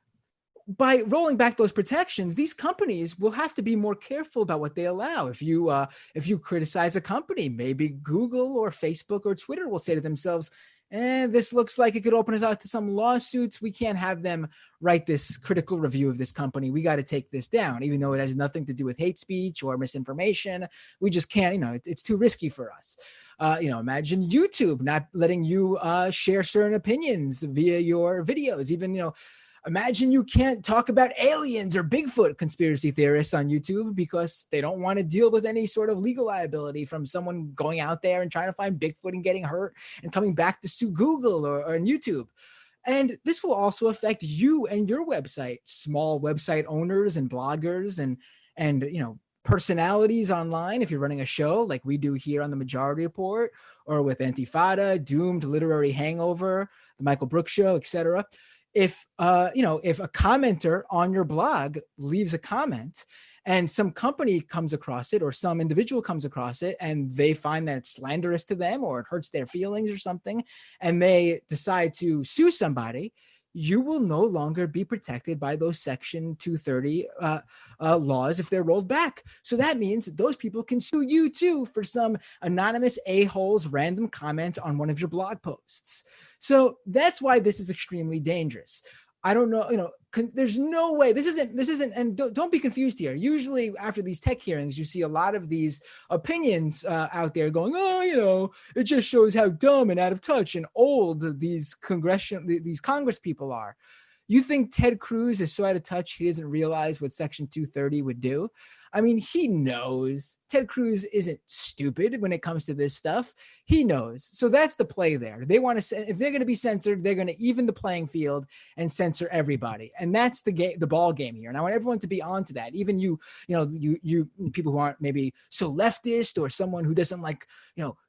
by rolling back those protections, these companies will have to be more careful about what they allow. If you criticize a company, maybe Google or Facebook or Twitter will say to themselves, this looks like it could open us out to some lawsuits. We can't have them write this critical review of this company. We got to take this down, even though it has nothing to do with hate speech or misinformation. We just can't, it's too risky for us. Imagine YouTube not letting you share certain opinions via your videos. Even, imagine you can't talk about aliens or Bigfoot conspiracy theorists on YouTube because they don't want to deal with any sort of legal liability from someone going out there and trying to find Bigfoot and getting hurt and coming back to sue Google or YouTube. And this will also affect you and your website, small website owners and bloggers and personalities online. If you're running a show like we do here on the Majority Report or with Antifada, Doomed, Literary Hangover, the Michael Brooks Show, etc. If a commenter on your blog leaves a comment and some company comes across it or some individual comes across it and they find that it's slanderous to them or it hurts their feelings or something, and they decide to sue somebody, you will no longer be protected by those Section 230 laws if they're rolled back. So that means those people can sue you too for some anonymous a-hole's random comment on one of your blog posts. So that's why this is extremely dangerous. I don't know, there's no way this isn't, and don't be confused here. Usually after these tech hearings, you see a lot of these opinions out there going, it just shows how dumb and out of touch and old these Congress people are. You think Ted Cruz is so out of touch he doesn't realize what Section 230 would do? I mean, he knows. Ted Cruz isn't stupid when it comes to this stuff. He knows. So that's the play there. They want to, if they're going to be censored, they're going to even the playing field and censor everybody. And that's the ball game here. And I want everyone to be onto that. Even you people who aren't maybe so leftist or someone who doesn't like,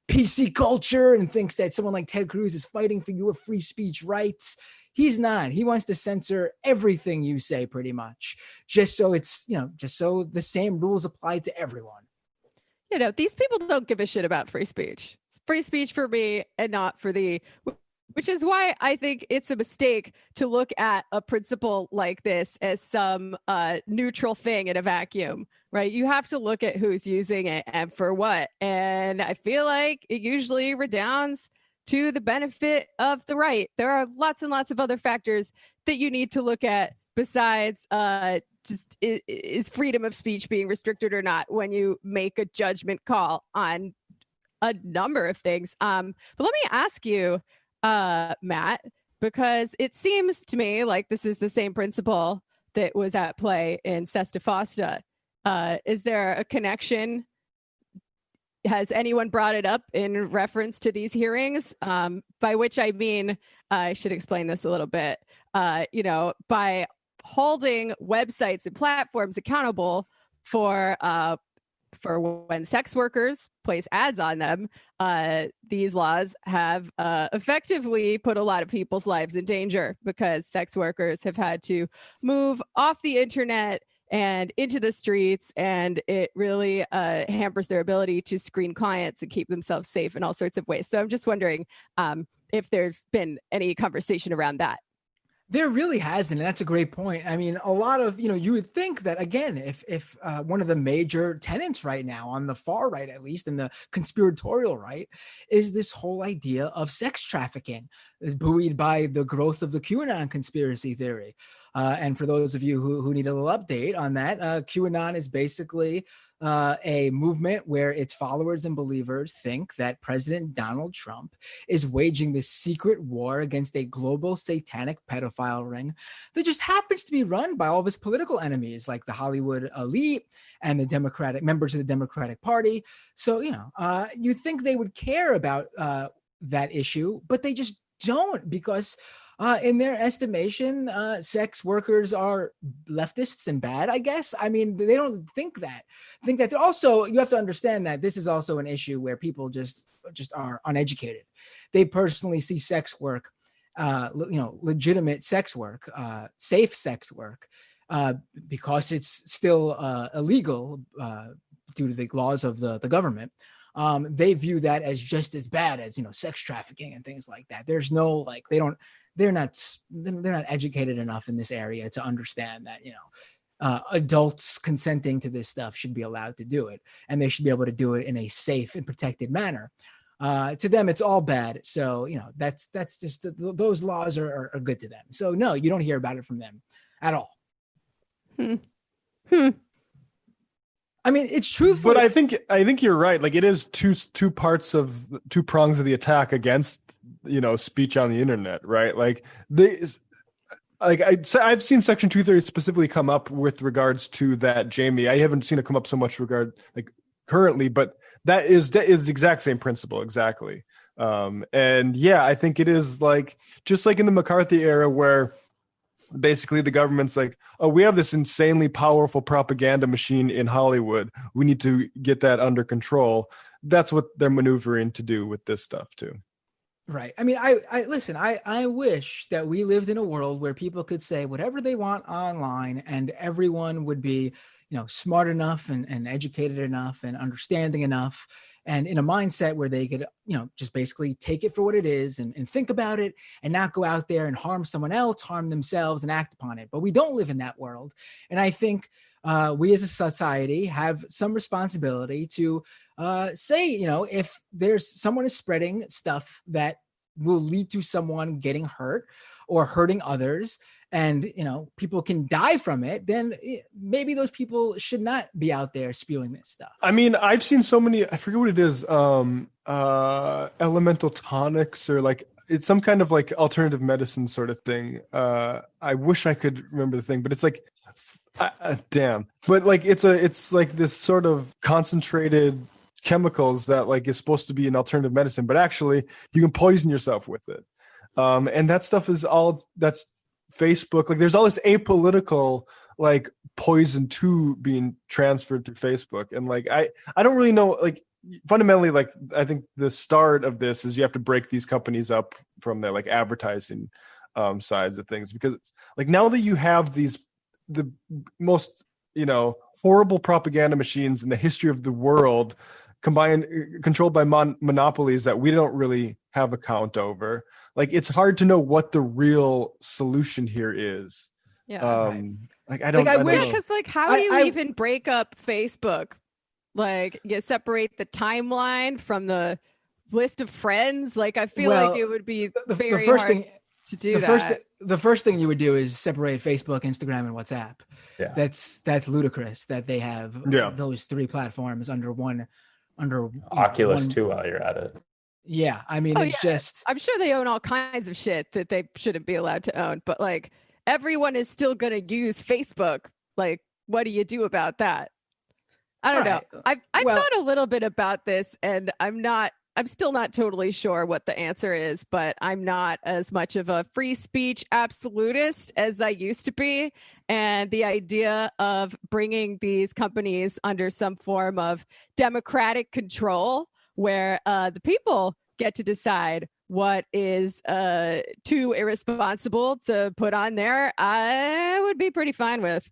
PC culture and thinks that someone like Ted Cruz is fighting for your free speech rights. He's not. He wants to censor everything you say pretty much, just so it's, just so the same rules apply to everyone. These people don't give a shit about free speech. It's free speech for me and not for thee, which is why I think it's a mistake to look at a principle like this as some neutral thing in a vacuum, right? You have to look at who's using it and for what. And I feel like it usually redounds to the benefit of the right. There are lots and lots of other factors that you need to look at besides just is freedom of speech being restricted or not when you make a judgment call on a number of things. But let me ask you, Matt, because it seems to me like this is the same principle that was at play in Sesta Fosta. Is there a connection? Has anyone brought it up in reference to these hearings? By which I mean, I should explain this a little bit. By holding websites and platforms accountable for when sex workers place ads on them, these laws have effectively put a lot of people's lives in danger because sex workers have had to move off the internet and into the streets, and it really hampers their ability to screen clients and keep themselves safe in all sorts of ways. So I'm just wondering if there's been any conversation around that. There really hasn't, and that's a great point. I mean, a lot of, you would think that, again, if one of the major tenets right now, on the far right at least, and the conspiratorial right, is this whole idea of sex trafficking, buoyed by the growth of the QAnon conspiracy theory. And for those of you who need a little update on that, QAnon is basically a movement where its followers and believers think that President Donald Trump is waging this secret war against a global satanic pedophile ring that just happens to be run by all of his political enemies, like the Hollywood elite and the Democratic members of the Democratic Party. So, you think they would care about that issue, but they just don't, because in their estimation, sex workers are leftists and bad, I guess. I mean, they don't think that. Also, you have to understand that this is also an issue where people just are uneducated. They personally see sex work, legitimate sex work, safe sex work, because it's still illegal due to the laws of the government. They view that as just as bad as, sex trafficking and things like that. There's no, they don't they're not educated enough in this area to understand that, adults consenting to this stuff should be allowed to do it, and they should be able to do it in a safe and protected manner. To them, it's all bad. So, that's just those laws are good to them. So no, you don't hear about it from them at all. I mean, it's truthful. But I think you're right. Like, it is two prongs of the attack against, speech on the internet, right? Like I've seen Section 230 specifically come up with regards to that, Jamie. I haven't seen it come up so much currently, but that is the exact same principle, exactly. And yeah, I think it is just like in the McCarthy era, where basically the government's like, oh, we have this insanely powerful propaganda machine in Hollywood, we need to get that under control. That's what they're maneuvering to do with this stuff too. Right. I mean, I wish that we lived in a world where people could say whatever they want online, and everyone would be, smart enough and educated enough and understanding enough, and in a mindset where they could, just basically take it for what it is and think about it, and not go out there and harm someone else, harm themselves, and act upon it. But we don't live in that world. And I think we as a society have some responsibility to say, if someone is spreading stuff that will lead to someone getting hurt or hurting others, and people can die from it, then maybe those people should not be out there spewing this stuff. I mean, I've seen so many, I forget what it is, elemental tonics, or it's some kind of alternative medicine sort of thing. I wish I could remember the thing, but it's damn. But it's like this sort of concentrated chemicals that is supposed to be an alternative medicine, but actually you can poison yourself with it. And that stuff is that's Facebook. There's all this apolitical poison too being transferred through Facebook. And I don't really know, fundamentally, I think the start of this is you have to break these companies up from their advertising sides of things, because it's now that you have the most horrible propaganda machines in the history of the world, controlled by monopolies that we don't really have a count over, it's hard to know what the real solution here is. Yeah. I don't wish, know. because how do you even break up Facebook? You separate the timeline from the list of friends. I feel like it would be very hard to do that. The first thing you would do is separate Facebook, Instagram, and WhatsApp. Yeah. That's ludicrous that they have those three platforms under Oculus too, while you're at it. Yeah, I mean, just... I'm sure they own all kinds of shit that they shouldn't be allowed to own, but everyone is still going to use Facebook. What do you do about that? I don't know. I've thought a little bit about this, and I'm still not totally sure what the answer is, but I'm not as much of a free speech absolutist as I used to be. And the idea of bringing these companies under some form of democratic control, where the people get to decide what is too irresponsible to put on there, I would be pretty fine with.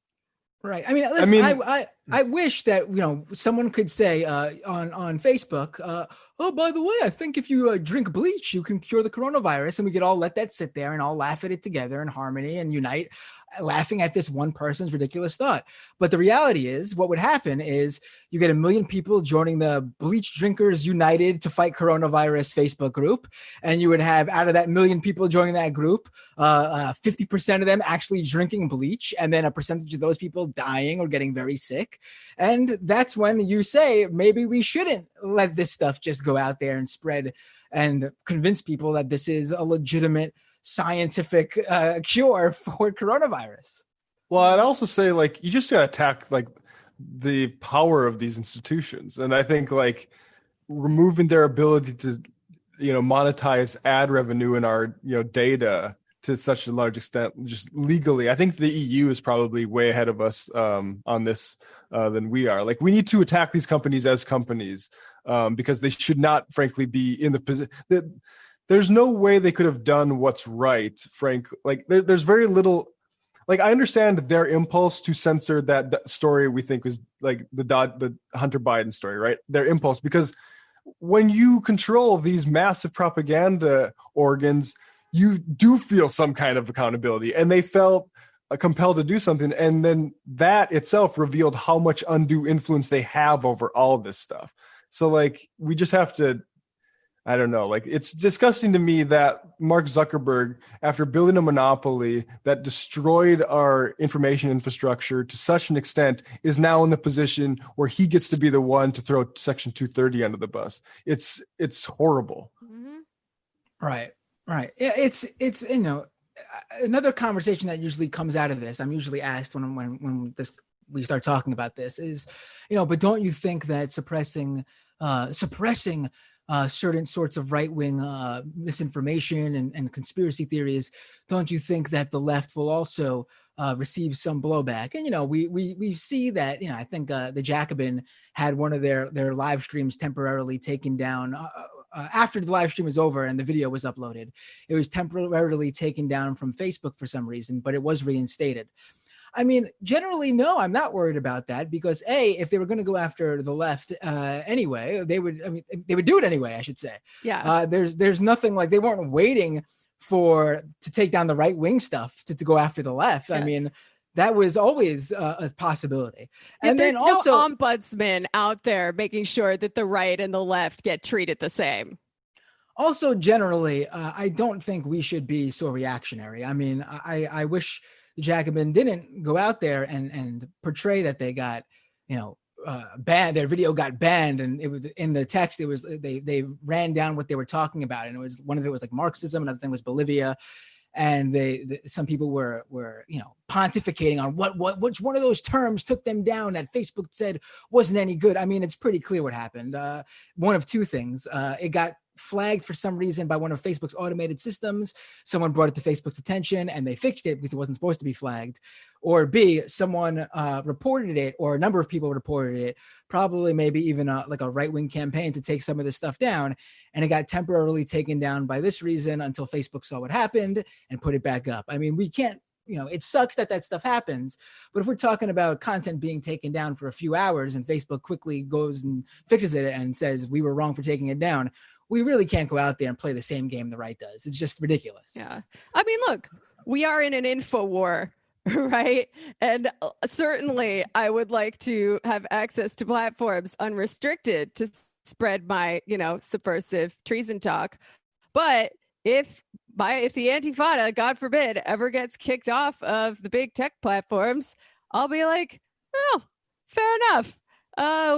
Right. I mean, listen, I wish that someone could say on Facebook, oh, by the way, I think if you drink bleach, you can cure the coronavirus, and we could all let that sit there and all laugh at it together in harmony and unite, laughing at this one person's ridiculous thought. But the reality is, what would happen is you get 1 million people joining the Bleach Drinkers United to Fight Coronavirus Facebook group, and you would have, out of that 1 million people joining that group, 50% of them actually drinking bleach, and then a percentage of those people dying or getting very sick. And that's when you say, maybe we shouldn't let this stuff just go out there and spread and convince people that this is a legitimate scientific cure for coronavirus. Well, I'd also say you just gotta attack the power of these institutions, and I think removing their ability to monetize ad revenue in our data to such a large extent, just legally. I think the EU is probably way ahead of us on this than we are. We need to attack these companies as companies because they should not, frankly, be in the position. There's no way they could have done what's right, Frank. There's very little. I understand their impulse to censor that story we think was the Hunter Biden story, right? Their impulse, because when you control these massive propaganda organs, you do feel some kind of accountability, and they felt compelled to do something. And then that itself revealed how much undue influence they have over all this stuff. So like, we just have to, I don't know, like, it's disgusting to me that Mark Zuckerberg, after building a monopoly that destroyed our information infrastructure to such an extent, is now in the position where he gets to be the one to throw Section 230 under the bus. It's horrible. Mm-hmm. Right. Yeah, it's another conversation that usually comes out of this. I'm usually asked when we start talking about this is, but don't you think that suppressing certain sorts of right-wing misinformation and conspiracy theories, don't you think that the left will also receive some blowback? And we see that. I think the Jacobin had one of their live streams temporarily taken down after the live stream was over and the video was uploaded. It was temporarily taken down from Facebook for some reason, but it was reinstated. I mean, generally, no, I'm not worried about that because if they were going to go after the left anyway, they would do it anyway, I should say. Yeah. There's nothing like they weren't waiting to take down the right wing stuff to go after the left. Yeah. I mean, that was always a possibility. And there's then also no ombudsman out there making sure that the right and the left get treated the same. Also, generally, I don't think we should be so reactionary. I mean, I wish Jacobin didn't go out there and portray that they got, banned. Their video got banned, and it was in the text. It was they ran down what they were talking about, and it was one of it was like Marxism, another thing was Bolivia, and some people were pontificating on which one of those terms took them down that Facebook said wasn't any good. I mean, it's pretty clear what happened. One of two things: it got flagged for some reason by one of Facebook's automated systems. Someone brought it to Facebook's attention and they fixed it because it wasn't supposed to be flagged. Or B, someone reported it, or a number of people reported it, probably maybe even a right-wing campaign to take some of this stuff down. And it got temporarily taken down by this reason until Facebook saw what happened and put it back up. I mean, we can't, it sucks that stuff happens. But if we're talking about content being taken down for a few hours and Facebook quickly goes and fixes it and says we were wrong for taking it down, we really can't go out there and play the same game the right does. It's just ridiculous. Yeah. I mean, look, we are in an info war, right? And certainly I would like to have access to platforms unrestricted to spread my, subversive treason talk. But if the Antifada, God forbid, ever gets kicked off of the big tech platforms, I'll be like, oh, fair enough.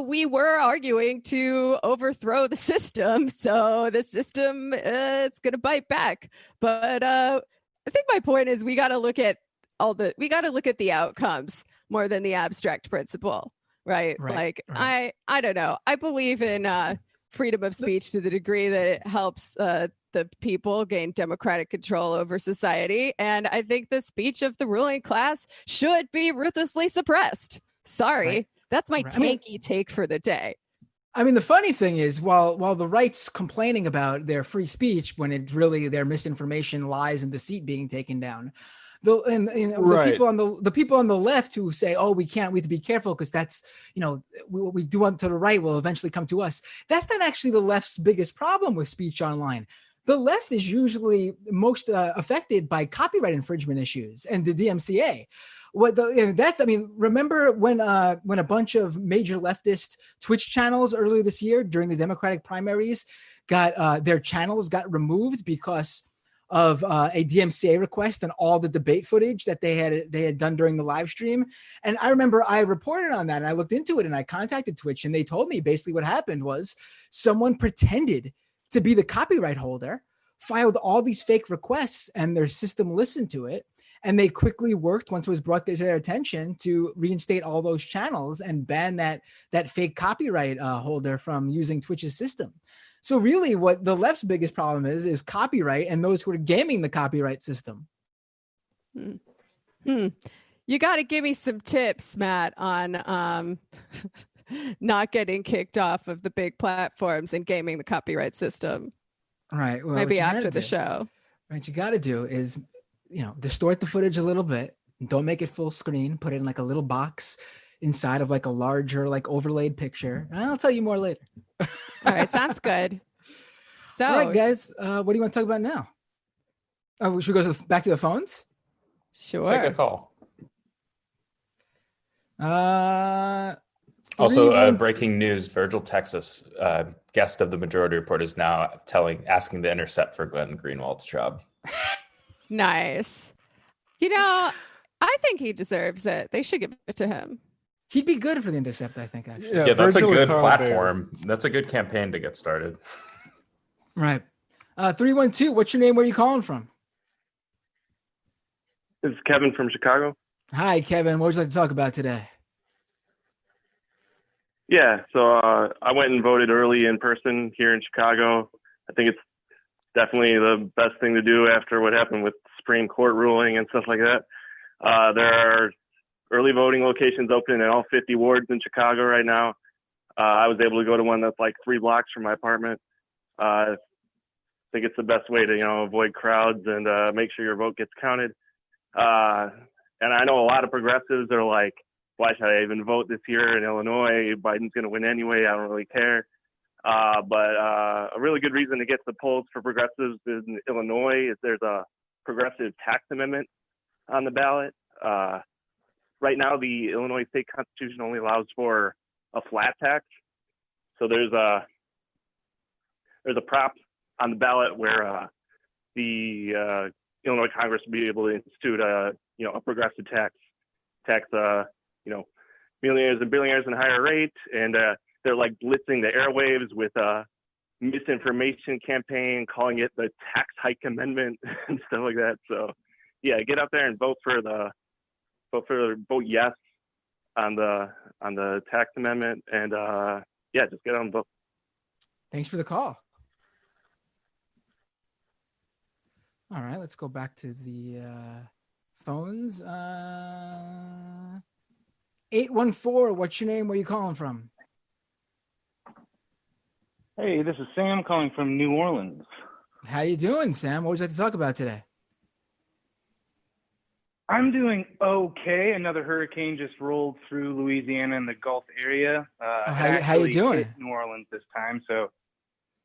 We were arguing to overthrow the system, so the system it's going to bite back. But I think my point is we got to look at the outcomes more than the abstract principle, right? Like right. I don't know. I believe in freedom of speech to the degree that it helps the people gain democratic control over society, and I think the speech of the ruling class should be ruthlessly suppressed. Sorry. Right. That's my tanky take for the day. I mean, the funny thing is, while the right's complaining about their free speech when it's really their misinformation, lies, and deceit being taken down, the people on the left who say, "Oh, we have to be careful because that's what we do unto the right will eventually come to us." That's not actually the left's biggest problem with speech online. The left is usually most affected by copyright infringement issues and the DMCA. Remember when a bunch of major leftist Twitch channels earlier this year during the Democratic primaries got their channels got removed because of a DMCA request and all the debate footage that they had done during the live stream. And I remember I reported on that and I looked into it and I contacted Twitch and they told me basically what happened was someone pretended to be the copyright holder, filed all these fake requests, and their system listened to it. And they quickly worked, once it was brought to their attention, to reinstate all those channels and ban that fake copyright holder from using Twitch's system. So really what the left's biggest problem is copyright and those who are gaming the copyright system. You got to give me some tips, Matt, on not getting kicked off of the big platforms and gaming the copyright system. All right. Well, maybe after the show. What you got to do is distort the footage a little bit. Don't make it full screen. Put it in like a little box inside of like a larger overlaid picture. And I'll tell you more later. All right. Sounds good. So, all right, guys. What do you want to talk about now? Oh, should we go back to the phones? Sure. Take a call. Also, breaking news: Virgil, Texas, guest of the Majority Report, is now asking the Intercept for Glenn Greenwald's job. Nice. You know, I think he deserves it. They should give it to him. He'd be good for the Intercept, I think, actually. Yeah, that's a good platform. That's a good campaign to get started. Right. 312, what's your name? Where are you calling from? This is Kevin from Chicago. Hi, Kevin. What would you like to talk about today? Yeah, so I went and voted early in person here in Chicago. I think it's definitely the best thing to do after what happened with the Supreme Court ruling and stuff like that. There are early voting locations open in all 50 wards in Chicago right now. I was able to go to one that's like 3 blocks from my apartment. I think it's the best way to, avoid crowds and make sure your vote gets counted. And I know a lot of progressives are like, why should I even vote this year in Illinois? Biden's going to win anyway. I don't really care. But a really good reason to get to the polls for progressives in Illinois is there's a progressive tax amendment on the ballot. Right now, the Illinois state constitution only allows for a flat tax. So there's a prop on the ballot where the Illinois Congress will be able to institute a progressive tax millionaires and billionaires in a higher rate, and they're like blitzing the airwaves with a misinformation campaign, calling it the tax hike amendment and stuff like that. So, yeah, get out there and vote yes on the tax amendment, and just get out and vote. Thanks for the call. All right, let's go back to the phones. 814, what's your name? Where are you calling from? Hey, this is Sam calling from New Orleans. How you doing, Sam? What would you like to talk about today? I'm doing okay. Another hurricane just rolled through Louisiana and the Gulf area. How you doing? New Orleans this time, so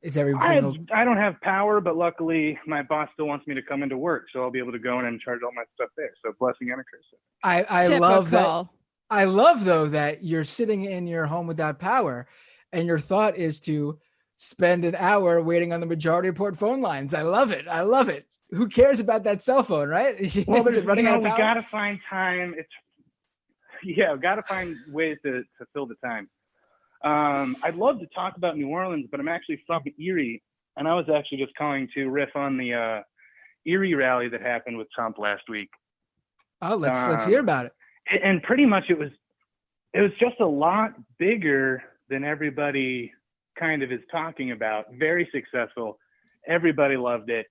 is everything? I don't have power, but luckily my boss still wants me to come into work, so I'll be able to go in and charge all my stuff there. So blessing and a curse. I love that. I love though that you're sitting in your home without power, and your thought is to spend an hour waiting on the Majority Report phone lines. I love it. I love it. Who cares about that cell phone, right? Well, Is it running out of we power? got to find time. Got to find ways to fill the time. I'd love to talk about New Orleans, but I'm actually from Erie, and I was actually just calling to riff on the Erie rally that happened with Trump last week. Oh, let's hear about it. And pretty much it was just a lot bigger than everybody kind of is talking about. Very successful. Everybody loved it.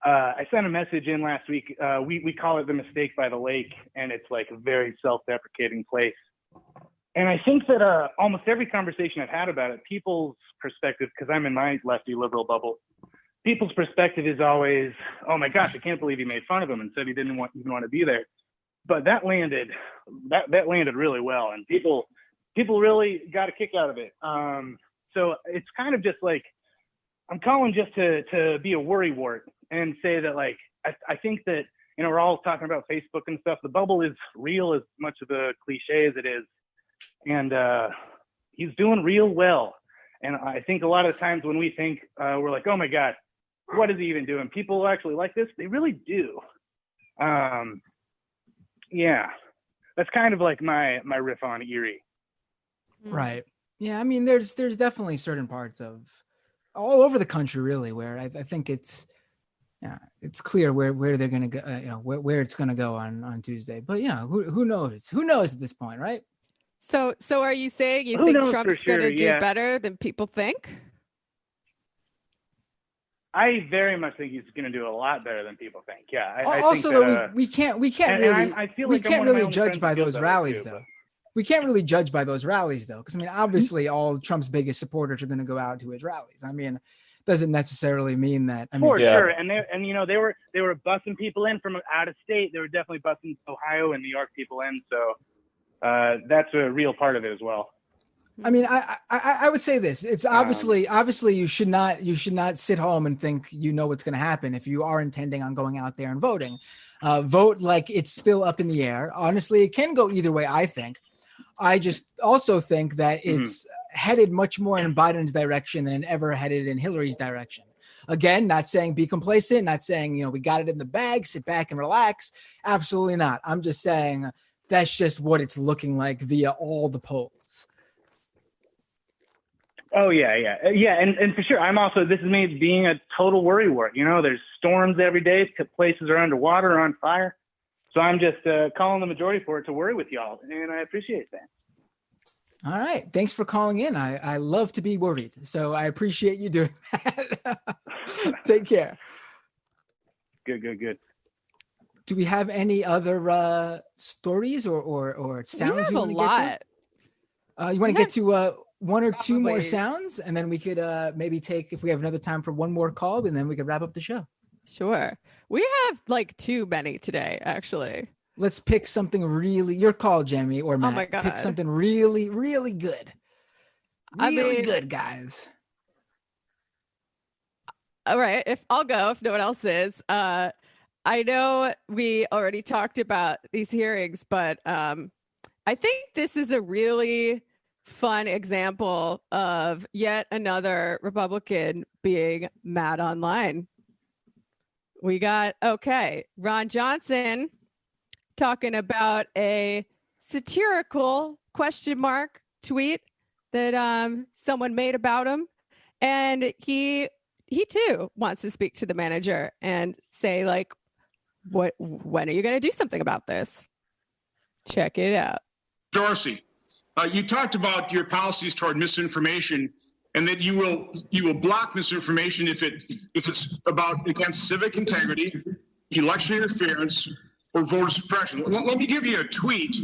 I sent a message in last week. We call it the mistake by the lake, and it's like a very self-deprecating place. And I think that almost every conversation I've had about it, people's perspective, because I'm in my lefty liberal bubble, people's perspective is always, oh my gosh, I can't believe he made fun of him and said he didn't even want to be there. But that landed really well, and people really got a kick out of it. So it's kind of just like, I'm calling just to be a worrywart and say that, like, I think that, we're all talking about Facebook and stuff. The bubble is real, as much of a cliche as it is. And he's doing real well. And I think a lot of times when we think, we're like, oh my God, what is he even doing? People actually like this. They really do. Yeah, that's kind of like my riff on Erie. Right. Yeah. I mean, there's definitely certain parts of all over the country, really, where I think it's clear where they're going to go, where it's going to go on Tuesday. But who knows? Who knows at this point, right? So are you saying you Who think knows Trump's for sure, going to do yeah. better than people think? I very much think he's going to do a lot better than people think. Yeah. I Also, think that, we can't really I feel like we can't I'm one of my really only judge friends by who feels those that way rallies, too, though. but- We can't really judge by those rallies, though, because I mean, obviously, all Trump's biggest supporters are going to go out to his rallies. I mean, doesn't necessarily mean that. I mean, For sure, and they were bussing people in from out of state. They were definitely bussing Ohio and New York people in. So that's a real part of it as well. I mean, I would say this. It's obviously you should not sit home and think you know what's going to happen if you are intending on going out there and voting. Vote like it's still up in the air. Honestly, it can go either way, I think. I just also think that it's headed much more in Biden's direction than it ever headed in Hillary's direction. Again, not saying be complacent, not saying, we got it in the bag, sit back and relax. Absolutely not. I'm just saying that's just what it's looking like via all the polls. Oh, yeah. And for sure, this is me being a total worrywart. There's storms every day. Places are underwater or on fire. So I'm just calling the majority for it to worry with y'all. And I appreciate that. All right. Thanks for calling in. I love to be worried. So I appreciate you doing that. Take care. Good. Do we have any other stories or sounds? We have you a want to lot. Get to? You want to get to one or two more sounds, and then we could maybe take, if we have another time for one more call, and then we could wrap up the show. Sure. We have too many today, actually. Let's pick something your call, Jamie or Matt. Oh my God. Pick something really, really good. Really good, guys. All right. If I'll go, if no one else is. I know we already talked about these hearings, but I think this is a really fun example of yet another Republican being mad online. We got, Ron Johnson talking about a satirical ? Tweet that someone made about him. And he too wants to speak to the manager and say, when are you going to do something about this? Check it out. Dorsey, you talked about your policies toward misinformation and that you will block misinformation if it's against civic integrity, election interference, or voter suppression. Let me give you a tweet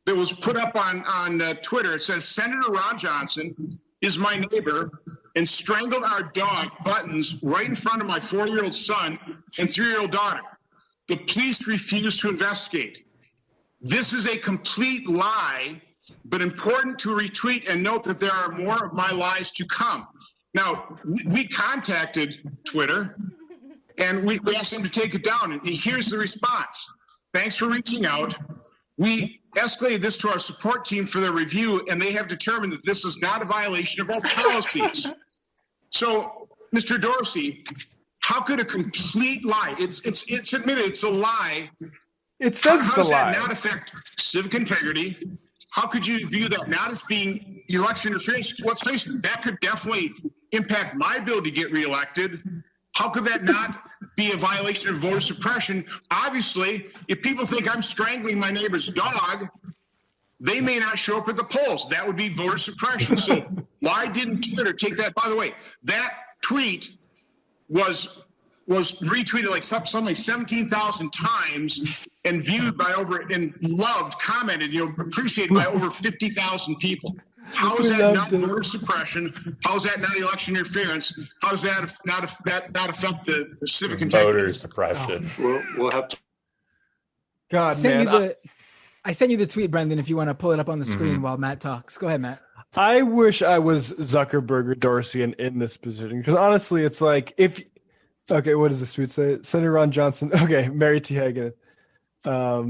that was put up on Twitter. It says, Senator Ron Johnson is my neighbor and strangled our dog, Buttons, right in front of my 4-year-old son and 3-year-old daughter. The police refuse to investigate. This is a complete lie, but important to retweet and note that there are more of my lies to come. Now, we contacted Twitter, and we asked them to take it down, and here's the response. Thanks for reaching out. We escalated this to our support team for their review, and they have determined that this is not a violation of our policies. So, Mr. Dorsey, how could a complete lie, it's admitted it's a lie. It says it's a lie. How does that not affect civic integrity? How could you view that not as being election interference? Let's face it, that could definitely impact my ability to get reelected. How could that not be a violation of voter suppression? Obviously, if people think I'm strangling my neighbor's dog, they may not show up at the polls. That would be voter suppression. So why didn't Twitter take that? By the way, that tweet was retweeted something like 17,000 times and viewed by and loved, commented, appreciated by over 50,000 people. How is that not voter suppression? How is that not election interference? How does that not affect the civic integrity? Voter suppression. We'll have to. God, I sent you the tweet, Brendan, if you want to pull it up on the screen while Matt talks. Go ahead, Matt. I wish I was Zuckerberg or Dorsey in this position, because honestly, it's like what does this tweet say? Senator Ron Johnson. Okay, Mary T. Hagan.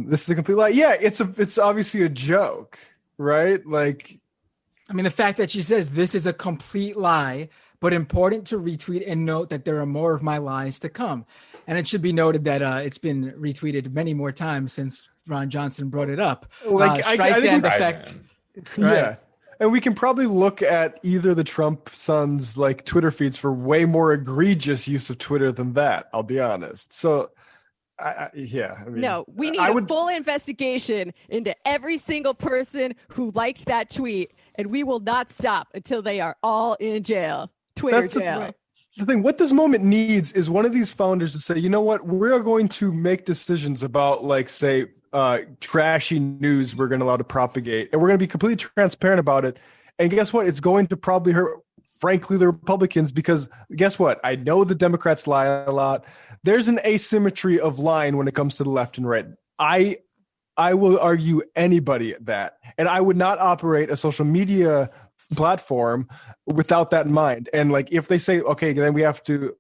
This is a complete lie. Yeah, it's obviously a joke, right? The fact that she says this is a complete lie, but important to retweet and note that there are more of my lies to come. And it should be noted that it's been retweeted many more times since Ron Johnson brought it up. Streisand effect. Right. Yeah. And we can probably look at either the Trump sons' Twitter feeds for way more egregious use of Twitter than that. I'll be honest. So, no, we need a full investigation into every single person who liked that tweet, and we will not stop until they are all in jail. Twitter jail. The thing, what this moment needs is one of these founders to say, you know what, we're going to make decisions about, trashy news we're going to allow to propagate, and we're going to be completely transparent about it. And guess what? It's going to probably hurt, frankly, the Republicans, because guess what? I know the Democrats lie a lot. There's an asymmetry of lying when it comes to the left and right. I I will argue anybody that. And I would not operate a social media platform without that in mind. And like, if they say, okay, then we have to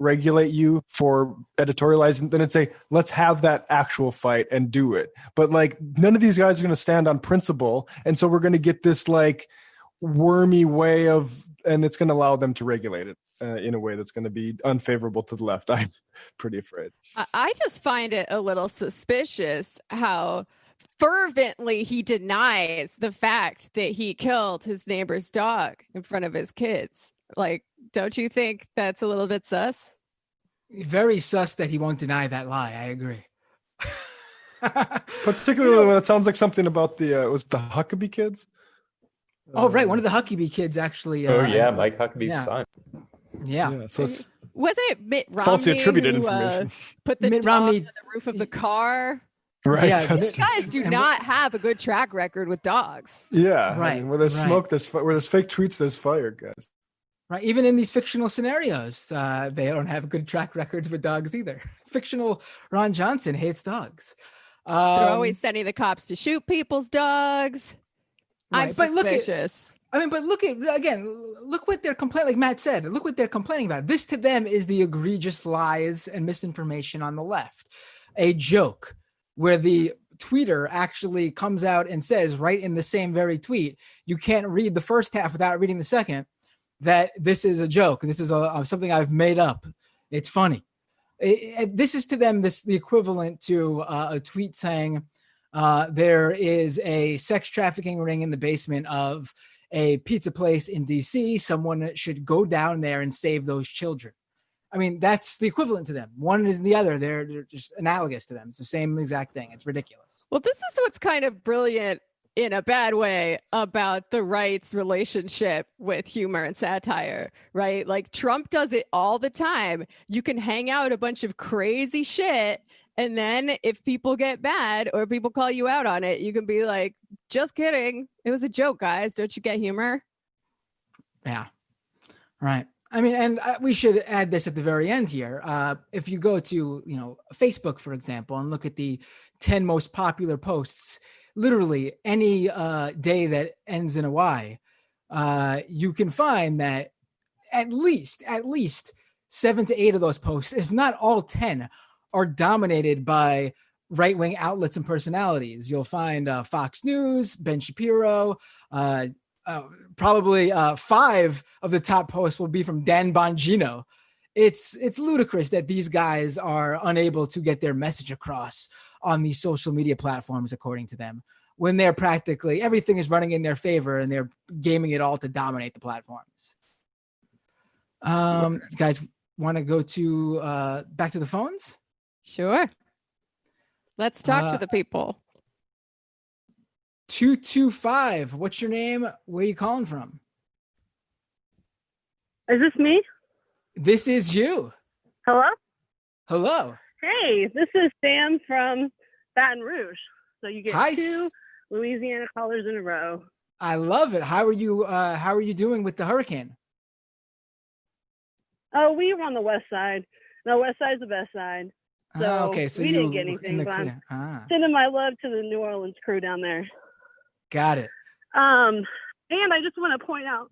regulate you for editorializing, then it's say, let's have that actual fight and do it. But like, none of these guys are going to stand on principle. And so we're going to get this like wormy way of, and it's going to allow them to regulate it in a way that's going to be unfavorable to the left. I'm pretty afraid. I just find it a little suspicious how fervently he denies the fact that he killed his neighbor's dog in front of his kids. Like, don't you think that's a little bit sus? Very sus that he won't deny that lie. I agree. Particularly when it sounds like something about the was it the Huckabee kids? Oh, right. One of the Huckabee kids actually. Mike Huckabee's son. Yeah. So it's Wasn't it Mitt Romney falsely attributed who, information. Put the Mitt dog Romney- on the roof of the car? Right. Yeah, that's- These guys do not have a good track record with dogs. yeah. Right, I mean, where there's right. smoke, where there's fake tweets, there's fire, guys. Right. Even in these fictional scenarios, they don't have good track records with dogs either. Fictional Ron Johnson hates dogs. They're always sending the cops to shoot people's dogs. I'm Right, but look at- suspicious. but look what they're complaining. Like Matt said, look what they're complaining about. This to them is the egregious lies and misinformation on the left. A joke where the tweeter actually comes out and says right in the same very tweet, you can't read the first half without reading the second, that this is a joke. This is something I've made up. It's funny. This is to them the equivalent to a tweet saying there is a sex trafficking ring in the basement of a pizza place in DC. Someone should go down there and save those children. I mean, that's the equivalent to them. One is the other. They're just analogous to them. It's the same exact thing. It's ridiculous. Well, this is what's kind of brilliant in a bad way about the right's relationship with humor and satire, right? Like Trump does it all the time. You can hang out a bunch of crazy shit, and then if people get mad or people call you out on it, you can be like, just kidding. It was a joke, guys. Don't you get humor? Yeah. Right. I mean, and we should add this at the very end here. If you go to, Facebook, for example, and look at the 10 most popular posts, literally any day that ends in a Y, you can find that at least 7 to 8 of those posts, if not all 10, are dominated by right-wing outlets and personalities. You'll find Fox News, Ben Shapiro, probably 5 of the top posts will be from Dan Bongino. It's ludicrous that these guys are unable to get their message across on these social media platforms, according to them, when they're practically everything is running in their favor and they're gaming it all to dominate the platforms. You guys want to go to back to the phones? Sure. Let's talk to the people. 225. What's your name? Where are you calling from? Is this me? This is you. Hello? Hello. Hey, this is Sam from Baton Rouge. So you get Hi, 2 Louisiana callers in a row. I love it. How are you doing with the hurricane? Oh, we were on the west side. No, west side's the best side. So, so we you didn't get were in anything. the But I'm clear. sending my love to the New Orleans crew down there. Got it. And I just want to point out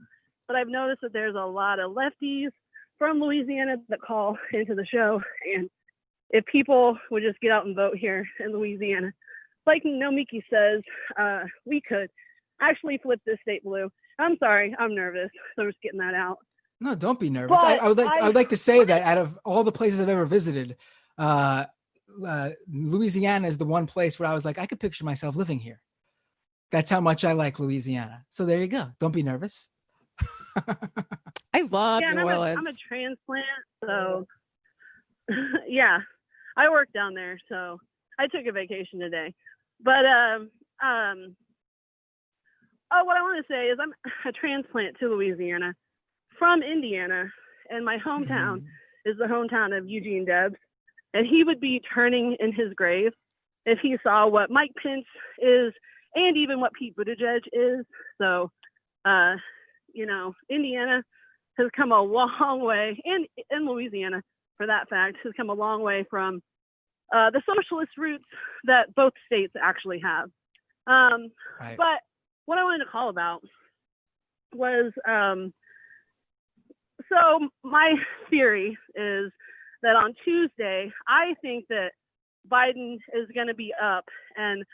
that I've noticed that there's a lot of lefties from Louisiana that call into the show. And if people would just get out and vote here in Louisiana, like Nomiki says, we could actually flip this state blue. I'm sorry, I'm nervous, so I'm just getting that out. No, don't be nervous. But I would like to say that out of all the places I've ever visited, Louisiana is the one place where I was like, I could picture myself living here. That's how much I like Louisiana. So there you go. Don't be nervous. I love New Orleans. I'm a transplant, so yeah, I work down there, so I took a vacation today. But what I want to say is I'm a transplant to Louisiana from Indiana, and my hometown is the hometown of Eugene Debs, and he would be turning in his grave if he saw what Mike Pence is and even what Pete Buttigieg is. So, Indiana has come a long way, and Louisiana, for that fact, has come a long way from the socialist roots that both states actually have. Right. But what I wanted to call about was, so my theory is that on Tuesday, I think that Biden is going to be up, and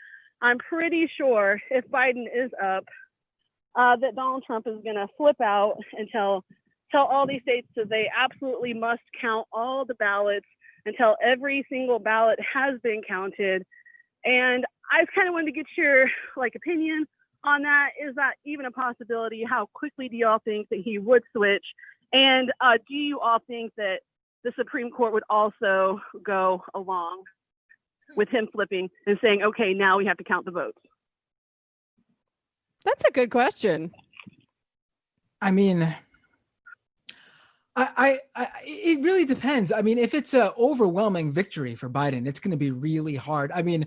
I'm pretty sure if Biden is up, that Donald Trump is going to flip out and tell all these states that they absolutely must count all the ballots until every single ballot has been counted. And I kind of wanted to get your opinion on that. Is that even a possibility? How quickly do y'all think that he would switch? And do you all think that the Supreme Court would also go along with him flipping and saying, okay, now we have to count the votes? That's a good question. I mean, it really depends. I mean, if it's an overwhelming victory for Biden, it's going to be really hard. I mean,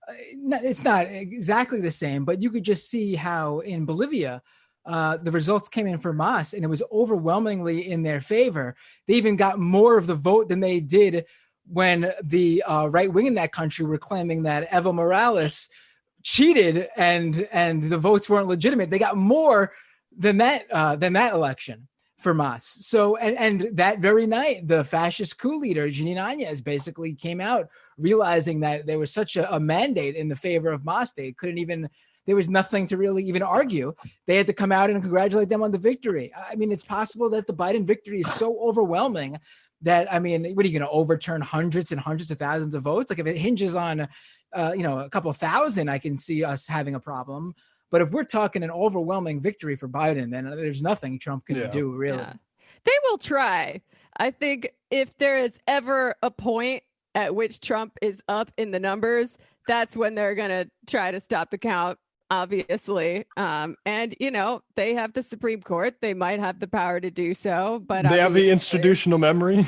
it's not exactly the same, but you could just see how in Bolivia, the results came in for Mas, and it was overwhelmingly in their favor. They even got more of the vote than they did when the right wing in that country were claiming that Evo Morales cheated and the votes weren't legitimate. They got more than that election for Mas. So, and that very night, the fascist coup leader, Jeanine Áñez, basically came out realizing that there was such a mandate in the favor of Mas. There was nothing to really even argue. They had to come out and congratulate them on the victory. I mean, it's possible that the Biden victory is so overwhelming that, I mean, what are you going to overturn hundreds and hundreds of thousands of votes? Like if it hinges on, a couple of thousand, I can see us having a problem. But if we're talking an overwhelming victory for Biden, then there's nothing Trump can do, really. Yeah. They will try. I think if there is ever a point at which Trump is up in the numbers, that's when they're going to try to stop the count, obviously. And, they have the Supreme Court. They might have the power to do so. But they have the institutional memory.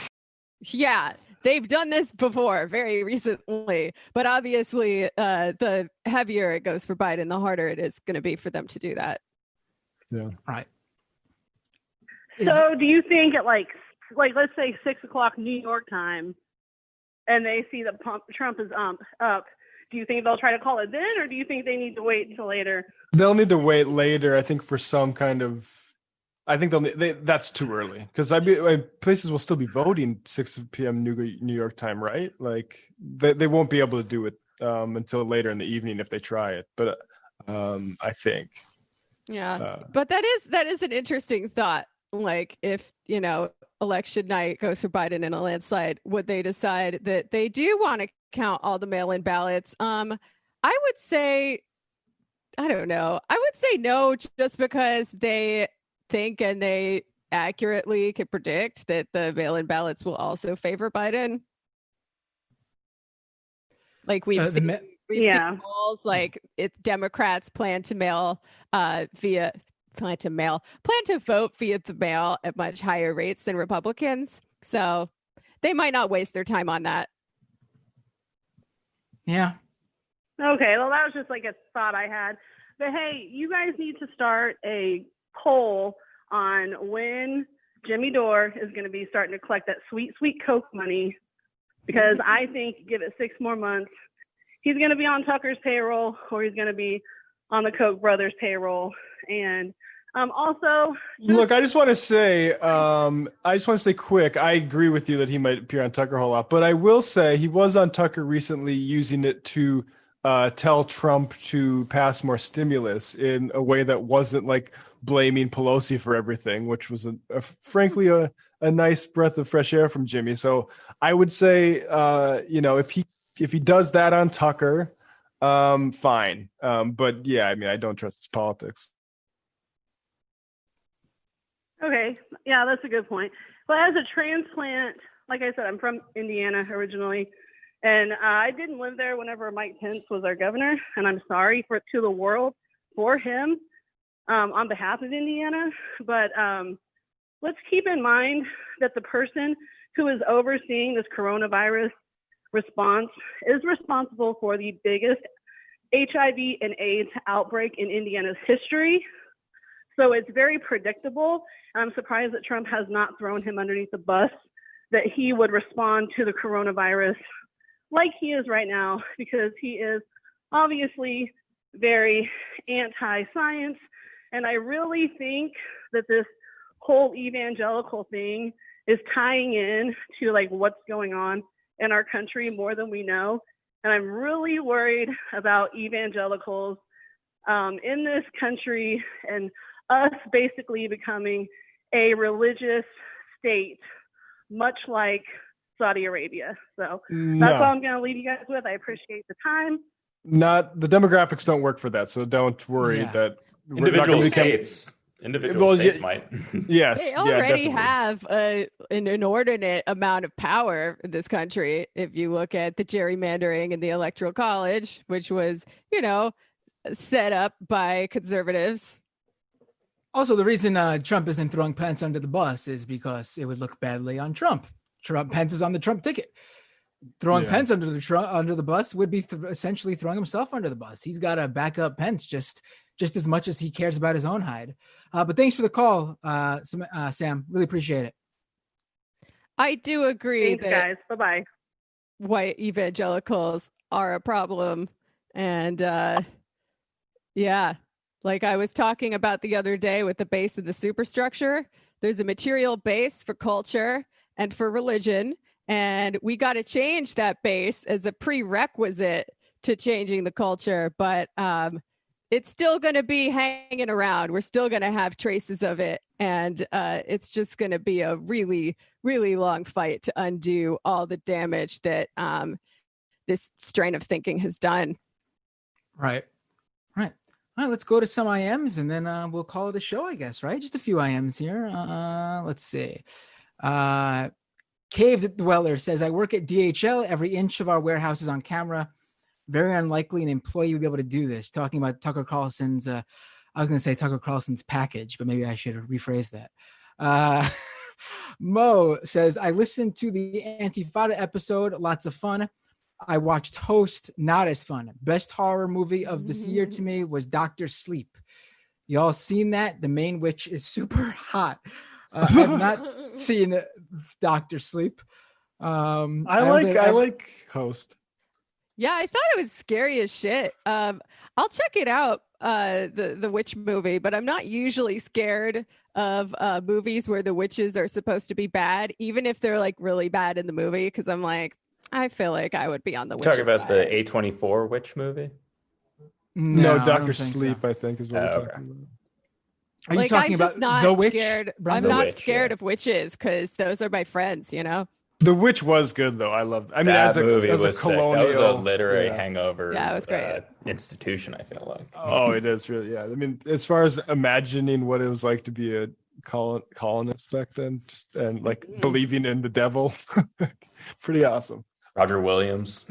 Yeah. They've done this before, very recently, but obviously the heavier it goes for Biden, the harder it is going to be for them to do that. Yeah. Right. So do you think at like let's say 6:00 New York time, and they see that Trump is up, do you think they'll try to call it then, or do you think they need to wait until later? They'll need to wait later, I think, for some kind of. I think that's too early because places will still be voting 6 p.m. New York time, right? Like they won't be able to do it until later in the evening if they try it. But I think, but that is an interesting thought. Like if election night goes for Biden in a landslide, would they decide that they do want to count all the mail-in ballots? I would say, I don't know. I would say no, just because they think and they accurately can predict that the mail-in ballots will also favor Biden. Like we've seen polls, like if Democrats plan to vote via the mail at much higher rates than Republicans. So they might not waste their time on that. Yeah. Okay. Well, that was just like a thought I had. But hey, you guys need to start a poll on when Jimmy Dore is going to be starting to collect that sweet, sweet Coke money, because I think give it 6 more months, he's going to be on Tucker's payroll, or he's going to be on the Koch brothers payroll. And also, look, I just want to say quick, I agree with you that he might appear on Tucker a whole lot, but I will say he was on Tucker recently using it to tell Trump to pass more stimulus in a way that wasn't like blaming Pelosi for everything, which was frankly a nice breath of fresh air from Jimmy. So I would say, if he does that on Tucker, fine. But yeah, I mean, I don't trust his politics. okay, yeah, that's a good point. But as a transplant, like I said, I'm from Indiana originally, and I didn't live there whenever Mike Pence was our governor, and I'm sorry to the world for him on behalf of Indiana. But let's keep in mind that the person who is overseeing this coronavirus response is responsible for the biggest HIV and AIDS outbreak in Indiana's history. So it's very predictable. I'm surprised that Trump has not thrown him underneath the bus, that he would respond to the coronavirus like he is right now, because he is obviously very anti-science. And I really think that this whole evangelical thing is tying in to like what's going on in our country more than we know. And I'm really worried about evangelicals in this country and us basically becoming a religious state, much like Saudi Arabia. So that's all I'm going to leave you guys with. I appreciate the time. Not the demographics don't work for that, so don't worry that individual states might. Yes, they already have an inordinate amount of power in this country. If you look at the gerrymandering in the Electoral College, which was, set up by conservatives. Also, the reason Trump isn't throwing Pence under the bus is because it would look badly on Trump. Pence is on the Trump ticket. Throwing Pence under the bus would be essentially throwing himself under the bus. He's got to back up Pence just as much as he cares about his own hide. But thanks for the call, Sam. Really appreciate it. I do agree Thanks, that guys. Bye-bye. White evangelicals are a problem. And like I was talking about the other day with the base of the superstructure, there's a material base for culture and for religion. And we got to change that base as a prerequisite to changing the culture. But it's still going to be hanging around. We're still going to have traces of it. And it's just going to be a really, really long fight to undo all the damage that this strain of thinking has done. Right. All right, let's go to some IMs and then we'll call it a show, I guess, right? Just a few IMs here. Let's see. Cave Dweller says, I work at DHL. Every inch of our warehouse is on camera. Very unlikely an employee would be able to do this. Talking about Tucker Carlson's, I was going to say Tucker Carlson's package, but maybe I should rephrase that. Mo says, I listened to the Antifada episode. Lots of fun. I watched Host, not as fun. Best horror movie of this year to me was Dr. Sleep. Y'all seen that? The main witch is super hot. I've not seen Dr. Sleep. I like Host. Yeah, I thought it was scary as shit. I'll check it out, the witch movie, but I'm not usually scared of movies where the witches are supposed to be bad, even if they're like really bad in the movie, because I'm like, I feel like I would be on the witch Talking about side. the A24 witch movie? No, Dr. Sleep, I think is what we're talking about. Are you talking about The Witch? I'm not scared of witches because those are my friends, The Witch was good though. I loved. I mean, that as a movie as was a colonial, sick. That was a literary hangover. Yeah, it was great. Institution, I feel like. Oh, it is really. Yeah, I mean, as far as imagining what it was like to be a colonist back then, and believing in the devil, pretty awesome. Roger Williams.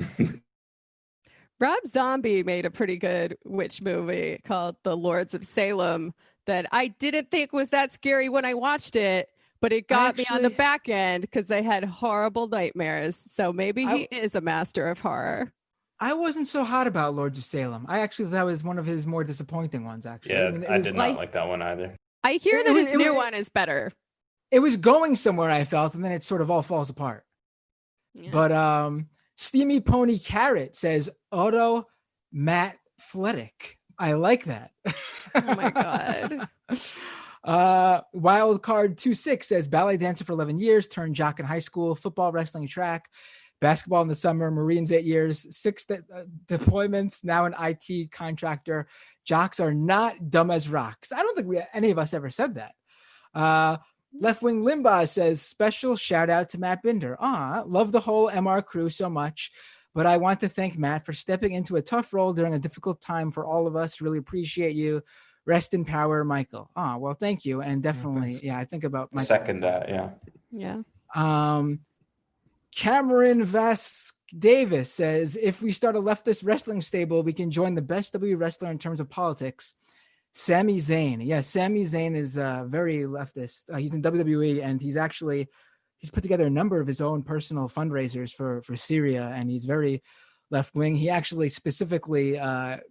Rob Zombie made a pretty good witch movie called The Lords of Salem that I didn't think was that scary when I watched it, but it got me on the back end because I had horrible nightmares. So maybe he is a master of horror. I wasn't so hot about Lords of Salem. I actually thought that was one of his more disappointing ones, actually. Yeah, I mean, I did not like that one either. I hear that his new one is better. It was going somewhere, I felt, and then it sort of all falls apart. Yeah. But Steamy Pony Carrot says Otto Matt Fletic. I like that. Oh my God. Wildcard 26 says ballet dancer for 11 years, turned jock in high school, football, wrestling, track, basketball in the summer, Marines 8 years, 6 deployments, now an IT contractor. Jocks are not dumb as rocks. I don't think any of us ever said that. Left Wing Limbaugh says, special shout out to Matt Binder. Love the whole MR crew so much, but I want to thank Matt for stepping into a tough role during a difficult time for all of us. Really appreciate you. Rest in power, Michael. Well, thank you. And definitely, I think about Michael. Second that, yeah. Yeah. Cameron Vask Davis says, if we start a leftist wrestling stable, we can join the best W wrestler in terms of politics. Sami Zayn. Yeah, Sami Zayn is very leftist. He's in WWE, and he's put together a number of his own personal fundraisers for Syria, and he's very left-wing. He actually specifically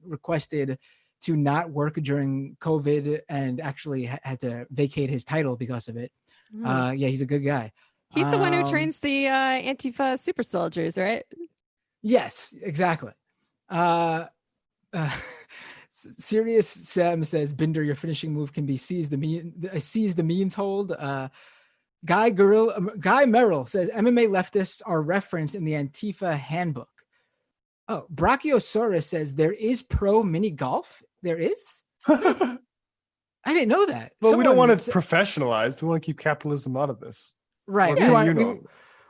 requested to not work during COVID and actually had to vacate his title because of it. Yeah, he's a good guy. He's the one who trains the Antifa super soldiers, right? Yes, exactly. Serious Sam says, Binder, your finishing move can be seize the means hold. Guy Merrill says MMA leftists are referenced in the Antifa handbook. Oh, Brachiosaurus says there is pro mini golf. There is? I didn't know that. Well, we don't want it professionalized. We want to keep capitalism out of this. Right. Well,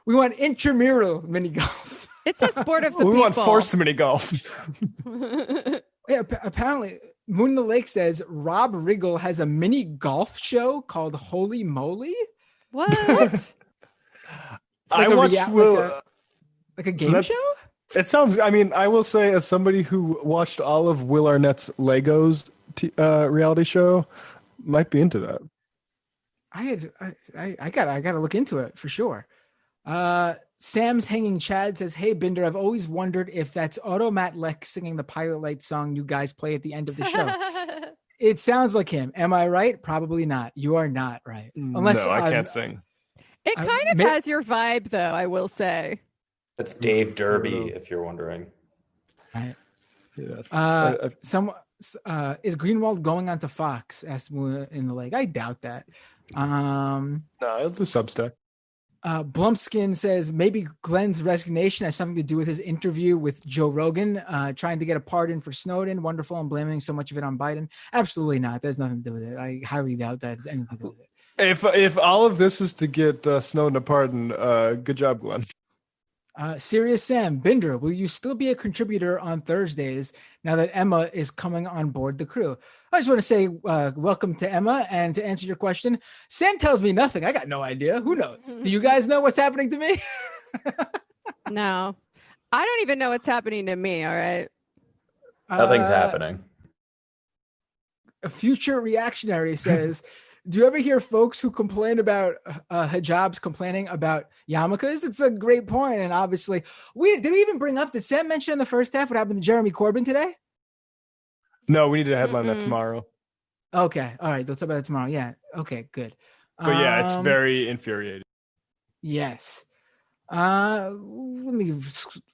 we want intramural mini golf. It's a sport of the people. We want forced mini golf. Yeah, apparently, Moon in the Lake says Rob Riggle has a mini golf show called Holy Moly. What? I watched like a game show? It sounds, I will say, as somebody who watched all of Will Arnett's Legos reality show, might be into that. I gotta look into it for sure. Sam's Hanging Chad says, hey Binder, I've always wondered if that's Otto Matleck singing the Pilot Light song you guys play at the end of the show. It sounds like him. Am I right? Probably not. You are not right. Unless no, I can't sing. It kind of has your vibe, though, I will say. That's Dave Derby, if you're wondering. Right. Yeah. Is Greenwald going on to Fox? Asked in the Lake. I doubt that. No, it's a Substack. Blumpskin says maybe Glenn's resignation has something to do with his interview with Joe Rogan, trying to get a pardon for Snowden. Wonderful, and blaming so much of it on Biden. Absolutely not. There's nothing to do with it. I highly doubt that has anything to do with it. If all of this is to get Snowden a pardon, good job, Glenn. Serious Sam, Binder, will you still be a contributor on Thursdays now that Emma is coming on board the crew? I just want to say welcome to Emma, and to answer your question, Sam tells me nothing. I got no idea. Who knows? Do you guys know what's happening to me? No. I don't even know what's happening to me, all right? Nothing's happening. A future reactionary says, do you ever hear folks who complain about hijabs complaining about yarmulkes? It's a great point. And obviously, did we even bring up, did Sam mention in the first half what happened to Jeremy Corbyn today? No, we need to headline that tomorrow. Okay. All right. We'll talk about that tomorrow. Yeah. Okay, good. But yeah, it's very infuriating. Yes. Let me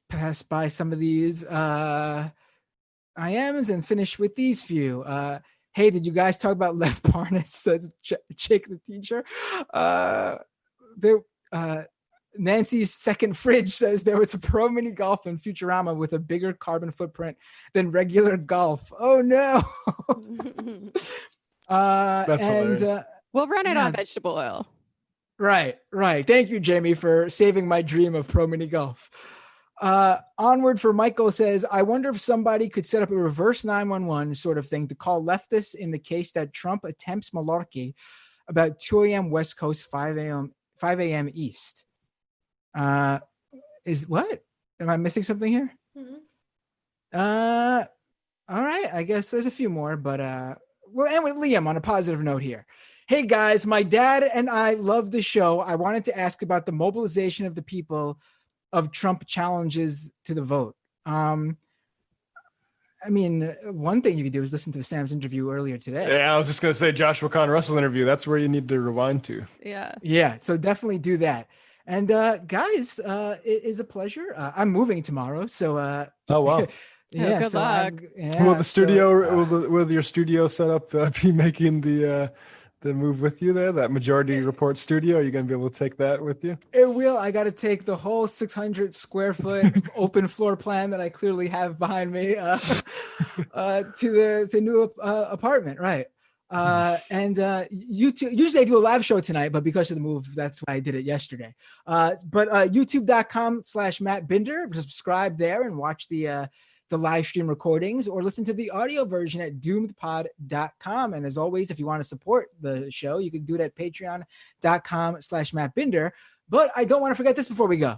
pass by some of these IMs and finish with these few. Hey, did you guys talk about Lev Parnas? Says Jake the teacher. Nancy's second fridge says there was a pro mini golf in Futurama with a bigger carbon footprint than regular golf. Oh no. That's hilarious. We'll run it on vegetable oil. Right. Thank you, Jamie, for saving my dream of pro mini golf. Onward for Michael says, I wonder if somebody could set up a reverse 911 sort of thing to call leftists in the case that Trump attempts malarkey about 2 a.m. West Coast, 5 a.m. East. Is what? Am I missing something here? Mm-hmm. All right. I guess there's a few more, but we'll end with Liam on a positive note here. Hey guys, my dad and I love the show. I wanted to ask about the mobilization of the people of Trump challenges to the vote. I mean, one thing you could do is listen to Sam's interview earlier today. Yeah, I was just going to say Joshua Kahn Russell interview. That's where you need to rewind to. Yeah. So definitely do that. And guys, it is a pleasure. I'm moving tomorrow. So, oh, wow. Yeah, good luck. Will the studio, will your studio setup be making the move with you there, that Majority Report studio? Are you going to be able to take that with you? It will. I got to take the whole 600 square foot open floor plan that I clearly have behind me to the new apartment. Right. And YouTube, usually I do a live show tonight, but because of the move, that's why I did it yesterday. But youtube.com/Matt Binder, subscribe there and watch the live stream recordings, or listen to the audio version at doomedpod.com. And as always, if you want to support the show, you can do it at patreon.com/Matt Binder. But I don't want to forget this before we go.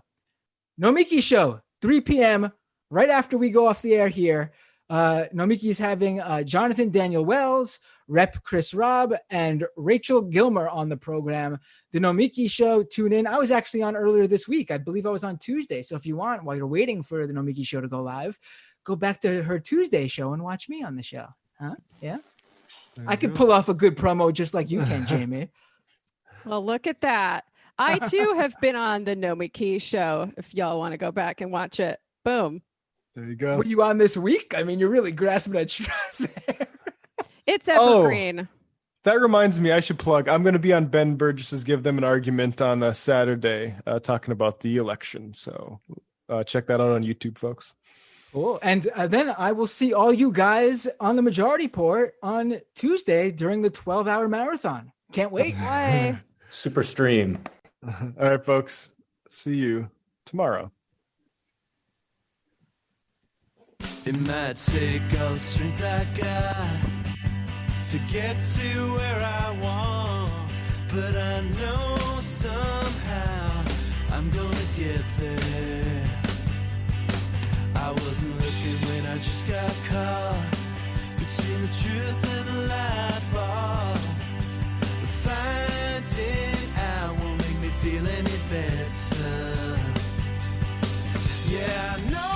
Nomiki show, 3 p.m. right after we go off the air here. Nomiki is having Jonathan Daniel Wells, Rep Chris Robb, and Rachel Gilmer on the program. The Nomiki show, tune in. I was actually on earlier this week. I believe I was on Tuesday. So if you want, while you're waiting for the Nomiki show to go live, go back to her Tuesday show and watch me on the show. Huh? Yeah. I could pull off a good promo just like you can, Jamie. Well, look at that. I too have been on the Nomiki show. If y'all want to go back and watch it. Boom. There you Were you on this week? I mean, you're really grasping at straws there. It's evergreen. That reminds me, I should plug. I'm going to be on Ben Burgess's Give Them an Argument on Saturday, talking about the election. So check that out on YouTube, folks. Cool. And then I will see all you guys on the Majority Port on Tuesday during the 12-hour marathon. Can't wait. Bye. Super stream. All right, folks. See you tomorrow. It might take all the strength I got to get to where I want, but I know somehow I'm gonna get there. I wasn't looking when I just got caught between the truth and the light bar, but finding out won't make me feel any better. Yeah, I know